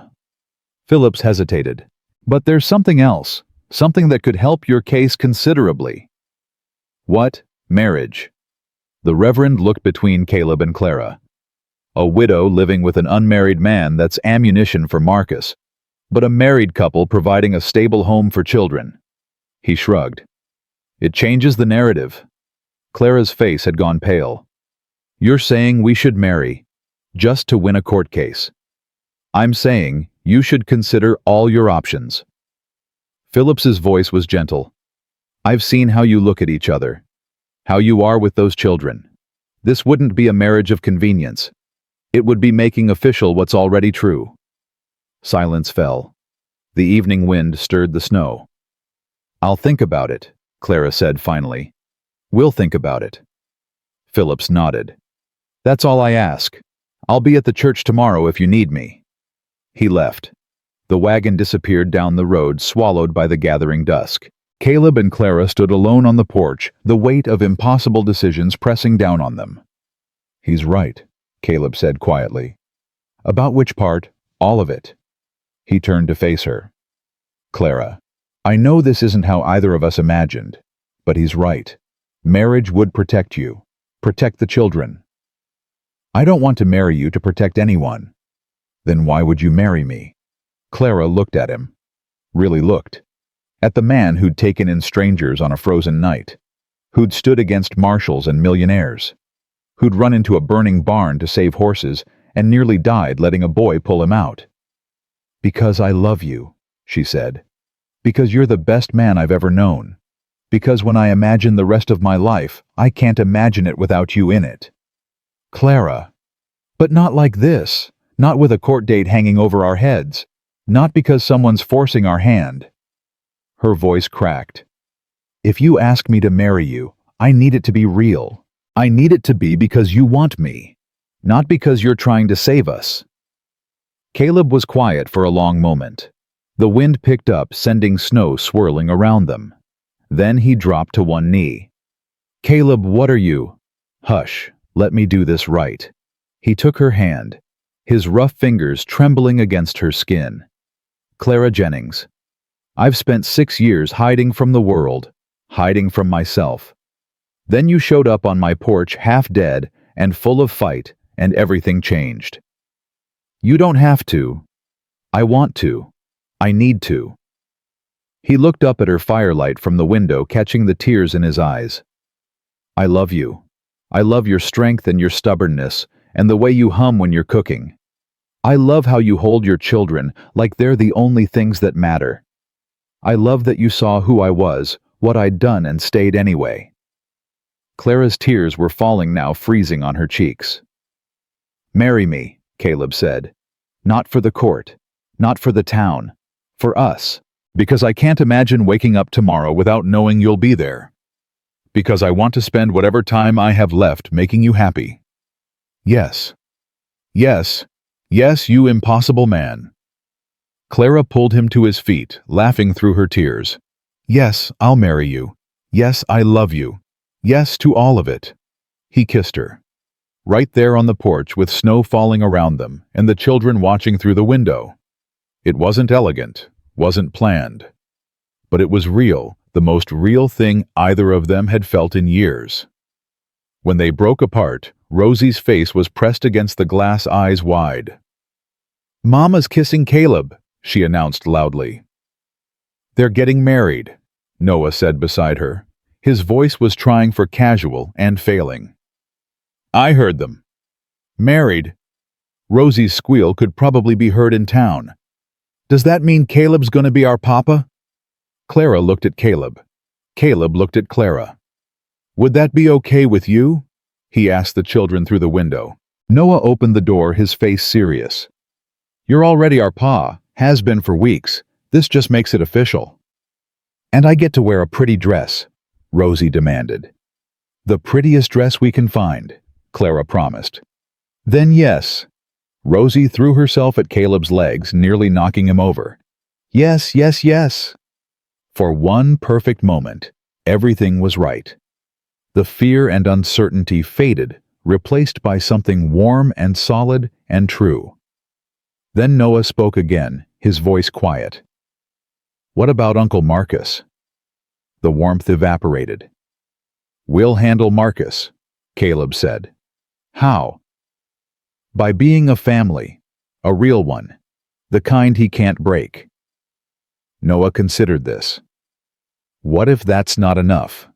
Speaker 1: Phillips hesitated. "But there's something else, something that could help your case considerably." "What?" "Marriage." The Reverend looked between Caleb and Clara. "A widow living with an unmarried man, that's ammunition for Marcus. But a married couple providing a stable home for children." He shrugged. "It changes the narrative." Clara's face had gone pale. "You're saying we should marry, just to win a court case. I'm saying you should consider all your options." Phillips's voice was gentle. "I've seen how you look at each other, how you are with those children. This wouldn't be a marriage of convenience. It would be making official what's already true." Silence fell. The evening wind stirred the snow. "I'll think about it," Clara said finally. "We'll think about it." Phillips nodded. "That's all I ask. I'll be at the church tomorrow if you need me." He left. The wagon disappeared down the road, swallowed by the gathering dusk. Caleb and Clara stood alone on the porch, the weight of impossible decisions pressing down on them. "He's right," Caleb said quietly. "About which part?" "All of it." He turned to face her. "Clara, I know this isn't how either of us imagined, but he's right. Marriage would protect you, protect the children." "I don't want to marry you to protect anyone." "Then why would you marry me?" Clara looked at him. Really looked. At the man who'd taken in strangers on a frozen night, who'd stood against marshals and millionaires, who'd run into a burning barn to save horses and nearly died letting a boy pull him out. "Because I love you," she said. "Because you're the best man I've ever known. Because when I imagine the rest of my life, I can't imagine it without you in it." "Clara." "But not like this. Not with a court date hanging over our heads. Not because someone's forcing our hand." Her voice cracked. "If you ask me to marry you, I need it to be real. I need it to be because you want me, not because you're trying to save us." Caleb was quiet for a long moment. The wind picked up, sending snow swirling around them. Then he dropped to one knee. "Caleb, what are you?" "Hush, let me do this right." He took her hand, his rough fingers trembling against her skin. "Clara Jennings, I've spent 6 years hiding from the world, hiding from myself. Then you showed up on my porch half dead and full of fight, and everything changed. You don't have to. I want to. I need to." He looked up at her firelight from the window, catching the tears in his eyes. "I love you. I love your strength and your stubbornness, and the way you hum when you're cooking. I love how you hold your children like they're the only things that matter. I love that you saw who I was, what I'd done, and stayed anyway." Clara's tears were falling now, freezing on her cheeks. "Marry me," Caleb said. "Not for the court, not for the town, for us, Because I can't imagine waking up tomorrow without knowing you'll be there. Because I want to spend whatever time I have left making you happy. Yes. Yes. Yes, you impossible man. Clara pulled him to his feet, laughing through her tears. Yes, I'll marry you. Yes, I love you. Yes to all of it. He kissed her. Right there on the porch with snow falling around them and the children watching through the window. It wasn't elegant, wasn't planned. But it was real, the most real thing either of them had felt in years. When they broke apart, Rosie's face was pressed against the glass, eyes wide. "Mama's kissing Caleb," she announced loudly. "They're getting married," Noah said beside her. His voice was trying for casual and failing. "I heard them." "Married?" Rosie's squeal could probably be heard in town. "Does that mean Caleb's gonna be our papa?" Clara looked at Caleb. Caleb looked at Clara. "Would that be okay with you?" he asked the children through the window. Noah opened the door, his face serious. "You're already our pa, has been for weeks. This just makes it official." "And I get to wear a pretty dress," Rosie demanded. "The prettiest dress we can find," Clara promised. "Then yes." Rosie threw herself at Caleb's legs, nearly knocking him over. "Yes, yes, yes." For one perfect moment, everything was right. The fear and uncertainty faded, replaced by something warm and solid and true. Then Noah spoke again, his voice quiet. "What about Uncle Marcus?" The warmth evaporated. "We'll handle Marcus," Caleb said. "How?" "By being a family, a real one, the kind he can't break." Noah considered this. "What if that's not enough?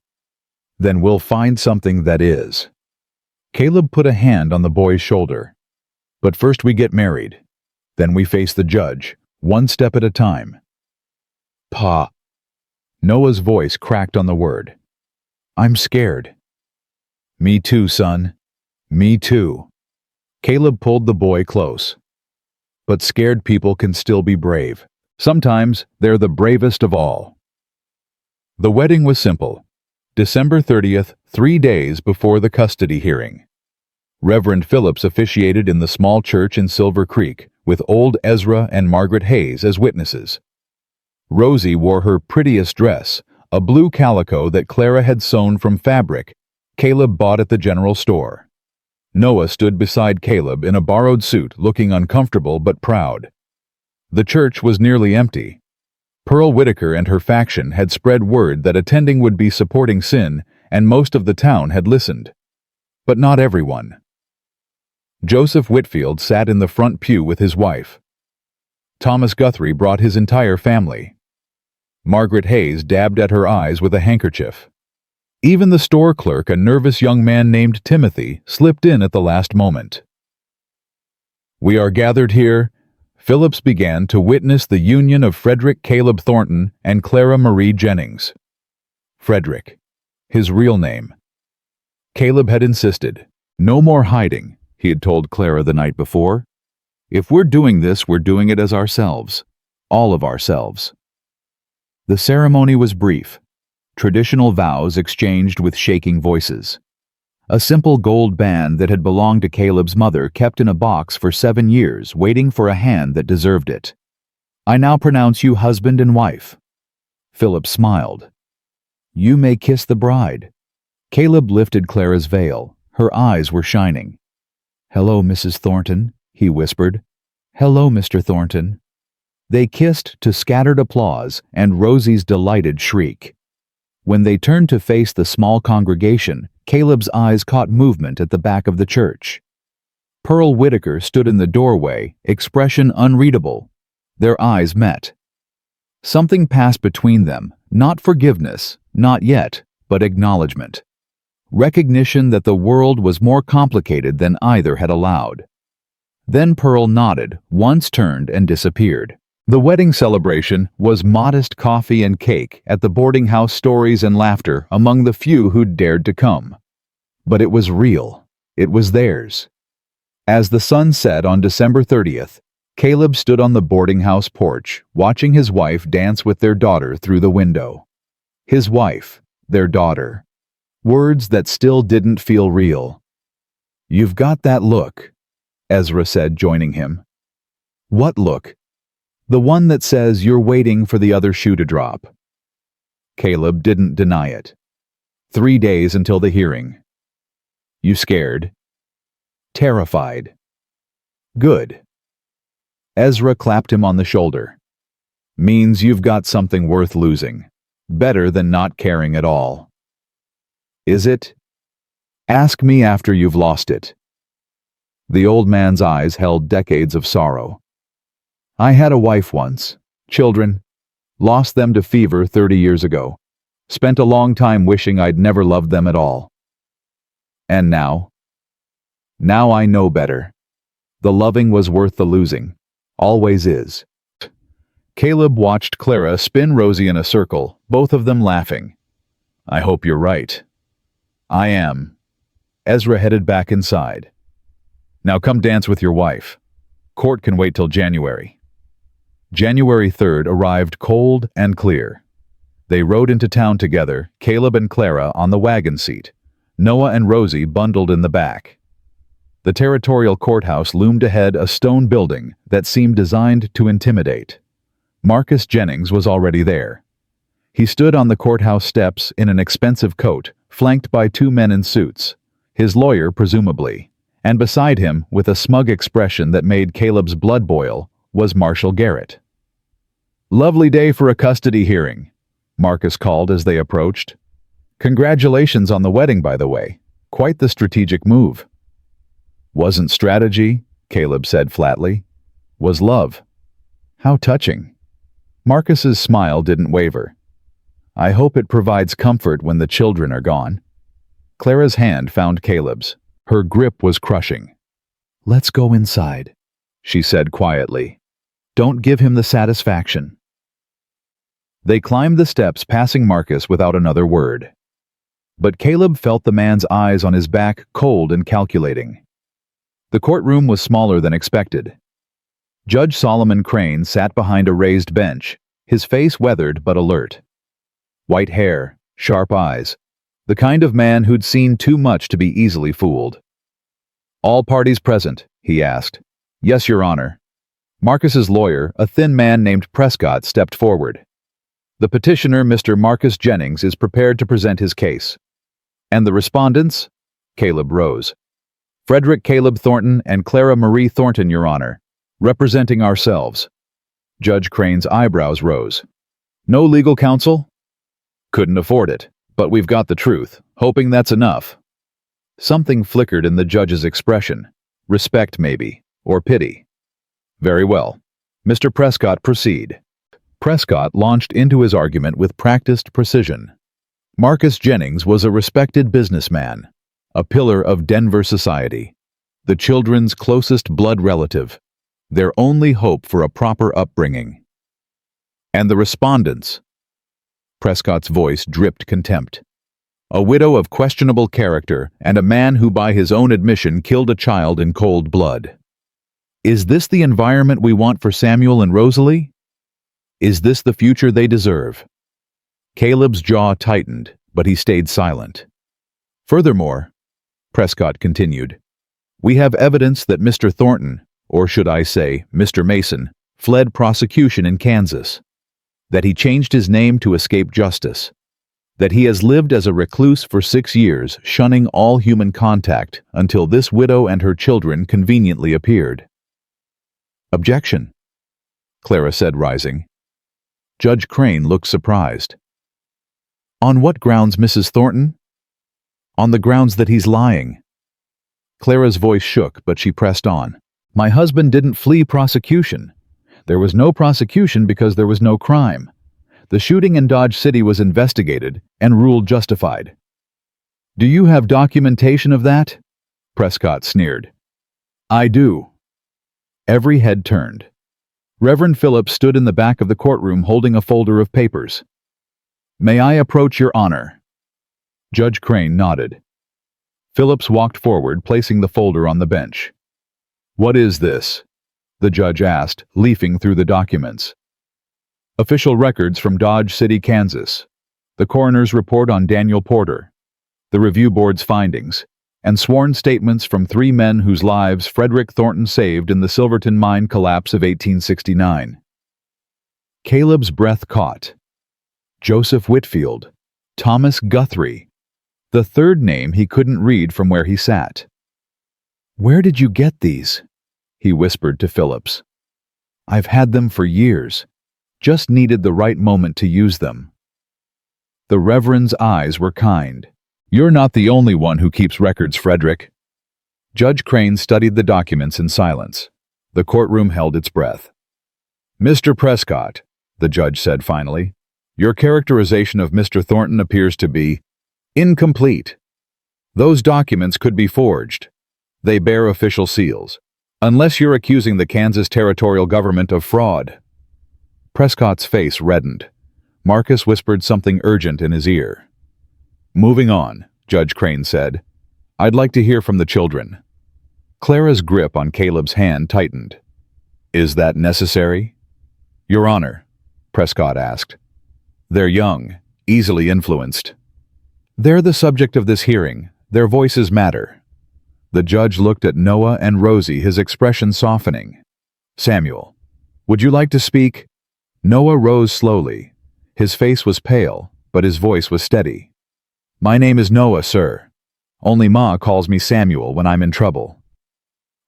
Speaker 1: Then we'll find something that is." Caleb put a hand on the boy's shoulder. "But first we get married. Then we face the judge, one step at a time." "Pa." Noah's voice cracked on the word. "I'm scared." "Me too, son. Me too." Caleb pulled the boy close. But scared people can still be brave. Sometimes they're the bravest of all. The wedding was simple. December 30th, 3 days before the custody hearing. Reverend Phillips officiated in the small church in Silver Creek, with old Ezra and Margaret Hayes as witnesses. Rosie wore her prettiest dress, a blue calico that Clara had sewn from fabric Caleb bought at the general store. Noah stood beside Caleb in a borrowed suit, looking uncomfortable but proud. The church was nearly empty. Pearl Whitaker and her faction had spread word that attending would be supporting sin, and most of the town had listened. But not everyone. Joseph Whitfield sat in the front pew with his wife. Thomas Guthrie brought his entire family. Margaret Hayes dabbed at her eyes with a handkerchief. Even the store clerk, a nervous young man named Timothy, slipped in at the last moment. "We are gathered here," Phillips began, "to witness the union of Frederick Caleb Thornton and Clara Marie Jennings." Frederick, his real name. Caleb had insisted. "No more hiding," he had told Clara the night before. "If we're doing this, we're doing it as ourselves. All of ourselves." The ceremony was brief. Traditional vows exchanged with shaking voices. A simple gold band that had belonged to Caleb's mother, kept in a box for 7 years, waiting for a hand that deserved it. "I now pronounce you husband and wife." Philip smiled. "You may kiss the bride." Caleb lifted Clara's veil. Her eyes were shining. "Hello, Mrs. Thornton," he whispered. "Hello, Mr. Thornton." They kissed to scattered applause and Rosie's delighted shriek. When they turned to face the small congregation, Caleb's eyes caught movement at the back of the church. Pearl Whitaker stood in the doorway, expression unreadable. Their eyes met. Something passed between them, not forgiveness, not yet, but acknowledgement. Recognition that the world was more complicated than either had allowed. Then Pearl nodded, once turned and disappeared. The wedding celebration was modest coffee and cake at the boarding house, stories and laughter among the few who'd dared to come. But it was real. It was theirs. As the sun set on December 30th, Caleb stood on the boarding house porch, watching his wife dance with their daughter through the window. His wife, their daughter. Words that still didn't feel real. "You've got that look," Ezra said, joining him. "What look?" "The one that says you're waiting for the other shoe to drop." Caleb didn't deny it. 3 days until the hearing. "You scared?" "Terrified." "Good." Ezra clapped him on the shoulder. "Means you've got something worth losing. Better than not caring at all." "Is it?" "Ask me after you've lost it." The old man's eyes held decades of sorrow. "I had a wife once, children, lost them to fever 30 years ago, spent a long time wishing I'd never loved them at all. And now? Now I know better. The loving was worth the losing. Always is." Caleb watched Clara spin Rosie in a circle, both of them laughing. "I hope you're right." "I am." Ezra headed back inside. "Now come dance with your wife. Court can wait till January." January 3rd arrived cold and clear. They rode into town together, Caleb and Clara on the wagon seat, Noah and Rosie bundled in the back. The territorial courthouse loomed ahead, a stone building that seemed designed to intimidate. Marcus Jennings was already there. He stood on the courthouse steps in an expensive coat, flanked by 2 men in suits, his lawyer presumably, and beside him, with a smug expression that made Caleb's blood boil, was Marshal Garrett. "Lovely day for a custody hearing," Marcus called as they approached. "Congratulations on the wedding, by the way. Quite the strategic move." "Wasn't strategy," Caleb said flatly. "Was love." "How touching." Marcus's smile didn't waver. "I hope it provides comfort when the children are gone." Clara's hand found Caleb's. Her grip was crushing. "Let's go inside," she said quietly. "Don't give him the satisfaction." They climbed the steps, passing Marcus without another word. But Caleb felt the man's eyes on his back, cold and calculating. The courtroom was smaller than expected. Judge Solomon Crane sat behind a raised bench, his face weathered but alert. White hair, sharp eyes, the kind of man who'd seen too much to be easily fooled. "All parties present?" he asked. "Yes, Your Honor." Marcus's lawyer, a thin man named Prescott, stepped forward. "The petitioner, Mr. Marcus Jennings, is prepared to present his case." "And the respondents?" Caleb rose. "Frederick Caleb Thornton and Clara Marie Thornton, Your Honor, representing ourselves." Judge Crane's eyebrows rose. "No legal counsel?" "Couldn't afford it, but we've got the truth, hoping that's enough." Something flickered in the judge's expression. Respect, maybe, or pity. "Very well. Mr. Prescott, proceed." Prescott launched into his argument with practiced precision. Marcus Jennings was a respected businessman, a pillar of Denver society, the children's closest blood relative, their only hope for a proper upbringing. "And the respondents?" Prescott's voice dripped contempt. "A widow of questionable character and a man who by his own admission killed a child in cold blood. Is this the environment we want for Samuel and Rosalie? Is this the future they deserve?" Caleb's jaw tightened, but he stayed silent. "Furthermore," Prescott continued, "we have evidence that Mr. Thornton, or should I say Mr. Mason, fled prosecution in Kansas, that he changed his name to escape justice, that he has lived as a recluse for 6 years, shunning all human contact until this widow and her children conveniently appeared." "Objection," Clara said, rising. Judge Crane looked surprised. "On what grounds, Mrs. Thornton?" "On the grounds that he's lying." Clara's voice shook, but she pressed on. "My husband didn't flee prosecution. There was no prosecution because there was no crime. The shooting in Dodge City was investigated and ruled justified." "Do you have documentation of that?" Prescott sneered. "I do." Every head turned. Reverend Phillips stood in the back of the courtroom holding a folder of papers. "May I approach, Your Honor?" Judge Crane nodded. Phillips walked forward, placing the folder on the bench. "What is this?" the judge asked, leafing through the documents. Official records from Dodge City, Kansas. The coroner's report on Daniel Porter. The review board's findings. And sworn statements from 3 men whose lives Frederick Thornton saved in the Silverton mine collapse of 1869. Caleb's breath caught. Joseph Whitfield. Thomas Guthrie. The third name he couldn't read from where he sat. "Where did you get these?" he whispered to Phillips. "I've had them for years. Just needed the right moment to use them." The Reverend's eyes were kind. "You're not the only one who keeps records, Frederick." Judge Crane studied the documents in silence. The courtroom held its breath. "Mr. Prescott," the judge said finally, "your characterization of Mr. Thornton appears to be incomplete. Those documents could be forged. They bear official seals. Unless you're accusing the Kansas territorial government of fraud." Prescott's face reddened. Marcus whispered something urgent in his ear. "Moving on," Judge Crane said. "I'd like to hear from the children." Clara's grip on Caleb's hand tightened. "Is that necessary?" "Your Honor," Prescott asked. "They're young, easily influenced." "They're the subject of this hearing. Their voices matter." The judge looked at Noah and Rosie, his expression softening. "Samuel, would you like to speak?" Noah rose slowly. His face was pale, but his voice was steady. "My name is Noah, sir. Only Ma calls me Samuel when I'm in trouble."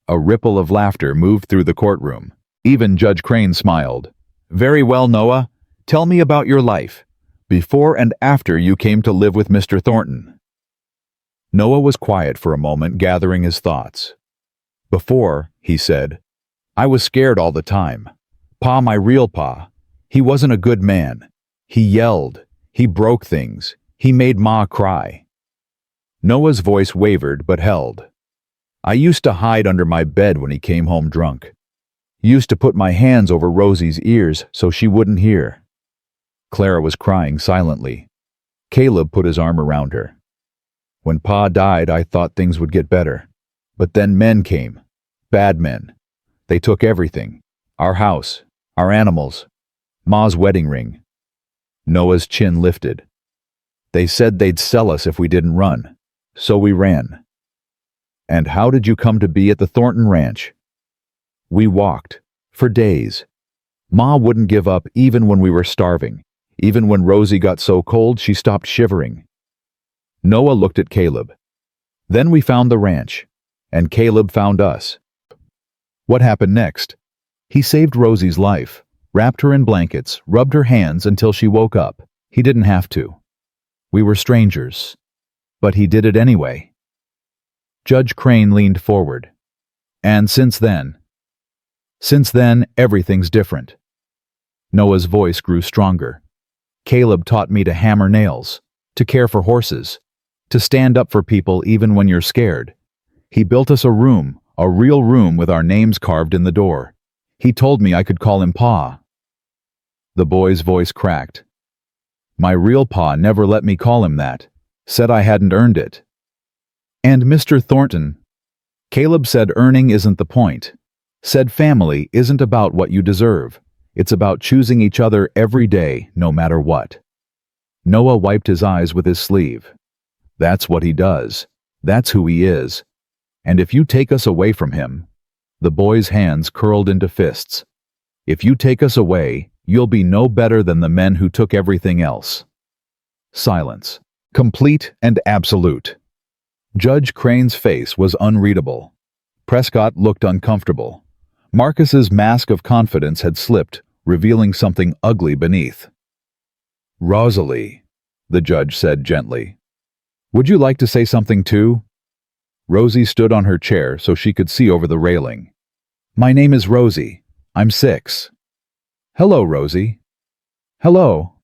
Speaker 1: A ripple of laughter moved through the courtroom. Even Judge Crane smiled. "Very well, Noah. Tell me about your life, before and after you came to live with Mr. Thornton." Noah was quiet for a moment, gathering his thoughts. "Before," he said, "I was scared all the time. Pa, my real pa, he wasn't a good man. He yelled. He broke things. He made Ma cry." Noah's voice wavered but held. "I used to hide under my bed when he came home drunk. Used to put my hands over Rosie's ears so she wouldn't hear." Clara was crying silently. Caleb put his arm around her. "When Pa died, I thought things would get better. But then men came. Bad men. They took everything. Our house. Our animals. Ma's wedding ring." Noah's chin lifted. "They said they'd sell us if we didn't run. So we ran." "And how did you come to be at the Thornton Ranch?" "We walked. For days. Ma wouldn't give up even when we were starving. Even when Rosie got so cold she stopped shivering." Noah looked at Caleb. "Then we found the ranch. And Caleb found us." "What happened next?" "He saved Rosie's life. Wrapped her in blankets, rubbed her hands until she woke up. He didn't have to. We were strangers. But he did it anyway." Judge Crane leaned forward. "And since then?" "Since then, everything's different." Noah's voice grew stronger. "Caleb taught me to hammer nails, to care for horses, to stand up for people even when you're scared. He built us a room, a real room with our names carved in the door. He told me I could call him Pa." The boy's voice cracked. "My real pa never let me call him that. Said I hadn't earned it." "And Mr. Thornton?" "Caleb said earning isn't the point. Said family isn't about what you deserve. It's about choosing each other every day, no matter what." Noah wiped his eyes with his sleeve. "That's what he does. That's who he is. And if you take us away from him..." The boy's hands curled into fists. "If you take us away, you'll be no better than the men who took everything else." Silence. Complete and absolute. Judge Crane's face was unreadable. Prescott looked uncomfortable. Marcus's mask of confidence had slipped, revealing something ugly beneath. "Rosalie," the judge said gently, "would you like to say something too?" Rosie stood on her chair so she could see over the railing. "My name is Rosie. I'm 6. "Hello, Rosie." "Hello."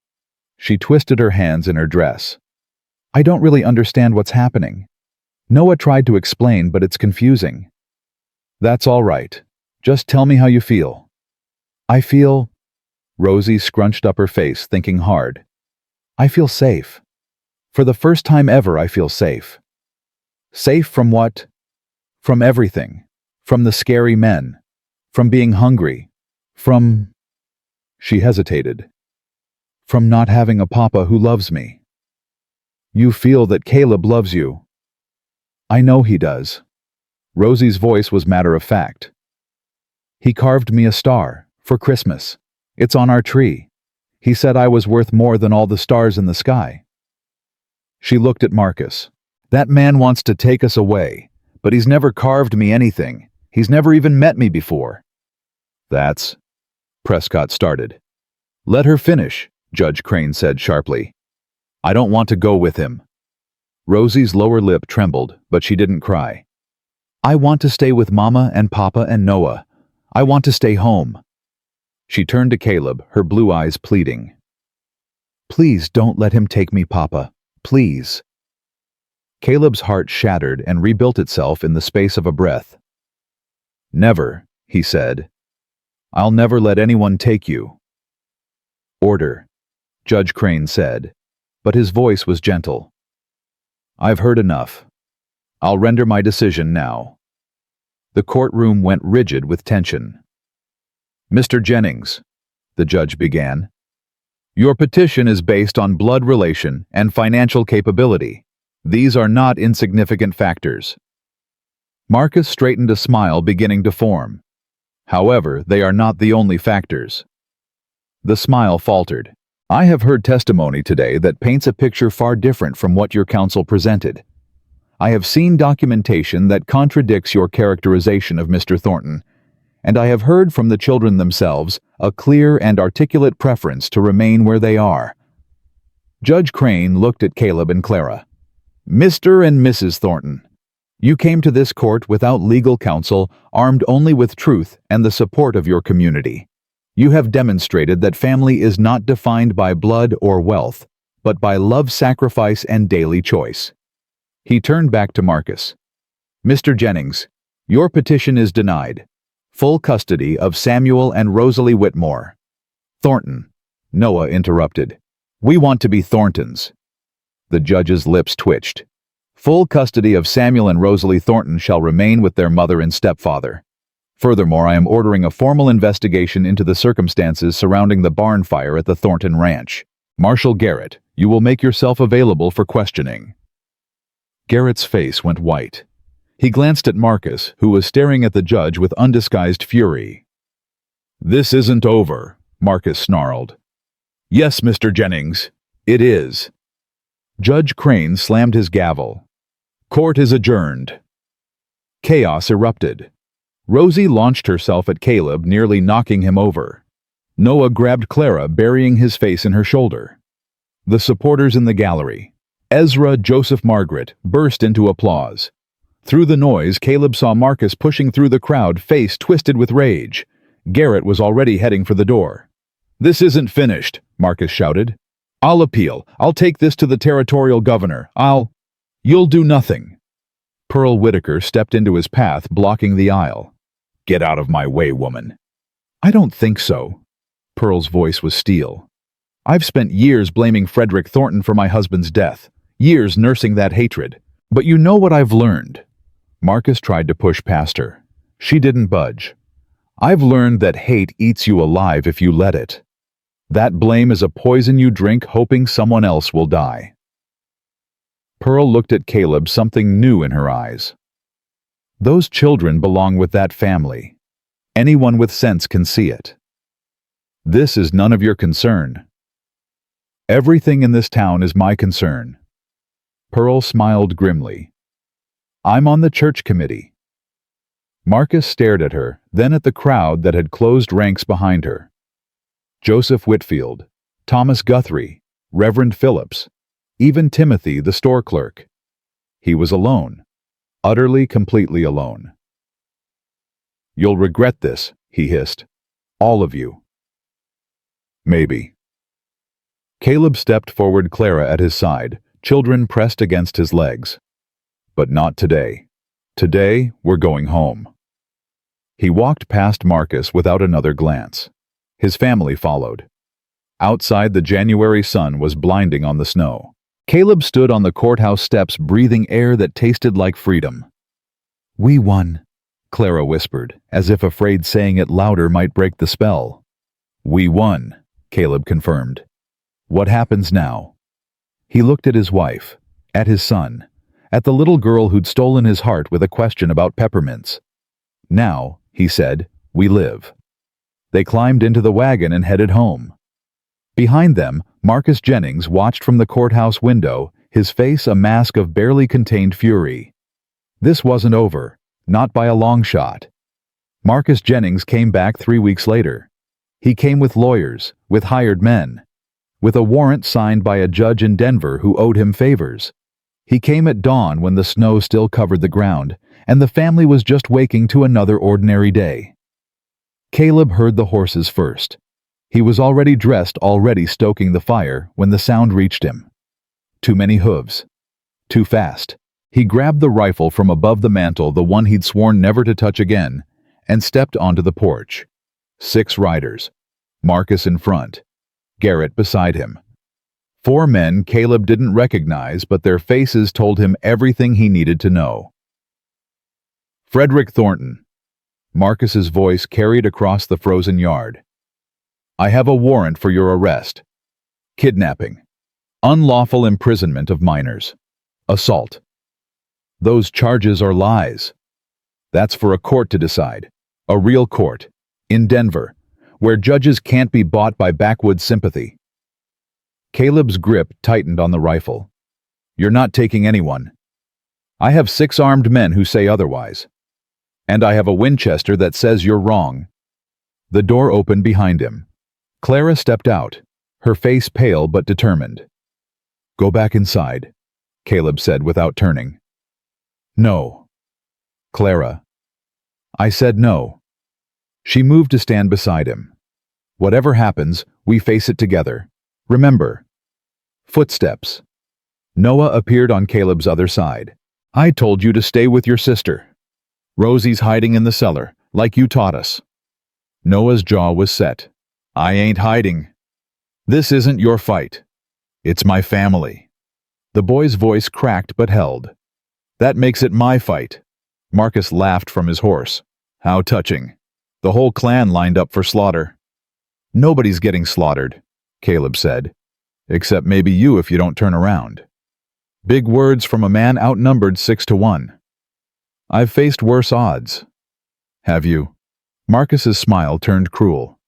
Speaker 1: She twisted her hands in her dress. "I don't really understand what's happening. Noah tried to explain, but it's confusing." "That's all right. Just tell me how you feel." "I feel..." Rosie scrunched up her face, thinking hard. "I feel safe. For the first time ever, I feel safe." "Safe from what?" "From everything. From the scary men. From being hungry. From... She hesitated. From not having a papa who loves me. You feel that Caleb loves you. I know he does. Rosie's voice was matter of fact. He carved me a star, for Christmas. It's on our tree. He said I was worth more than all the stars in the sky. She looked at Marcus. That man wants to take us away, but he's never carved me anything. He's never even met me before. That's... Prescott started. Let her finish, Judge Crane said sharply. I don't want to go with him. Rosie's lower lip trembled, but she didn't cry. I want to stay with Mama and Papa and Noah. I want to stay home. She turned to Caleb, her blue eyes pleading. Please don't let him take me, Papa. Please. Caleb's heart shattered and rebuilt itself in the space of a breath. Never, he said. I'll never let anyone take you. Order, Judge Crane said, but his voice was gentle. I've heard enough. I'll render my decision now. The courtroom went rigid with tension. Mr. Jennings, the judge began, your petition is based on blood relation and financial capability. These are not insignificant factors. Marcus straightened a smile beginning to form. However, they are not the only factors. The smile faltered. I have heard testimony today that paints a picture far different from what your counsel presented. I have seen documentation that contradicts your characterization of Mr. Thornton, and I have heard from the children themselves a clear and articulate preference to remain where they are. Judge Crane looked at Caleb and Clara. Mr. and Mrs. Thornton, you came to this court without legal counsel, armed only with truth and the support of your community. You have demonstrated that family is not defined by blood or wealth, but by love, sacrifice, and daily choice. He turned back to Marcus. Mr. Jennings, your petition is denied. Full custody of Samuel and Rosalie Whitmore. Thornton, Noah interrupted. We want to be Thorntons. The judge's lips twitched. Full custody of Samuel and Rosalie Thornton shall remain with their mother and stepfather. Furthermore, I am ordering a formal investigation into the circumstances surrounding the barn fire at the Thornton Ranch. Marshal Garrett, you will make yourself available for questioning. Garrett's face went white. He glanced at Marcus, who was staring at the judge with undisguised fury. This isn't over, Marcus snarled. Yes, Mr. Jennings, it is. Judge Crane slammed his gavel. Court is adjourned. Chaos erupted. Rosie launched herself at Caleb, nearly knocking him over. Noah grabbed Clara, burying his face in her shoulder. The supporters in the gallery, Ezra, Joseph, Margaret, burst into applause. Through the noise, Caleb saw Marcus pushing through the crowd, face twisted with rage. Garrett was already heading for the door. This isn't finished, Marcus shouted. I'll appeal. I'll take this to the territorial governor. You'll do nothing. Pearl Whitaker stepped into his path, blocking the aisle. Get out of my way, woman. I don't think so. Pearl's voice was steel. I've spent years blaming Frederick Thornton for my husband's death, years nursing that hatred. But you know what I've learned? Marcus tried to push past her. She didn't budge. I've learned that hate eats you alive if you let it. That blame is a poison you drink hoping someone else will die. Pearl looked at Caleb, something new in her eyes. Those children belong with that family. Anyone with sense can see it. This is none of your concern. Everything in this town is my concern. Pearl smiled grimly. I'm on the church committee. Marcus stared at her, then at the crowd that had closed ranks behind her. Joseph Whitfield, Thomas Guthrie, Reverend Phillips, even Timothy, the store clerk. He was alone, utterly, completely alone. You'll regret this, he hissed. All of you. Maybe. Caleb stepped forward, Clara at his side, children pressed against his legs. But not today. Today, we're going home. He walked past Marcus without another glance. His family followed. Outside, the January sun was blinding on the snow. Caleb stood on the courthouse steps, breathing air that tasted like freedom. We won. Clara whispered, as if afraid saying it louder might break the spell. We won, Caleb confirmed. What happens now? He looked at his wife, at his son, at the little girl who'd stolen his heart with a question about peppermints. Now, he said, we live. They climbed into the wagon and headed home. Behind them, Marcus Jennings watched from the courthouse window, his face a mask of barely contained fury. This wasn't over, not by a long shot. Marcus Jennings came back 3 weeks later. He came with lawyers, with hired men, with a warrant signed by a judge in Denver who owed him favors. He came at dawn when the snow still covered the ground, and the family was just waking to another ordinary day. Caleb heard the horses first. He was already dressed, already stoking the fire, when the sound reached him. Too many hooves. Too fast. He grabbed the rifle from above the mantel, the one he'd sworn never to touch again, and stepped onto the porch. 6 riders. Marcus in front. Garrett beside him. 4 men Caleb didn't recognize, but their faces told him everything he needed to know. Frederick Thornton. Marcus's voice carried across the frozen yard. I have a warrant for your arrest. Kidnapping. Unlawful imprisonment of minors. Assault. Those charges are lies. That's for a court to decide. A real court. In Denver, where judges can't be bought by backwoods sympathy. Caleb's grip tightened on the rifle. You're not taking anyone. I have 6 armed men who say otherwise. And I have a Winchester that says you're wrong. The door opened behind him. Clara stepped out, her face pale but determined. Go back inside, Caleb said without turning. No. Clara. I said no. She moved to stand beside him. Whatever happens, we face it together. Remember. Footsteps. Noah appeared on Caleb's other side. I told you to stay with your sister. Rosie's hiding in the cellar, like you taught us. Noah's jaw was set. I ain't hiding. This isn't your fight. It's my family. The boy's voice cracked but held. That makes it my fight. Marcus laughed from his horse. How touching. The whole clan lined up for slaughter. Nobody's getting slaughtered, Caleb said. Except maybe you if you don't turn around. Big words from a man outnumbered 6-1. I've faced worse odds. Have you? Marcus's smile turned cruel.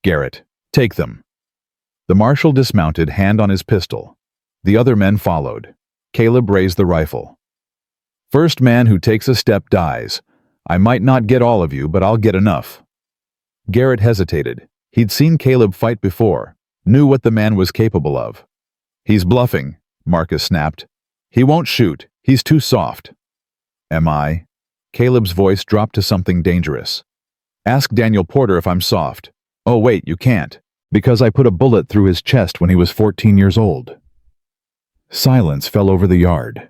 Speaker 1: Garrett, take them. The marshal dismounted, hand on his pistol. The other men followed. Caleb raised the rifle. First man who takes a step dies. I might not get all of you, but I'll get enough. Garrett hesitated. He'd seen Caleb fight before, knew what the man was capable of. He's bluffing, Marcus snapped. He won't shoot. He's too soft. Am I? Caleb's voice dropped to something dangerous. Ask Daniel Porter if I'm soft. Oh wait, you can't. Because I put a bullet through his chest when he was 14 years old. Silence fell over the yard.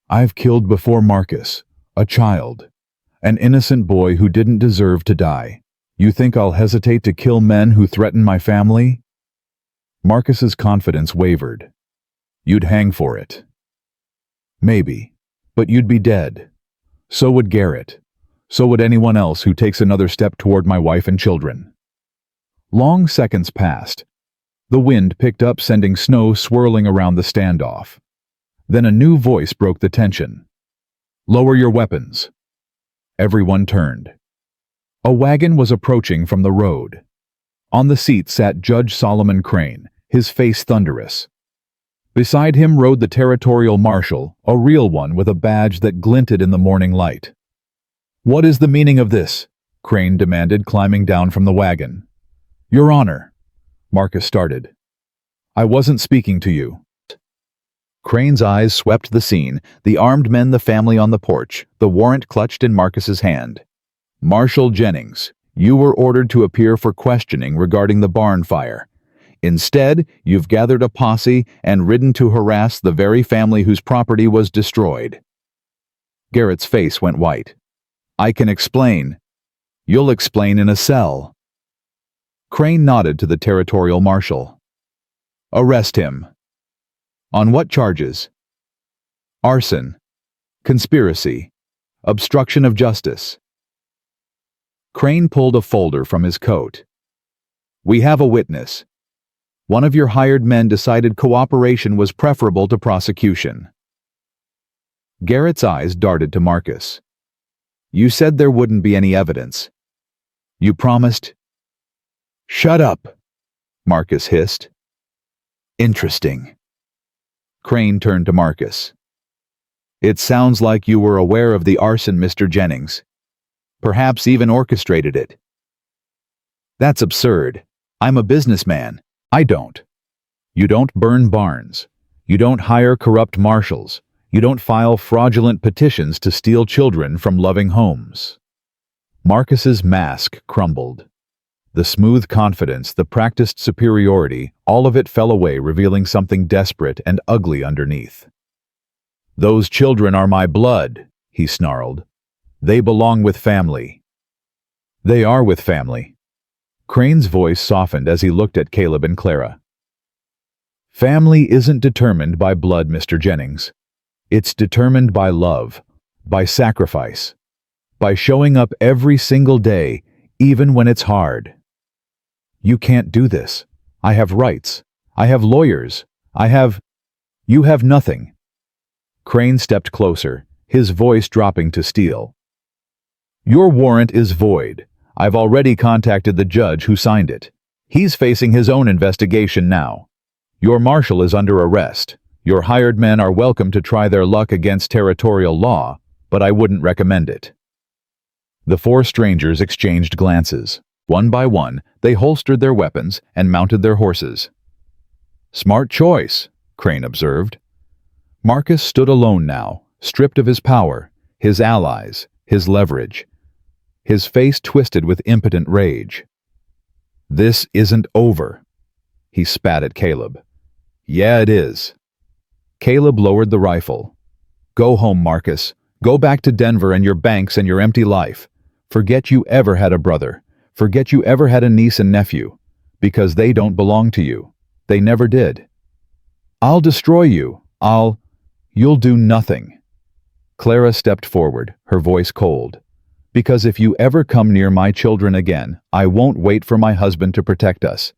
Speaker 1: I've killed before Marcus, a child, an innocent boy who didn't deserve to die. You think I'll hesitate to kill men who threaten my family? Marcus's confidence wavered. You'd hang for it. Maybe, but you'd be dead. So would Garrett. So would anyone else who takes another step toward my wife and children. Long seconds passed. The wind picked up, sending snow swirling around the standoff. Then a new voice broke the tension. Lower your weapons. Everyone turned. A wagon was approaching from the road. On the seat sat Judge Solomon Crane, his face thunderous. Beside him rode the territorial marshal, a real one with a badge that glinted in the morning light. What is the meaning of this? Crane demanded, climbing down from the wagon. Your Honor, Marcus started. I wasn't speaking to you. Crane's eyes swept the scene, the armed men, the family on the porch, the warrant clutched in Marcus's hand. Marshal Jennings, you were ordered to appear for questioning regarding the barn fire. Instead, you've gathered a posse and ridden to harass the very family whose property was destroyed. Garrett's face went white. I can explain. You'll explain in a cell. Crane nodded to the territorial marshal. Arrest him. On what charges? Arson, conspiracy, obstruction of justice, Crane pulled a folder from his coat. "We have a witness. One of your hired men decided cooperation was preferable to prosecution." Garrett's eyes darted to Marcus. "You said there wouldn't be any evidence. You promised—" "Shut up," Marcus hissed. "Interesting." Crane turned to Marcus. "It sounds like you were aware of the arson, Mr. Jennings. Perhaps even orchestrated it." "That's absurd. I'm a businessman. I don't. You don't burn barns. You don't hire corrupt marshals. You don't file fraudulent petitions to steal children from loving homes." Marcus's mask crumbled. The smooth confidence, the practiced superiority, all of it fell away, revealing something desperate and ugly underneath. "Those children are my blood," he snarled. "They belong with family." "They are with family." Crane's voice softened as he looked at Caleb and Clara. "Family isn't determined by blood, Mr. Jennings. It's determined by love, by sacrifice, by showing up every single day, even when it's hard. You can't do this. I have rights. I have lawyers. You have nothing." Crane stepped closer, his voice dropping to steel. "Your warrant is void. I've already contacted the judge who signed it. He's facing his own investigation now. Your marshal is under arrest. Your hired men are welcome to try their luck against territorial law, but I wouldn't recommend it." The four strangers exchanged glances. One by one, they holstered their weapons and mounted their horses. "Smart choice," Crane observed. Marcus stood alone now, stripped of his power, his allies, his leverage. His face twisted with impotent rage. "This isn't over." He spat at Caleb. "Yeah, it is." Caleb lowered the rifle. "Go home, Marcus. Go back to Denver and your banks and your empty life. Forget you ever had a brother. Forget you ever had a niece and nephew. Because they don't belong to you. They never did. I'll destroy you. You'll do nothing." Clara stepped forward, her voice cold. "Because if you ever come near my children again, I won't wait for my husband to protect us.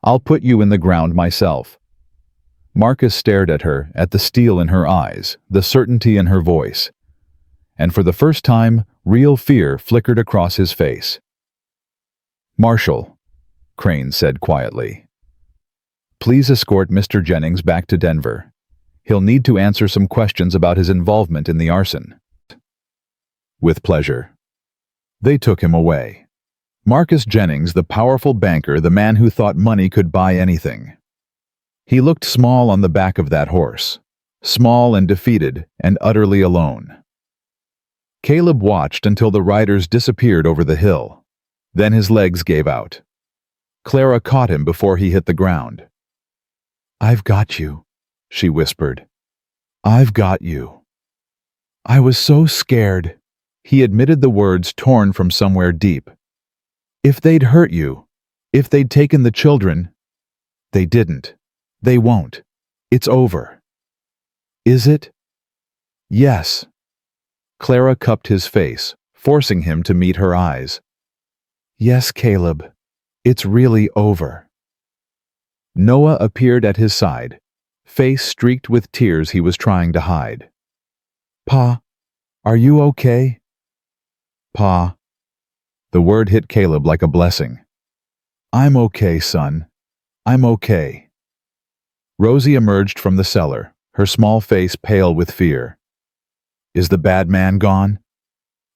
Speaker 1: I'll put you in the ground myself." Marcus stared at her, at the steel in her eyes, the certainty in her voice. And for the first time, real fear flickered across his face. "Marshal," Crane said quietly, "please escort Mr. Jennings back to Denver. He'll need to answer some questions about his involvement in the arson." "With pleasure." They took him away. Marcus Jennings, the powerful banker, the man who thought money could buy anything. He looked small on the back of that horse, small and defeated and utterly alone. Caleb watched until the riders disappeared over the hill. Then his legs gave out. Clara caught him before he hit the ground. "I've got you," she whispered. "I've got you." "I was so scared." He admitted the words torn from somewhere deep. "If they'd hurt you, if they'd taken the children—" "They didn't. They won't. It's over." "Is it?" "Yes." Clara cupped his face, forcing him to meet her eyes. "Yes, Caleb. It's really over." Noah appeared at his side, face streaked with tears he was trying to hide. "Pa, are you okay?" "Pa." The word hit Caleb like a blessing. "I'm okay, son. I'm okay." Rosie emerged from the cellar, her small face pale with fear. "Is the bad man gone?"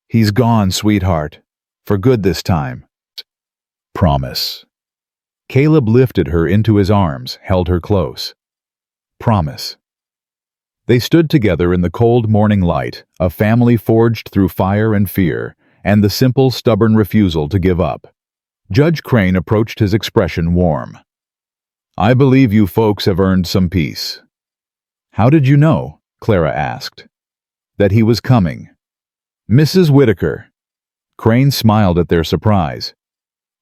Speaker 1: "He's gone, sweetheart. For good this time." "Promise." Caleb lifted her into his arms, held her close. "Promise." They stood together in the cold morning light, a family forged through fire and fear, and the simple, stubborn refusal to give up. Judge Crane approached his expression warm. "I believe you folks have earned some peace." "How did you know?" Clara asked. "That he was coming." "Mrs. Whitaker." Crane smiled at their surprise.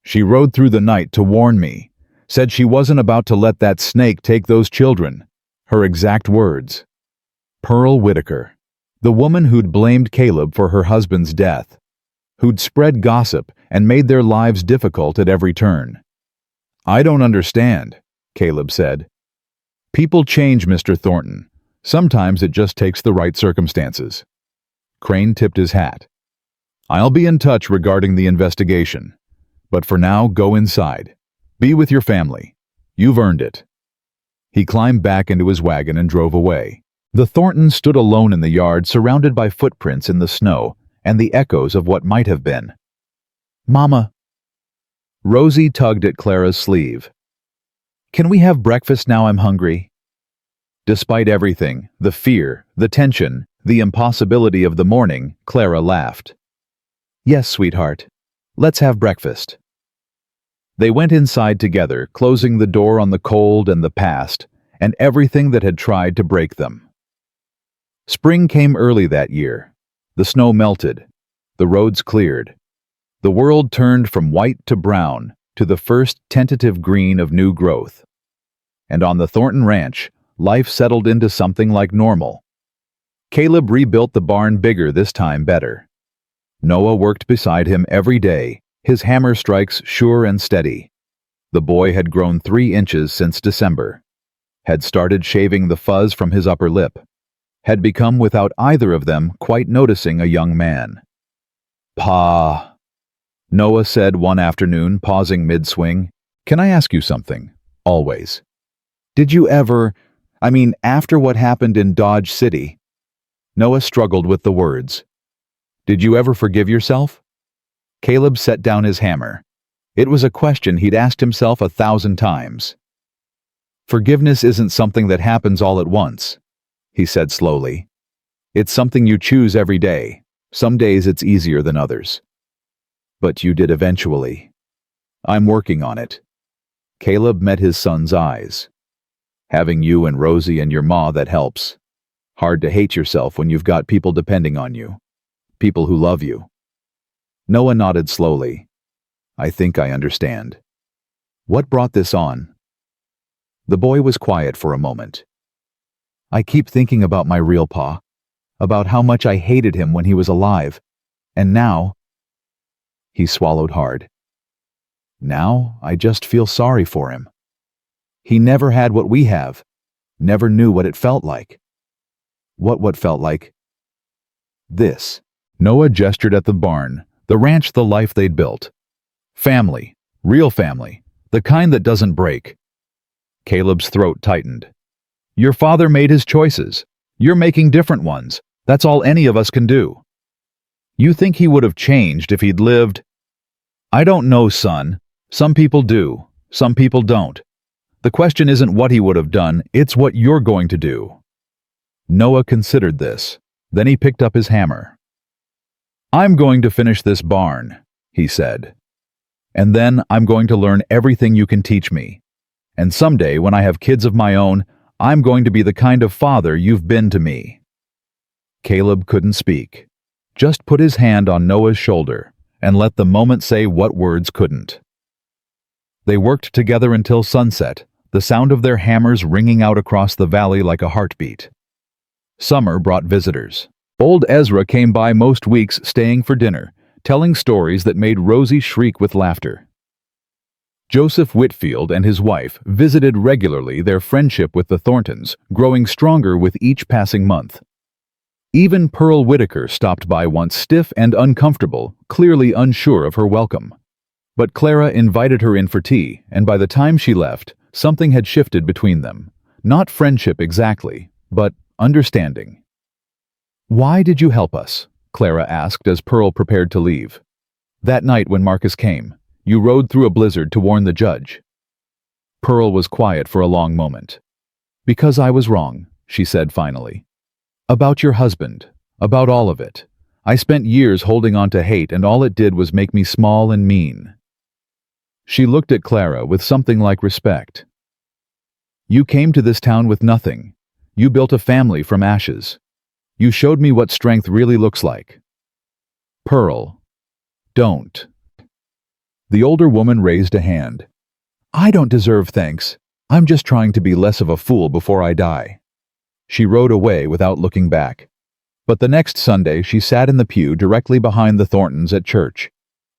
Speaker 1: "She rode through the night to warn me, said she wasn't about to let that snake take those children." Her exact words. Pearl Whitaker, the woman who'd blamed Caleb for her husband's death. who'd spread gossip and made their lives difficult at every turn. "I don't understand," Caleb said. "People change, Mr. Thornton. Sometimes it just takes the right circumstances." Crane tipped his hat. "I'll be in touch regarding the investigation. But for now, go inside. Be with your family. You've earned it." He climbed back into his wagon and drove away. The Thorntons stood alone in the yard, surrounded by footprints in the snow and the echoes of what might have been. "Mama." Rosie tugged at Clara's sleeve. "Can we have breakfast now? I'm hungry." Despite everything, the fear, the tension, the impossibility of the morning, Clara laughed. "Yes, sweetheart. Let's have breakfast." They went inside together, closing the door on the cold and the past, and everything that had tried to break them. Spring came early that year. The snow melted. The roads cleared. The world turned from white to brown to the first tentative green of new growth. And on the Thornton Ranch, life settled into something like normal. Caleb rebuilt the barn bigger, this time better. Noah worked beside him every day, his hammer strikes sure and steady. The boy had grown 3 inches since December, had started shaving the fuzz from his upper lip, had become, without either of them quite noticing, a young man. "Pa," Noah said one afternoon, pausing mid-swing, "can I ask you something? Always. Did you ever, after what happened in Dodge City?" Noah struggled with the words. "Did you ever forgive yourself?" Caleb set down his hammer. It was a question he'd asked himself 1,000 times. "Forgiveness isn't something that happens all at once," he said slowly. "It's something you choose every day. Some days it's easier than others. But you did eventually. I'm working on it." Caleb met his son's eyes. "Having you and Rosie and your ma, that helps. Hard to hate yourself when you've got people depending on you. People who love you." Noah nodded slowly. "I think I understand. What brought this on?" The boy was quiet for a moment. "I keep thinking about my real pa, about how much I hated him when he was alive, and now—" He swallowed hard. "Now I just feel sorry for him. He never had what we have, never knew what it felt like." What felt like? This. Noah gestured at the barn, the ranch, the life they'd built. Family, real family, the kind that doesn't break. Caleb's throat tightened. "Your father made his choices. You're making different ones. That's all any of us can do. You think he would have changed if he'd lived?" "I don't know, son. Some people do, some people don't. The question isn't what he would have done, it's what you're going to do." Noah considered this. Then he picked up his hammer. "I'm going to finish this barn," he said. "And then I'm going to learn everything you can teach me. And someday, when I have kids of my own, I'm going to be the kind of father you've been to me." Caleb couldn't speak. Just put his hand on Noah's shoulder and let the moment say what words couldn't. They worked together until sunset, the sound of their hammers ringing out across the valley like a heartbeat. Summer brought visitors. Old Ezra came by most weeks, staying for dinner, telling stories that made Rosie shriek with laughter. Joseph Whitfield and his wife visited regularly, their friendship with the Thorntons growing stronger with each passing month. Even Pearl Whitaker stopped by once, stiff and uncomfortable, clearly unsure of her welcome. But Clara invited her in for tea, and by the time she left, something had shifted between them. Not friendship exactly, but understanding. "Why did you help us?" Clara asked as Pearl prepared to leave. "That night when Marcus came, you rode through a blizzard to warn the judge." Pearl was quiet for a long moment. "Because I was wrong," she said finally. "About your husband, about all of it. I spent years holding on to hate, and all it did was make me small and mean." She looked at Clara with something like respect. "You came to this town with nothing. You built a family from ashes. You showed me what strength really looks like. Pearl, don't." The older woman raised a hand. "I don't deserve thanks. I'm just trying to be less of a fool before I die." She rode away without looking back. But the next Sunday she sat in the pew directly behind the Thorntons at church,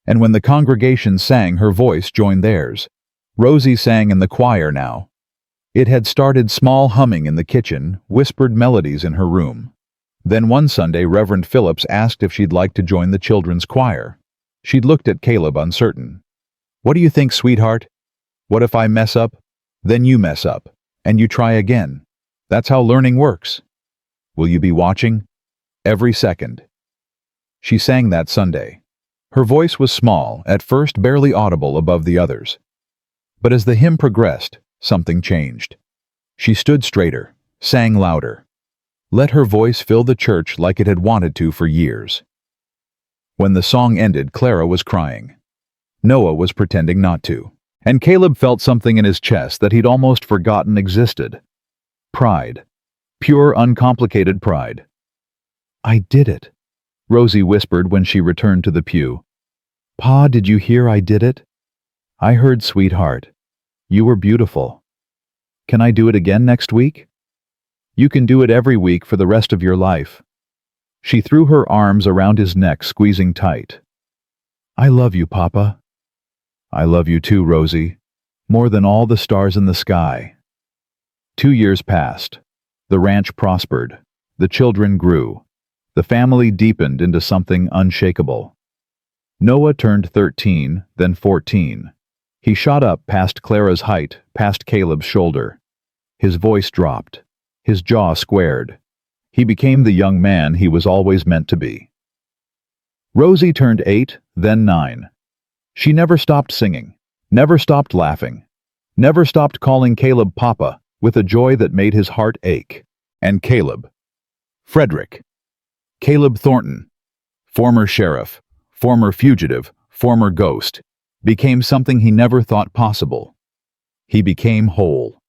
Speaker 1: and when the congregation sang, her voice joined theirs. Rosie sang in the choir now. It had started small, humming in the kitchen, whispered melodies in her room. Then one Sunday Reverend Phillips asked if she'd like to join the children's choir. She'd looked at Caleb uncertain. "What do you think, sweetheart? What if I mess up? Then you mess up, and you try again. That's how learning works. Will you be watching? Every second." She sang that Sunday. Her voice was small, at first barely audible above the others. But as the hymn progressed, something changed. She stood straighter, sang louder. Let her voice fill the church like it had wanted to for years. When the song ended, Clara was crying. Noah was pretending not to, and Caleb felt something in his chest that he'd almost forgotten existed. Pride. Pure, uncomplicated pride. "I did it," Rosie whispered when she returned to the pew. "Pa, did you hear I did it?" "I heard, sweetheart. You were beautiful. Can I do it again next week?" "You can do it every week for the rest of your life." She threw her arms around his neck, squeezing tight. "I love you, Papa." "I love you too, Rosie. More than all the stars in the sky." 2 years passed. The ranch prospered. The children grew. The family deepened into something unshakable. Noah turned 13, then 14. He shot up past Clara's height, past Caleb's shoulder. His voice dropped. His jaw squared. He became the young man he was always meant to be. Rosie turned 8, then 9. She never stopped singing, never stopped laughing, never stopped calling Caleb Papa with a joy that made his heart ache. And Caleb. Frederick. Caleb Thornton, former sheriff, former fugitive, former ghost, became something he never thought possible. He became whole.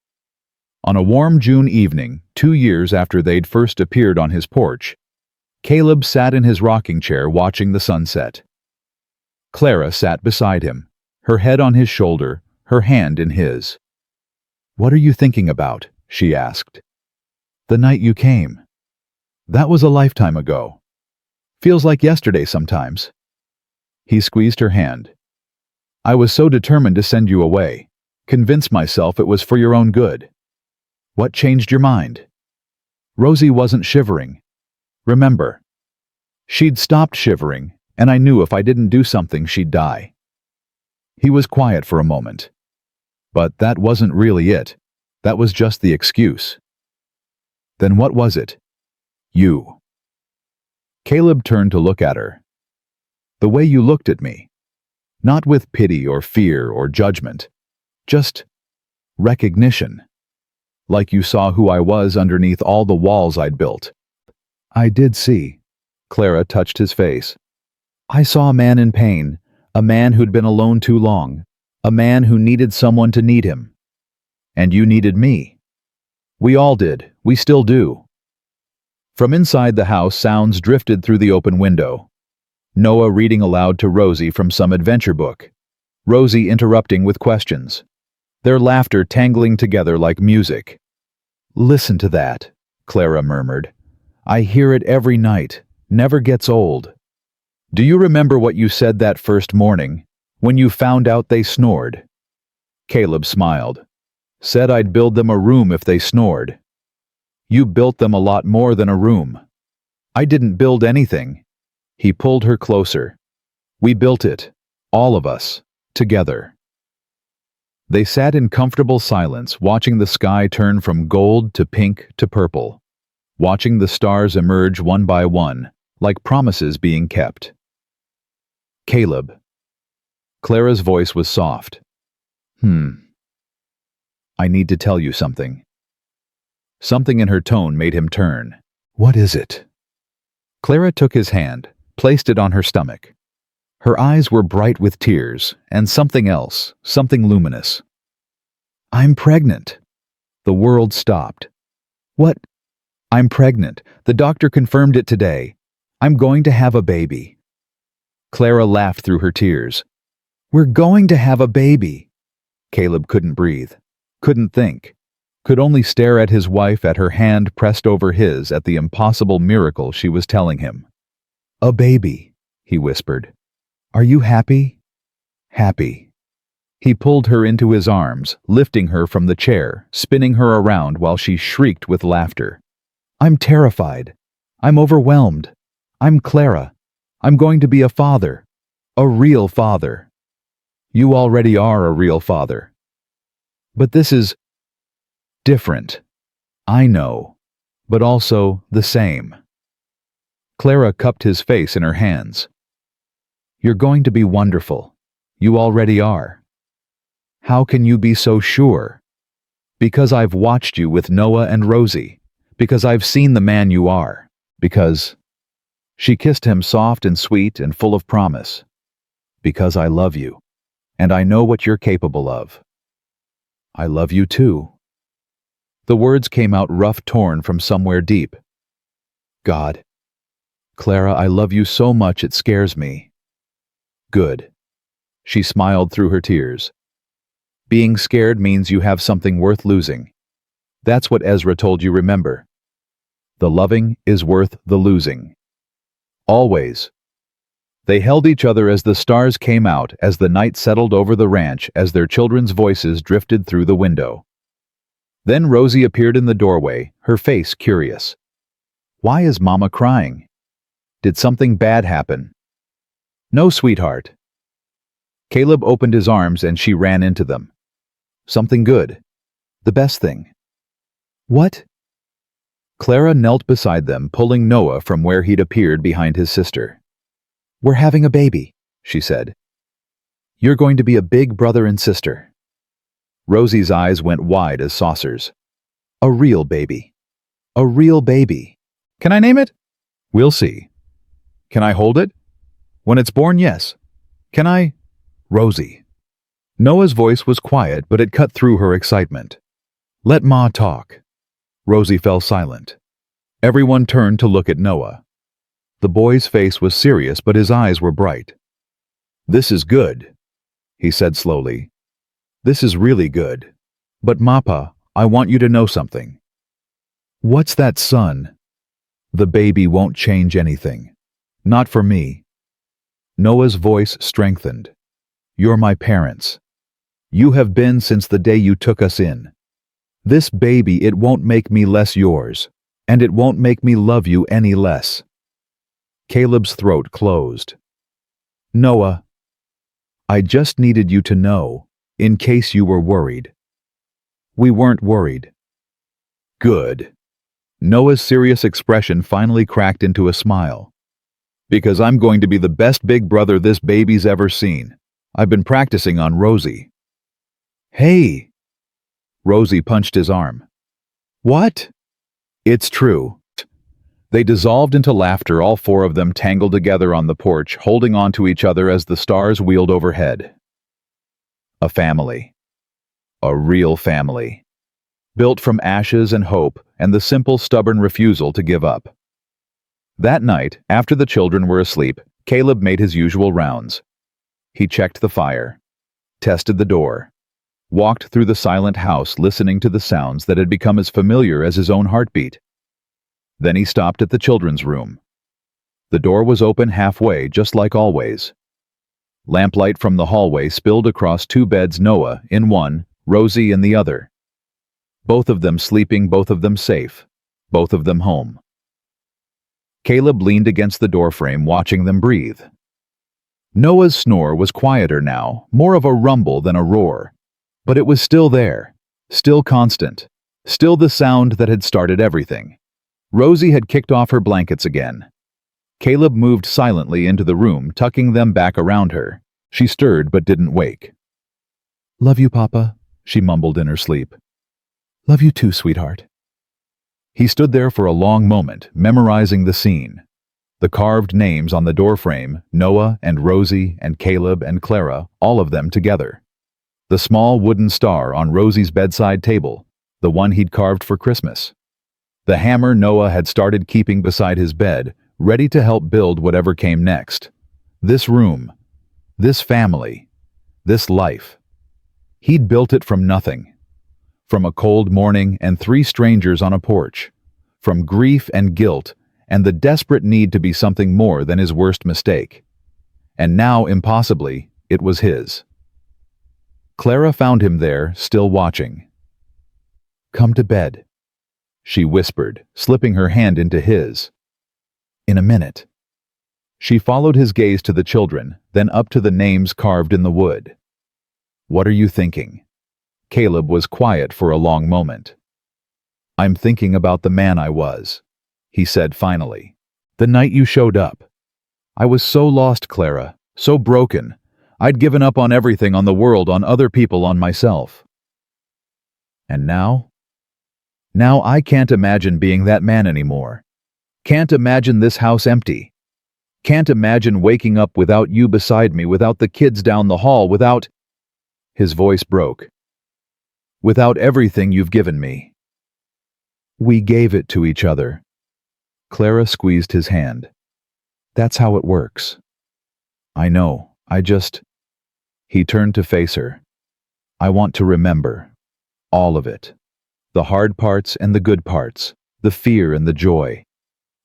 Speaker 1: On a warm June evening, 2 years after they'd first appeared on his porch, Caleb sat in his rocking chair watching the sunset. Clara sat beside him, her head on his shoulder, her hand in his. "What are you thinking about?" she asked. "The night you came. That was a lifetime ago. Feels like yesterday sometimes." He squeezed her hand. "I was so determined to send you away, convince myself it was for your own good. What changed your mind?" Rosie wasn't shivering. Remember. She'd stopped shivering, and I knew if I didn't do something she'd die. He was quiet for a moment. But that wasn't really it. That was just the excuse. Then what was it? You. Caleb turned to look at her. "The way you looked at me. Not with pity or fear or judgment. Just recognition. Like you saw who I was underneath all the walls I'd built." "I did see." Clara touched his face. "I saw a man in pain, a man who'd been alone too long, a man who needed someone to need him. And you needed me. We all did. We still do." From inside the house, sounds drifted through the open window. Noah reading aloud to Rosie from some adventure book. Rosie interrupting with questions. Their laughter tangling together like music. "Listen to that," Clara murmured. "I hear it every night. Never gets old. Do you remember what you said that first morning, when you found out they snored?" Caleb smiled. "Said I'd build them a room if they snored. You built them a lot more than a room." "I didn't build anything." He pulled her closer. "We built it, all of us, together." They sat in comfortable silence, watching the sky turn from gold to pink to purple, watching the stars emerge one by one, like promises being kept. "Caleb." Clara's voice was soft. "I need to tell you something." Something in her tone made him turn. "What is it?" Clara took his hand, placed it on her stomach. Her eyes were bright with tears, and something else, something luminous. "I'm pregnant." The world stopped. "What?" "I'm pregnant. The doctor confirmed it today. I'm going to have a baby." Clara laughed through her tears. "We're going to have a baby." Caleb couldn't breathe, couldn't think, could only stare at his wife, at her hand pressed over his, at the impossible miracle she was telling him. "A baby," he whispered. "Are you happy?" "Happy." He pulled her into his arms, lifting her from the chair, spinning her around while she shrieked with laughter. "I'm terrified. I'm overwhelmed. I'm Clara. I'm going to be a father. A real father." "You already are a real father." "But this is different." "I know, but also the same." Clara cupped his face in her hands. "You're going to be wonderful. You already are." "How can you be so sure?" "Because I've watched you with Noah and Rosie. Because I've seen the man you are. Because—" She kissed him soft and sweet and full of promise. "Because I love you, and I know what you're capable of." "I love you too." The words came out rough, torn from somewhere deep. "God. Clara, I love you so much it scares me." "Good." She smiled through her tears. "Being scared means you have something worth losing. That's what Ezra told you, remember. The loving is worth the losing. Always." They held each other as the stars came out, as the night settled over the ranch, as their children's voices drifted through the window. Then Rosie appeared in the doorway, her face curious. "Why is Mama crying? Did something bad happen?" "No, sweetheart." Caleb opened his arms and she ran into them. "Something good. The best thing." "What?" Clara knelt beside them, pulling Noah from where he'd appeared behind his sister. "We're having a baby," she said. "You're going to be a big brother and sister." Rosie's eyes went wide as saucers. "A real baby. A real baby. Can I name it?" "We'll see." "Can I hold it?" "When it's born, yes." "Can I—" "Rosie." Noah's voice was quiet, but it cut through her excitement. "Let Ma talk." Rosie fell silent. Everyone turned to look at Noah. The boy's face was serious, but his eyes were bright. "This is good," he said slowly. "This is really good. But Mappa, I want you to know something." "What's that, son?" "The baby won't change anything. Not for me." Noah's voice strengthened. "You're my parents. You have been since the day you took us in. This baby, it won't make me less yours, and it won't make me love you any less." Caleb's throat closed. "Noah, I just needed you to know, in case you were worried." "We weren't worried." "Good." Noah's serious expression finally cracked into a smile. "Because I'm going to be the best big brother this baby's ever seen. I've been practicing on Rosie." "Hey!" Rosie punched his arm. "What?" "It's true." They dissolved into laughter, all four of them tangled together on the porch, holding on to each other as the stars wheeled overhead. A family. A real family. Built from ashes and hope and the simple, stubborn refusal to give up. That night, after the children were asleep, Caleb made his usual rounds. He checked the fire, tested the door, walked through the silent house, listening to the sounds that had become as familiar as his own heartbeat. Then he stopped at the children's room. The door was open halfway, just like always. Lamplight from the hallway spilled across two beds, Noah in one, Rosie in the other. Both of them sleeping, both of them safe, both of them home. Caleb leaned against the doorframe, watching them breathe. Noah's snore was quieter now, more of a rumble than a roar. But it was still there, still constant, still the sound that had started everything. Rosie had kicked off her blankets again. Caleb moved silently into the room, tucking them back around her. She stirred but didn't wake. "Love you, Papa," she mumbled in her sleep. "Love you too, sweetheart." He stood there for a long moment, memorizing the scene. The carved names on the doorframe, Noah and Rosie and Caleb and Clara, all of them together. The small wooden star on Rosie's bedside table, the one he'd carved for Christmas. The hammer Noah had started keeping beside his bed, ready to help build whatever came next. This room, this family, this life. He'd built it from nothing. From a cold morning and 3 strangers on a porch. From grief and guilt and the desperate need to be something more than his worst mistake. And now, impossibly, it was his. Clara found him there, still watching. "Come to bed," she whispered, slipping her hand into his. "In a minute." She followed his gaze to the children, then up to the names carved in the wood. "What are you thinking?" Caleb was quiet for a long moment. "I'm thinking about the man I was," he said finally. "The night you showed up. I was so lost, Clara, so broken. I'd given up on everything, on the world, on other people, on myself. And now? Now I can't imagine being that man anymore. Can't imagine this house empty. Can't imagine waking up without you beside me, without the kids down the hall, without—" His voice broke. "Without everything you've given me." "We gave it to each other." Clara squeezed his hand. "That's how it works." "I know, He turned to face her. "I want to remember. All of it. The hard parts and the good parts. The fear and the joy.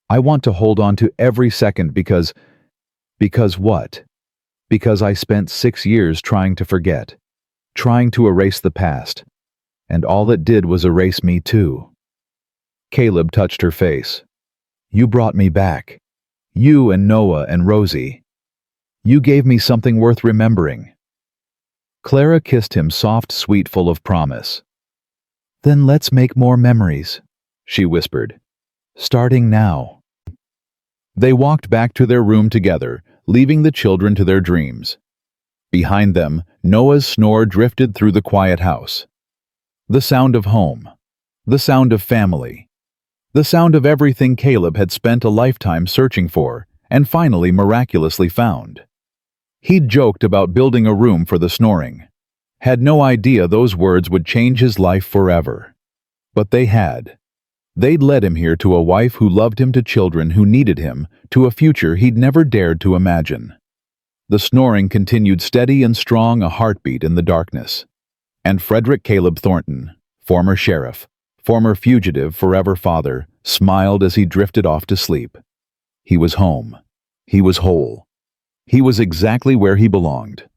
Speaker 1: I want to hold on to every second because what? Because I spent 6 years trying to forget. Trying to erase the past. And all it did was erase me too." Caleb touched her face. "You brought me back. You and Noah and Rosie. You gave me something worth remembering." Clara kissed him soft, sweet, full of promise. "Then let's make more memories," she whispered. "Starting now." They walked back to their room together, leaving the children to their dreams. Behind them, Noah's snore drifted through the quiet house. The sound of home. The sound of family. The sound of everything Caleb had spent a lifetime searching for, and finally miraculously found. He'd joked about building a room for the snoring. Had no idea those words would change his life forever. But they had. They'd led him here, to a wife who loved him, to children who needed him, to a future he'd never dared to imagine. The snoring continued steady and strong, a heartbeat in the darkness. And Frederick Caleb Thornton, former sheriff, former fugitive, forever father, smiled as he drifted off to sleep. He was home. He was whole. He was exactly where he belonged.